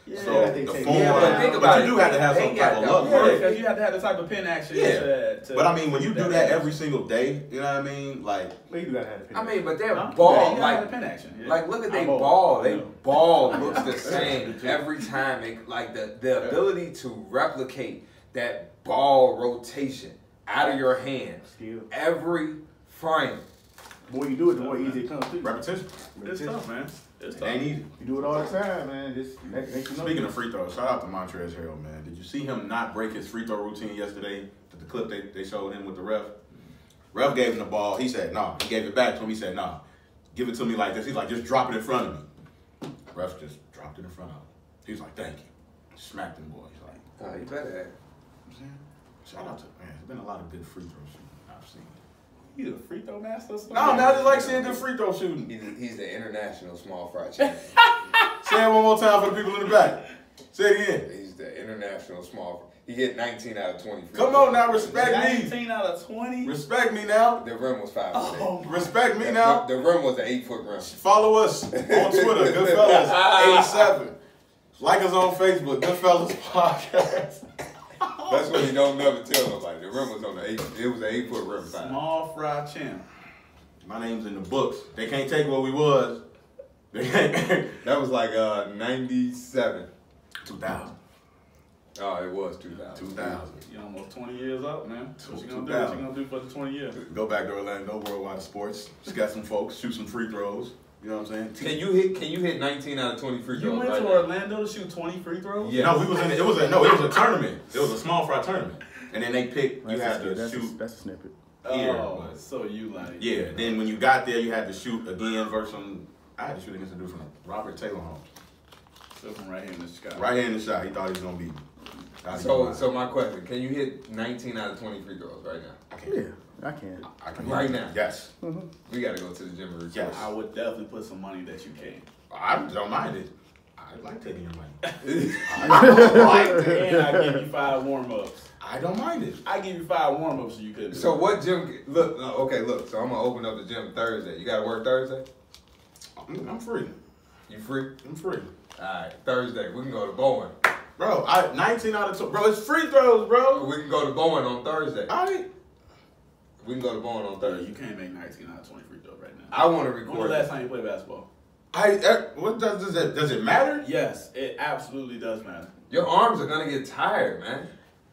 S2: Yeah,
S1: So
S4: I think
S1: the
S4: they-
S1: form,
S3: Yeah, but think about
S1: you
S3: it.
S1: do have to have
S3: They
S1: some
S3: got
S1: type of
S3: that-
S1: luck,
S2: Yeah,
S1: bro.
S2: because you have to have the type of pen action.
S1: Yeah.
S2: To
S1: But I mean, when you do that
S2: action.
S1: every single day, you know what I mean? Like,
S4: Well, you do gotta have the
S3: I mean, but their
S2: Huh?
S3: ball,
S2: Yeah, you gotta
S3: like,
S2: have the pen action. Yeah.
S3: like, look at
S2: I'm
S3: their
S2: old.
S3: ball. They
S2: Yeah.
S3: ball looks the same every time. Like the ability to replicate that ball rotation out of your hand
S4: skill.
S3: every frame.
S4: The more you do it, the more easy it comes to you.
S1: repetition.
S2: It's tough, man. It's
S1: It
S2: tough.
S1: ain't easy.
S4: You do it all the time, man. Just next you know.
S1: Speaking of free throws, shout out to Montrezl Harrell, man. Did you see him not break his free throw routine yesterday? The clip they showed him with the ref. Ref gave him the ball. He said, "Nah." He gave it back to him. He said, "Nah, give it to me like this." He's like, "Just drop it in front of me." Ref just dropped it in front of him. He was like, "Thank you." Smacked him, boy. He's like,
S3: Oh, you better have.
S1: you know what I'm saying? Shout out to, man. There's been a lot of good free throw shooting I've seen.
S2: You the free throw master or something?
S1: No, man, I just like seeing good free throw shooting.
S3: He's the international small fry champion.
S1: Say it one more time for the people in the back. Say it again.
S3: He's the international small. He hit 19 out of 20. free
S1: Come
S3: throws.
S1: on now, respect me.
S2: 19 out of 20.
S1: Respect me now.
S3: The rim was 5 percent.
S2: Oh, my.
S1: Respect me now.
S3: The rim was an 8-foot rim.
S1: Follow us on Twitter, Goodfellas87. Like us on Facebook, Goodfellas Podcast.
S3: That's what he don't never tell nobody. The rim was on the 8. It was an 8-foot rim. 5.
S2: Small fry champ.
S1: My name's in the books. They can't take what we was. They can't.
S3: That was like 97.
S1: 2000.
S3: Oh, it was 2000.
S1: 2000.
S2: You almost 20 years up, man. What you gonna do?
S1: 2000.
S2: What you gonna do for the 20 years?
S1: Go back to Orlando, Worldwide Sports. Just got some folks, shoot some free throws. You know what I'm saying?
S3: Can you hit 19 out of 20 free throws?
S2: You went
S3: right
S2: to
S3: now?
S2: Orlando to shoot 20 free throws?
S3: Yeah.
S1: No, we was in. It was a tournament. It was a small fry tournament, and then they picked. You had to
S4: that's
S1: shoot.
S4: that's a snippet.
S1: Here,
S2: Oh,
S1: but-
S2: so you like.
S1: Yeah. Then when you got there, you had to shoot again versus some. I had to shoot against a dude from Robert Taylor Holmes.
S2: So from right here in the Chicago.
S1: Right here in the shot, he thought he was gonna beat me. Thought he
S3: So,
S1: was
S3: so my question: can you hit 19 out of 20 free throws right now?
S1: I can't.
S4: Yeah, I can.
S1: I can
S3: Right now.
S1: Yes.
S3: We got to go to the gym and record.
S1: Yes.
S2: I would definitely put some money that you can.
S1: I don't mind it. I like taking your money.
S2: And I give you 5 warm-ups.
S1: I don't mind it.
S2: I give you 5 warm-ups so you couldn't do
S3: So
S2: it.
S3: what gym? Look, okay, look. So I'm gonna open up the gym Thursday. You got to work Thursday?
S1: I'm free.
S3: You free?
S1: I'm free.
S3: All right, Thursday we can go to Bowen.
S1: Bro, 19 out of 20. Bro, it's free throws, bro.
S3: We can go to Bowen on Thursday.
S1: All right.
S3: We can go to Bowen on Thursday.
S2: You can't make 19 out of 20 free throws right now.
S3: I want to
S2: When was
S3: record.
S2: the last time you played basketball?
S1: What does it matter?
S2: Yes, it absolutely does matter.
S3: Your arms are gonna get tired, man.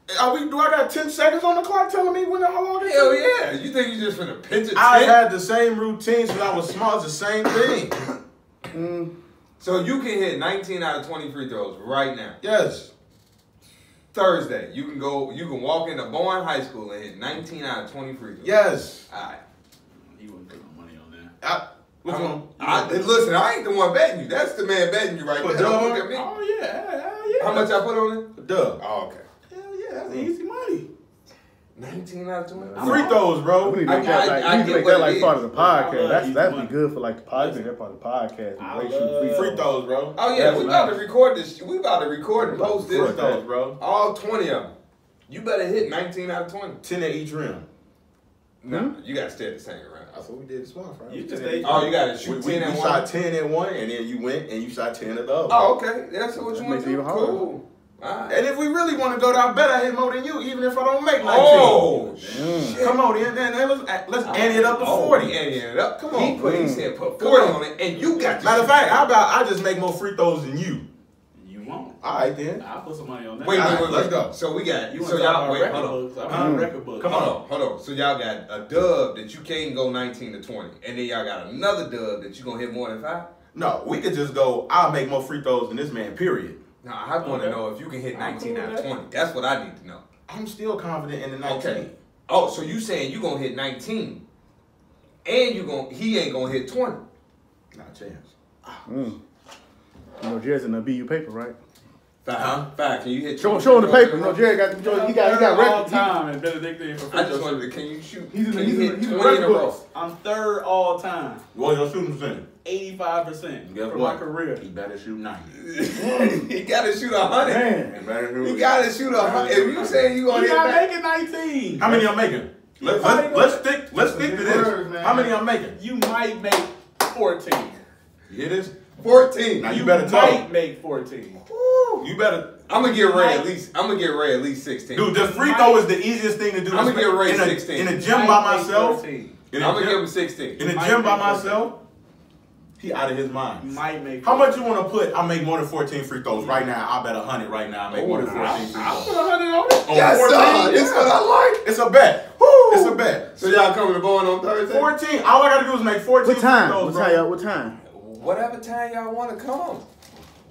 S1: Do I got 10 seconds on the clock telling me how long it
S3: Hell
S1: is?
S3: yeah! You think you just finna pinch a
S1: I
S3: tent?
S1: had the same routine since I was small. It's the same thing.
S3: So you can hit 19 out of 20 free throws right now.
S1: Yes.
S3: Thursday, you can walk into Bowen High School and hit 19 out of 20 free throws.
S1: Yes.
S3: All right.
S2: He wouldn't put no money on that.
S1: Which one?
S3: Listen, I ain't the one betting you. That's the man betting you right
S1: Put
S3: there.
S1: Doug
S3: Look
S1: on?
S3: at me.
S2: Oh, yeah. Hell yeah.
S3: How much I put on it?
S1: Duh.
S3: Oh, okay.
S2: Hell yeah, that's easy money.
S3: 19 out of 20.
S1: Free throws, bro.
S4: We need to
S3: I
S4: make that
S3: get
S4: make
S3: what
S4: that
S3: it
S4: like
S3: is.
S4: part of the
S2: I love
S4: podcast.
S2: easy
S4: That'd
S2: money.
S4: be good for like the podcast. That part of the podcast.
S2: I
S4: Way
S2: love-
S1: Free throws, bro.
S3: Oh yeah, we about to record this. We about to record and post
S1: Free
S3: this.
S1: throws, bro.
S3: All 20 of them. You better hit 19 out of 20.
S1: 10 at each rim.
S3: No, you gotta stay at the same round.
S1: That's what we did this morning,
S2: You just stay.
S3: Oh, you gotta
S1: We,
S3: shoot
S1: we
S3: 10 and
S1: shot
S3: 1.
S1: 10 at one, and then you went and you shot 10 at the other.
S3: Oh, okay. That's what you
S4: That
S3: want
S4: makes
S3: to
S4: it
S3: do.
S4: even harder.
S3: Cool. All right.
S1: And if we really want to go there, I bet I hit more than you, even if I don't make 19.
S3: Oh, shit.
S1: Come on, then let's ante it up to 40.
S3: He added it up.
S1: Come on.
S3: He said put 40 on it, and you got to
S1: Matter of
S3: shoot
S1: fact,
S3: 10.
S1: I just make more free throws than you.
S2: You won't.
S1: All right, then.
S2: I'll put some money on that.
S3: Wait,
S1: Alright, let's go.
S3: So we got.
S2: You
S3: So
S2: want to talk
S3: y'all
S2: about
S3: wait.
S2: record
S3: Hold on.
S2: books? I want record books.
S3: Hold on. So y'all got a dub that you can't go 19 to 20, and then y'all got another dub that you gonna hit more than 5.
S1: No, we could just go, I'll make more free throws than this man, period.
S3: Now I want to
S2: Okay.
S3: know if you can hit
S2: I'm
S3: 19
S2: cool
S3: out
S2: with
S3: of
S2: that.
S3: 20. That's what I need to know.
S1: I'm still confident in the 19.
S3: Okay. Oh, so you saying you gonna hit 19, and he ain't gonna hit 20?
S1: Not a chance.
S4: You know, Jerry's in the BU paper, right?
S3: Fact. Can you hit?
S4: Show
S3: 20
S4: him the paper. You know, Jerry got he got
S2: all
S4: records.
S2: time in Benedictine for
S3: I
S2: free
S3: just
S2: throws.
S3: wanted to. Can you shoot?
S4: He's in the-
S3: can you
S4: he's
S3: hit
S4: in the
S3: 20 in a
S4: record
S3: row?
S4: books.
S2: I'm third all time.
S1: What's your shooting percentage?
S2: 85%
S1: Guess
S2: for
S1: what?
S2: my career.
S1: He better shoot 90.
S3: He gotta shoot 100.
S4: Man,
S1: He better shoot
S3: He gotta shoot 100. If you say you gonna
S2: You're
S3: hit
S2: not
S3: that,
S2: making 19.
S1: How many I'm making? Let's stick to this.
S4: Words, man.
S1: How many I'm making?
S2: You might make 14.
S1: You hear this?
S3: 14.
S1: Now you better
S2: might
S1: talk.
S2: make 14.
S1: You better.
S3: I'm gonna get Ray at least 16.
S1: Dude, the free throw is the easiest thing to do.
S3: I'm gonna get Ray
S1: in a,
S3: 16.
S1: In a gym by myself.
S2: I'm
S3: I'm gonna give him 16.
S1: In a gym by myself. He out of his mind.
S2: Might make.
S1: How much you want to put? I make more than 14 free throws right now. I bet 100 right now. I make more than 14 free throws.
S2: I'll put 100 on it.
S1: On
S3: Yes,
S1: 14?
S3: sir. That's what I like.
S1: It's a bet.
S3: Woo.
S1: It's a bet.
S3: So y'all coming to Bowen on Thursday?
S1: 14. All I gotta do is make 14
S4: What time?
S1: free throws,
S4: What
S1: bro.
S4: time? What time?
S3: Whatever time y'all want to come.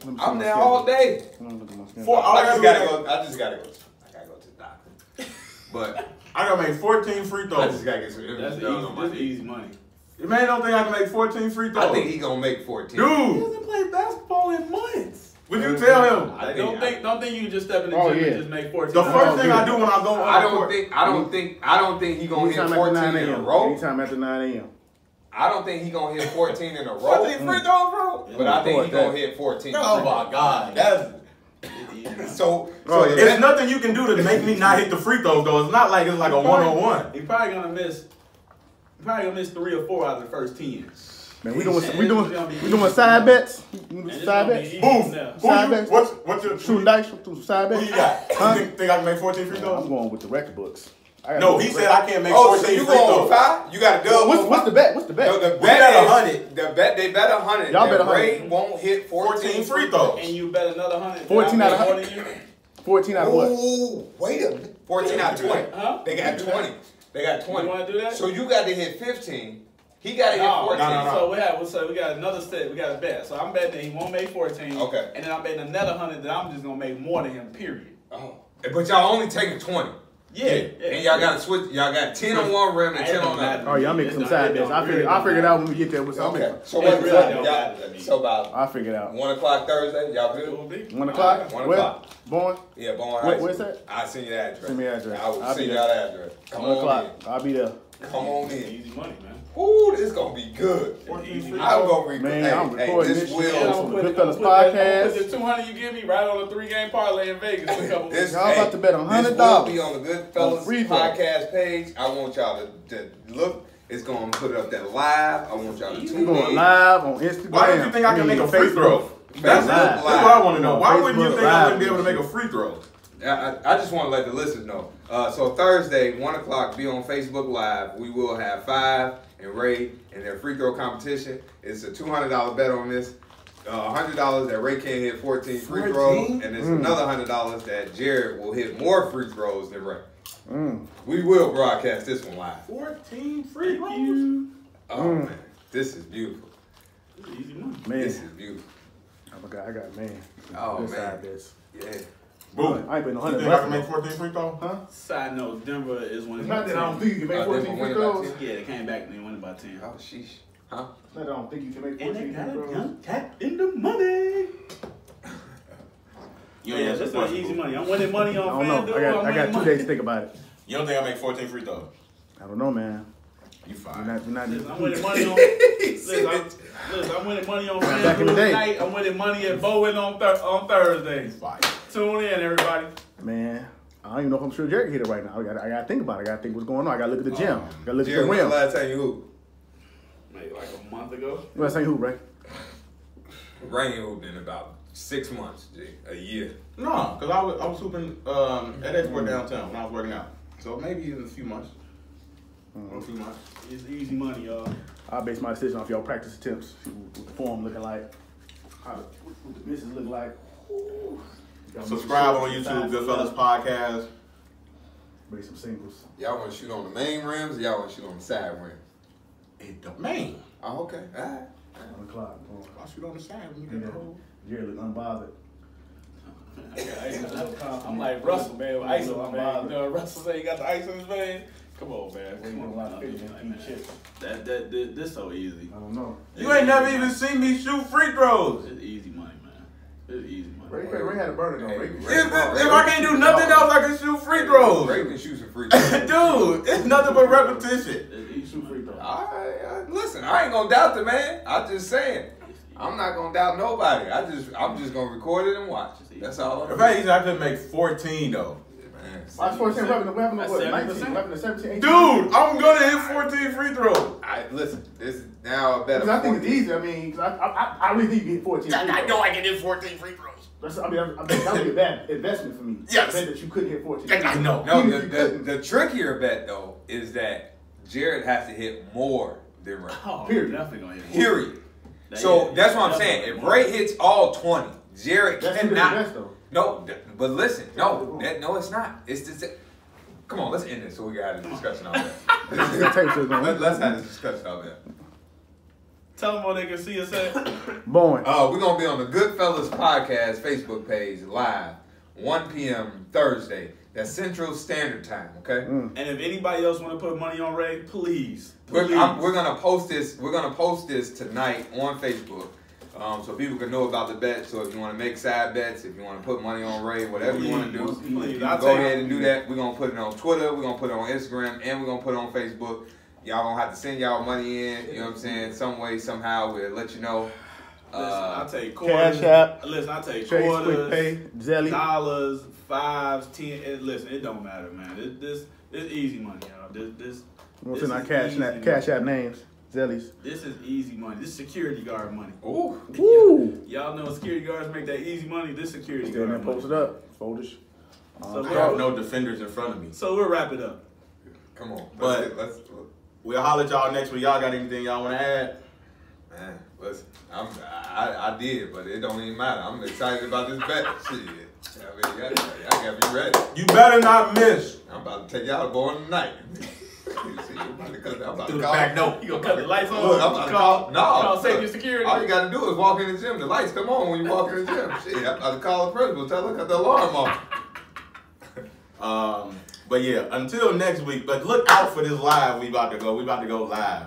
S4: Let me see
S3: I'm
S4: my
S3: there
S4: schedule.
S3: all day.
S4: Let me look at my schedule.
S1: All I
S3: I
S1: gotta
S3: just
S1: do
S3: gotta
S1: is
S3: go. I just gotta go. I gotta go to the doctor. But
S1: I gotta make 14 free
S3: I
S1: throws.
S3: just gotta get some
S2: That's
S3: interviews done on my knee.
S2: easy money.
S1: The man don't think I can make 14 free throws.
S3: I think he gonna make 14.
S1: Dude,
S2: hasn't played basketball in months.
S1: would you tell him?
S2: I don't think you can just step in the
S4: Oh,
S2: gym
S4: yeah.
S2: and just make 14.
S1: The first thing I do when I go on
S3: I
S1: the
S3: don't
S1: court,
S3: think he gonna hit
S4: Anytime after
S3: 14
S4: 9
S3: in a
S4: a.m.
S3: row.
S4: Anytime after 9 a.m.
S3: I don't think he gonna hit 14 in a row.
S1: 14 free throws, bro.
S3: But I think he gonna hit 14.
S1: Oh my God, that's.
S3: So
S4: Oh, yeah.
S1: It's nothing you can do to make me not hit the free throws, though. It's not like it's like a one-on-one.
S2: He's probably gonna miss. He's probably gonna miss 3 or 4 out of the first 10.
S4: Man, we doing side bets. We doing side bets.
S1: Boof.
S4: Side bets.
S1: What's your
S4: Shooting dice through side
S1: Who
S4: bets.
S1: you got?
S4: Huh?
S1: You think I can make 14 free
S4: I'm
S1: throws?
S4: going with the record books. I gotta
S1: No,
S4: go
S1: he
S4: with
S1: said
S4: the
S1: I can't make
S3: oh,
S1: 14
S3: so you
S1: free
S3: going
S1: throws.
S3: with 5? You got to go.
S4: What's the bet? What's the bet?
S3: No, the
S1: bet
S3: bet is
S1: 100.
S3: They bet 100.
S4: Y'all bet
S3: that
S4: 100.
S3: Ray won't hit 14
S1: free throws.
S2: And you bet another 100.
S4: 14 out of
S2: more
S4: 100.
S2: than you.
S4: 14 out of what?
S3: Ooh, wait a minute. 14 out of 20.
S2: Huh?
S3: They got 20. They got 20.
S2: You want to do that?
S3: So you got to hit 15. He got to hit 14.
S1: No.
S2: So we got another set. We got a bet. So I'm betting that he won't make 14.
S3: Okay.
S2: And then I'm betting another 100 that I'm just gonna make more than him. Period.
S3: Oh. But y'all only taking 20.
S2: Yeah.
S3: And y'all got to switch. Y'all got 10 on one rim and 10 on the other.
S4: Oh, y'all making some side bets. I figured out when we get there.
S3: Okay. So
S2: It
S3: what?
S2: really don't matter to me.
S3: So about
S4: I figured out.
S3: 1 o'clock Thursday. Y'all
S2: It
S3: good?
S2: will be.
S4: 1 o'clock.
S3: 1
S4: Where?
S3: o'clock.
S4: Born.
S3: Yeah, Bowen
S4: Where-
S3: High
S4: where's
S3: School.
S4: that?
S3: I'll send you the address.
S4: Send me the address.
S3: I will
S4: I'll
S3: send
S4: be
S3: y'all
S4: there.
S3: the address. Come
S4: 1
S3: on
S4: o'clock.
S3: in.
S4: I'll be there.
S3: Come on in.
S2: Easy money, man.
S3: Ooh, this gonna be good.
S2: Easy
S3: I'm gonna record.
S4: Man, I'm recording
S3: this
S4: this
S3: will.
S4: shit.
S2: Yeah,
S4: Some
S2: I'm gonna
S4: Goodfellas
S2: put
S4: podcast.
S2: the 200 you give me right on a 3-game parlay in Vegas in a couple weeks.
S3: This,
S4: Y'all about to bet $100
S3: This will be on the
S4: on
S3: Goodfellas
S4: free throw.
S3: podcast page. I want y'all to look. It's gonna put it up there live. I want y'all to
S4: We
S3: tune
S4: going
S3: in.
S4: live on Instagram.
S1: Why don't you think I can make a free
S4: Facebook.
S1: throw? That's
S3: Live.
S1: what I want to know. Why wouldn't you
S4: Facebook
S1: think I wouldn't be
S4: Live.
S1: able to make a free throw?
S3: I just want to let the listeners know. So Thursday, 1 o'clock, be on Facebook Live. We will have 5 and Ray in their free throw competition. It's a $200 bet on this. $100 that Ray can't hit 14 free throws, and it's another $100 that Jared will hit more free throws than Ray. We will broadcast this one live.
S1: 14 free throws?
S3: Oh man, this is beautiful.
S2: Easy money.
S4: Man,
S3: This is beautiful.
S4: I got man.
S3: Oh,
S4: Good
S3: man.
S4: side bets.
S3: Yeah.
S1: Boom.
S4: I ain't been
S1: You
S4: 100
S1: think I can make
S4: bucks.
S1: 14 free throws?
S4: Huh?
S2: Side note, Denver is winning
S4: It's
S2: by
S4: not that I don't
S2: 10.
S4: think you can make
S3: They
S4: 14
S3: won
S4: free
S3: by
S4: throws.
S3: 10.
S2: Yeah, they came back and they won by 10.
S3: Oh sheesh. Huh?
S4: It's not that I don't think you can make
S2: And they
S4: 14
S2: got
S4: free
S2: a
S4: throws.
S2: young cat in the money.
S1: You
S2: Yeah,
S1: ain't
S2: that's
S1: answer
S2: not
S1: the
S2: easy
S1: question.
S2: money. I'm winning money
S4: I
S2: on
S4: don't know.
S2: FanDuel.
S4: I got 2 days to think about it.
S1: You don't think I make 14 free throws?
S4: I don't know, man.
S1: You
S4: We're
S1: fine.
S4: not
S2: Listen, I'm winning money on. Listen, I'm winning money on
S4: Back in the
S2: FanDuel
S4: day.
S2: tonight. I'm winning money at Bowen on Thursday.
S1: You fine.
S2: Tune in, everybody.
S4: Man, I don't even know if I'm sure Jared can hit it right now. I gotta think about it. I gotta think what's going on. I gotta look at the gym. Gotta look
S3: Jared,
S4: at the
S3: when's the
S4: rim.
S3: last time you hooped?
S2: Maybe like a month ago.
S4: You want to say who, right?
S3: Rain hooped in about 6 months, G. A year.
S1: No, because I was hooping at Export downtown when I was working out. So maybe in a few months. Or a few months.
S2: It's easy money, y'all.
S4: I'll base my decision off y'all practice attempts. See what the form looking like. What the misses look like. Y'all
S1: Subscribe on
S4: make
S1: YouTube,
S4: some
S1: Goodfellas Podcast.
S4: Make some singles.
S3: Y'all want to shoot on the main rims or y'all want to shoot on the side rim?
S1: It the main.
S3: Oh, okay. All right.
S4: 1 o'clock. Boom.
S1: I shoot on the side when you
S4: And
S1: get the
S4: then
S1: hole.
S4: Jared look unbothered.
S2: I'm like Russell, man, with ice on my vein. You know, Russell say he got the ice on his vein. Come on, man.
S4: Waiting on a lot of fish and eat chips.
S2: This so easy.
S4: I don't know.
S1: You ain't never even seen me shoot free throws.
S2: It's easy money, man. It's easy money.
S4: Ray had a burner though. Ray.
S1: If I can't do nothing else, I can shoot free throws.
S3: Ray can shoot some free throws.
S1: Dude, it's nothing but repetition.
S2: It's easy shoot free throw.
S3: All right, listen, I ain't gonna doubt the man. I'm just saying, I'm not gonna doubt nobody. I'm just gonna record it and watch. That's all.
S1: If I could make 14 though.
S4: Watch 14, 11 to
S2: That's
S4: what?
S2: 70%.
S4: 19, 11 to 17, 18.
S1: Dude, I'm gonna hit 14 free throws.
S3: Listen, this is now a better.
S4: Because I think it's easy. I mean, 'cause I really think you get 14.
S1: I know I can hit 14 free throws.
S4: I mean, that would be a bad investment for me.
S1: Yes.
S4: I bet that you couldn't hit 14.
S1: I know.
S3: No,
S4: Even if you couldn't.
S3: the trickier bet though is that Jared has to hit more than Ray.
S2: Oh,
S4: Period.
S2: definitely gonna hit.
S3: Period. So that's what I'm saying. If Ray hits all 20, Jared
S4: That's even
S3: cannot.
S4: the best, though.
S3: No, but listen, no, it's not. It's just. Come on, let's end this so we can have a discussion on that. Let's have this discussion on that.
S2: Tell them where they can see us at.
S4: Boy.
S3: We're gonna be on the Goodfellas Podcast Facebook page live, 1 p.m. Thursday. That's Central Standard Time. Okay.
S2: And if anybody else want to put money on Ray, please.
S3: We're gonna post this. We're gonna post this tonight on Facebook, so people can know about the bet. So if you want to make side bets, if you want to put money on Ray, whatever you want to do,
S2: Please.
S3: go ahead and do that. We're gonna put it on Twitter. We're gonna put it on Instagram, and we're gonna put it on Facebook. Y'all gonna have to send y'all money in. You know what I'm saying? Some way, somehow, we'll let you know.
S2: Listen, I'll take quarters.
S4: Cash App.
S2: Listen, I'll take
S4: Chase,
S2: quarters,
S4: Quick Pay, Zelly.
S2: dollars, fives, 10. Listen, it don't matter, man. This easy money, y'all. This
S4: What's
S2: this
S4: in our
S2: is
S4: Cash
S2: easy
S4: App, Cash
S2: money.
S4: App names? Zellies.
S2: This is easy money. This is security guard money.
S3: Ooh.
S4: Woo!
S2: Y'all know security guards make that easy money. This security
S4: Stand there
S2: guard
S4: and post
S2: money.
S4: it up. Folders.
S2: So
S1: I have no defenders in front of me.
S2: So we'll wrap it up.
S3: Come on.
S1: But-
S3: let's
S1: We'll holler at y'all next week. Y'all got anything y'all want to add?
S3: man, listen. I did, but it don't even matter. I'm excited about this bet. Shit. I mean, y'all gotta be ready.
S1: You better not miss.
S3: I'm about to take y'all to board tonight. I'm about to cut
S1: Through the back door.
S2: You gonna cut the lights on?
S3: Look, I'm about to call. No.
S2: Call safety
S3: look,
S2: and security.
S3: All you gotta do is walk in the gym. The lights come on when you walk in the gym. Shit, I'm about to call the principal. Tell her cut the alarm off.
S1: But yeah, until next week. But look out for this live. We about to go live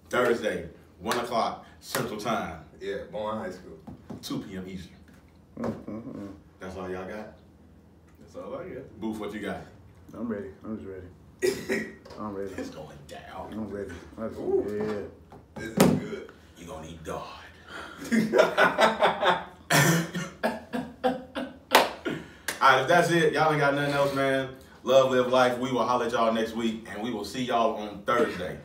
S1: Thursday, 1 o'clock Central Time,
S3: Yeah, Bowen High School.
S1: 2 p.m. Eastern. That's all y'all got.
S2: That's all I get.
S1: Booth, what you got?
S4: I'm ready. I'm just ready. I'm ready.
S1: It's going down.
S4: I'm ready.
S3: Ooh.
S4: Yeah.
S3: This is good.
S1: You gonna need God. All right, if that's it, y'all ain't got nothing else, man. Love, live life. We will holler at y'all next week, and we will see y'all on Thursday.